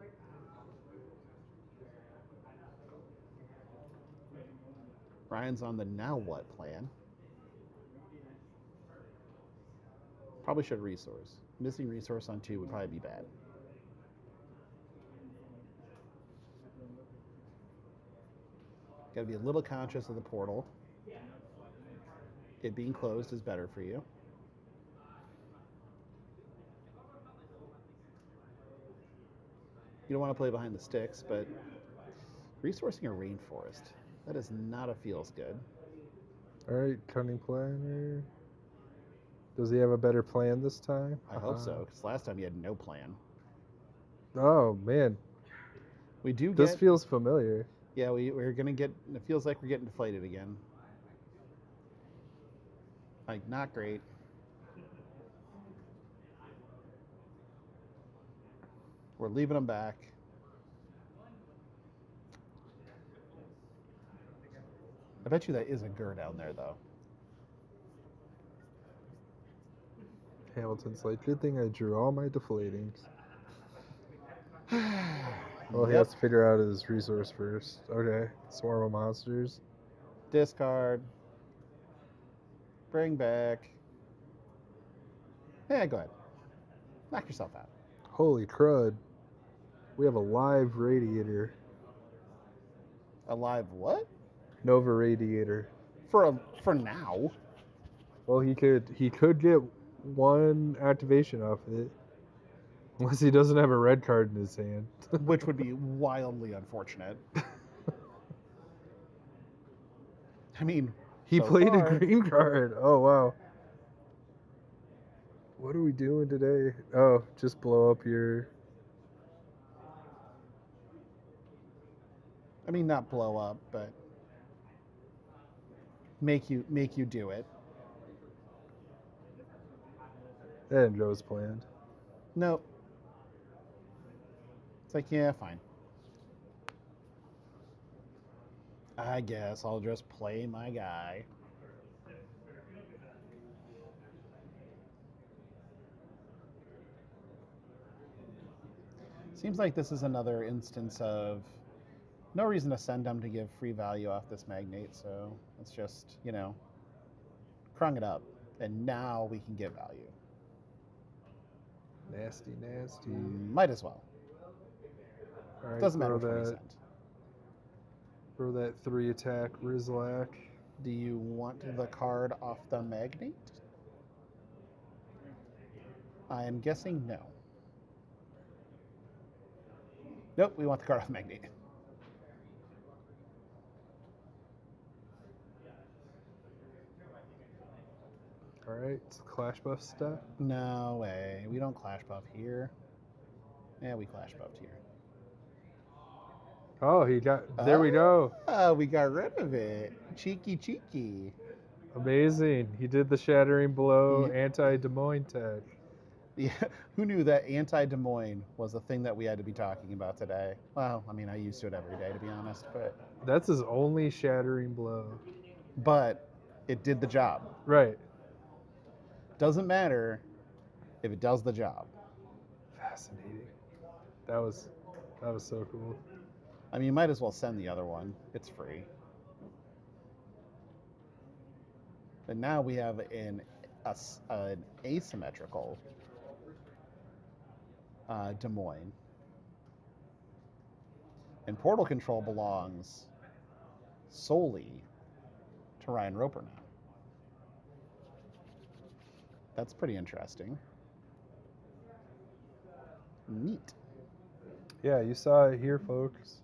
Ryan's on the now what plan. Probably should resource. Missing resource on 2 would probably be bad. Got to be a little conscious of the portal. It being closed is better for you. You don't want to play behind the sticks, but resourcing a rainforest, that is not a feels good. All right, cunning planner. Does he have a better plan this time? I hope so, because last time he had no plan. Oh man, We do this get. feels familiar. Yeah, we're gonna get. It feels like we're getting deflated again. Like, not great. We're leaving them back. I bet you that is a gur down there, though. Hamilton's like, good thing I drew all my deflatings. Well, he Yep. has to figure out his resource first. Okay, swarm of monsters. Discard. Bring back. Yeah, go ahead. Knock yourself out. Holy crud. We have a live radiator. A live what? Nova radiator. For now. Well, he could get 1 activation off of it. Unless he doesn't have a red card in his hand. Which would be wildly unfortunate. I mean, He so played far- a green card. Oh, wow. What are we doing today? Oh, just blow up your... I mean, not blow up, but make you do it. That didn't go as planned. Nope. It's like, yeah, fine. I guess I'll just play my guy. Seems like this is another instance of no reason to send them to give free value off this magnate, so let's just, crung it up. And now we can get value. Nasty, nasty. Might as well. All right, Doesn't matter throw what we that, send. throw that 3 attack Rizlak. Do you want the card off the magnate? I am guessing no. Nope, we want the card off the magnate. All right, it's clash buff stuff. No way. We don't clash buff here. Yeah, we clash buffed here. Oh, he got... There we go. Oh, we got rid of it. Cheeky. Amazing. He did the shattering blow Yep. anti-Des Moines tech. Yeah, who knew that anti-Des Moines was a thing that we had to be talking about today? Well, I mean, I used to it every day, to be honest, That's his only shattering blow. but it did the job. Right. Doesn't matter if it does the job. Fascinating. That was so cool. I mean, you might as well send the other one. It's free. And now we have an asymmetrical Des Moines. And portal control belongs solely to Ryan Roper now. That's pretty interesting. Neat. Yeah, you saw it here, folks.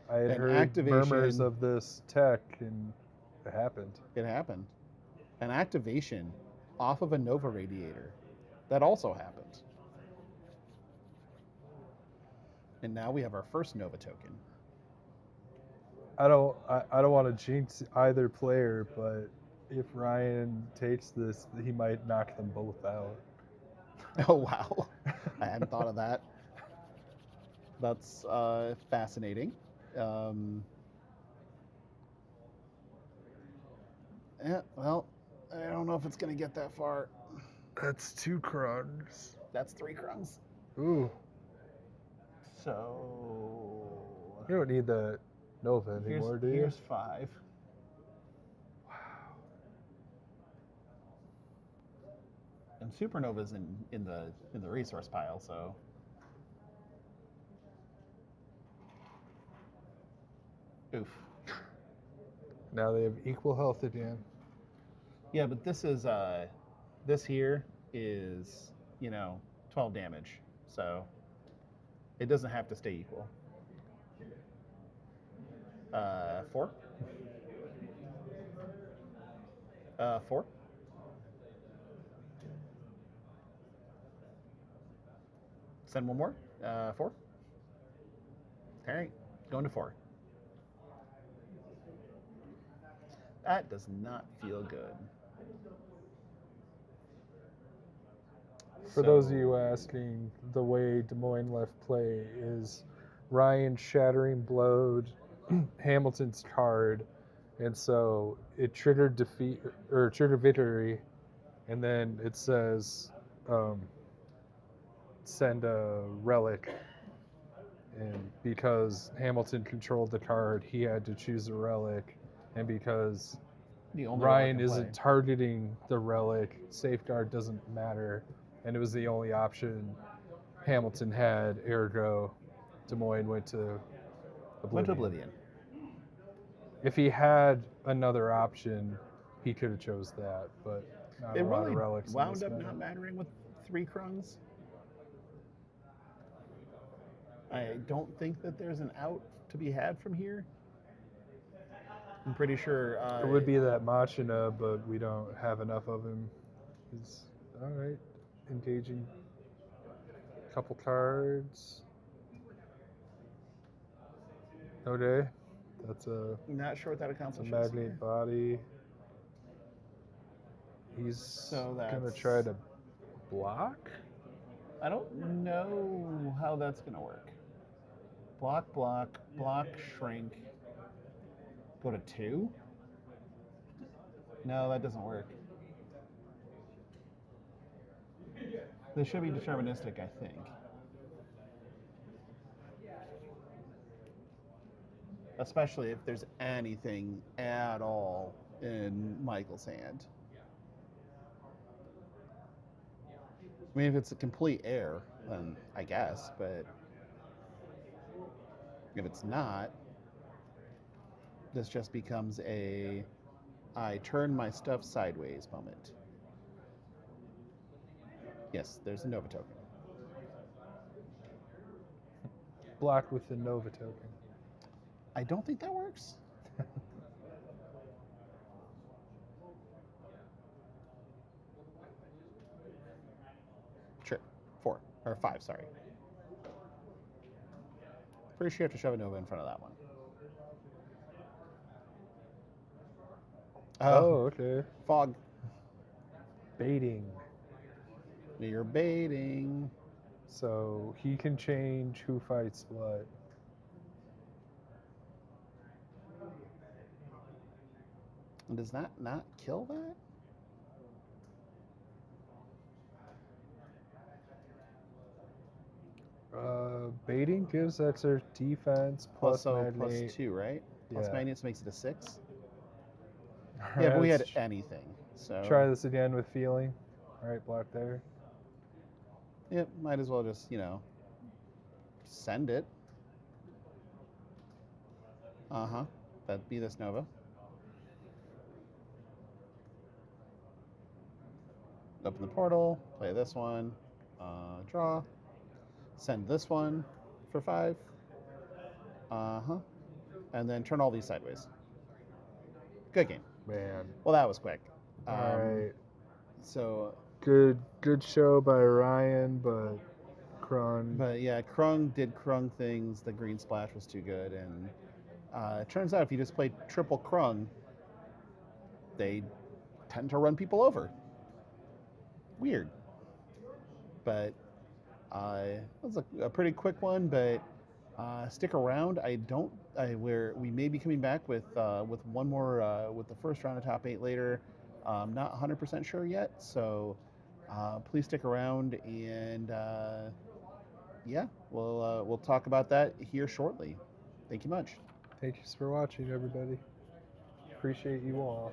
I had An heard activation- murmurs of this tech, and it happened. It happened. An activation off of a Nova radiator. That also happened. And now we have our first Nova token. I don't want to jinx either player, but if Ryan takes this, he might knock them both out. Oh, wow. I hadn't thought of that. That's fascinating. Yeah, well, I don't know if it's going to get that far. That's 2 crugs. That's 3 crumbs. Ooh, So you don't need the Nova anymore, do you? here's 5. And Supernova's in the resource pile, so oof. Now they have equal health again. Yeah, but this is this here is 12 damage, so it doesn't have to stay equal. 4. 4. Send one more. 4. All right, going to 4. That does not feel good. For those of you asking, the way Des Moines left play is Ryan shattering blowed Hamilton's card, and so it triggered defeat or triggered victory, and then it says send a relic, and because Hamilton controlled the card, he had to choose a relic, and because The only Ryan relic in isn't play. targeting the relic, safeguard doesn't matter, and it was the only option Hamilton had, ergo Des Moines went to Oblivion. Went to Oblivion. If he had another option, he could have chose that, but not It a lot really of relics. in wound this up meta. not mattering with 3 crungs. I don't think that there's an out to be had from here. I'm pretty sure. It would be that Machina, but we don't have enough of him. He's all right. Engaging. Couple cards. Okay. That's a Not sure what that accomplishes. magnate body. He's So gonna that's- try to block. I don't know how that's going to work. Block, block, block, shrink. Go to 2? No, that doesn't work. This should be deterministic, I think. Especially if there's anything at all in Michael's hand. I mean, if it's a complete air, then I guess, but if it's not, this just becomes a I turn my stuff sideways moment. Yes, there's a Nova token. Block with the Nova token. I don't think that works. Sure. 4 or 5, sorry. Pretty sure you have to shove a Nova in front of that one. Oh, okay. Fog. Baiting. You're baiting. So he can change who fights what. And does that not kill that? Baiting gives extra defense plus So magnate. plus 2, right? Plus Yeah. magnets makes it a 6. Alright, Yeah, but we had let's anything. So try this again with feeling. Alright, block there. Yep, might as well just, send it. Uh-huh. That'd be this Nova. Open the portal, play this one, draw, send this one for 5. Uh-huh. And then turn all these sideways. Good game. Man. Well, that was quick. Alright. So, Good show by Ryan, but Krung. but yeah, Krung did Krung things. The green splash was too good. And it turns out if you just play triple Krung, they tend to run people over. Weird. But that was a pretty quick one, but stick around. We may be coming back with one more with the first round of top 8 later. Not 100% sure yet, so please stick around, and yeah, we'll talk about that here shortly. Thank you much. Thanks for watching, everybody. Appreciate you all.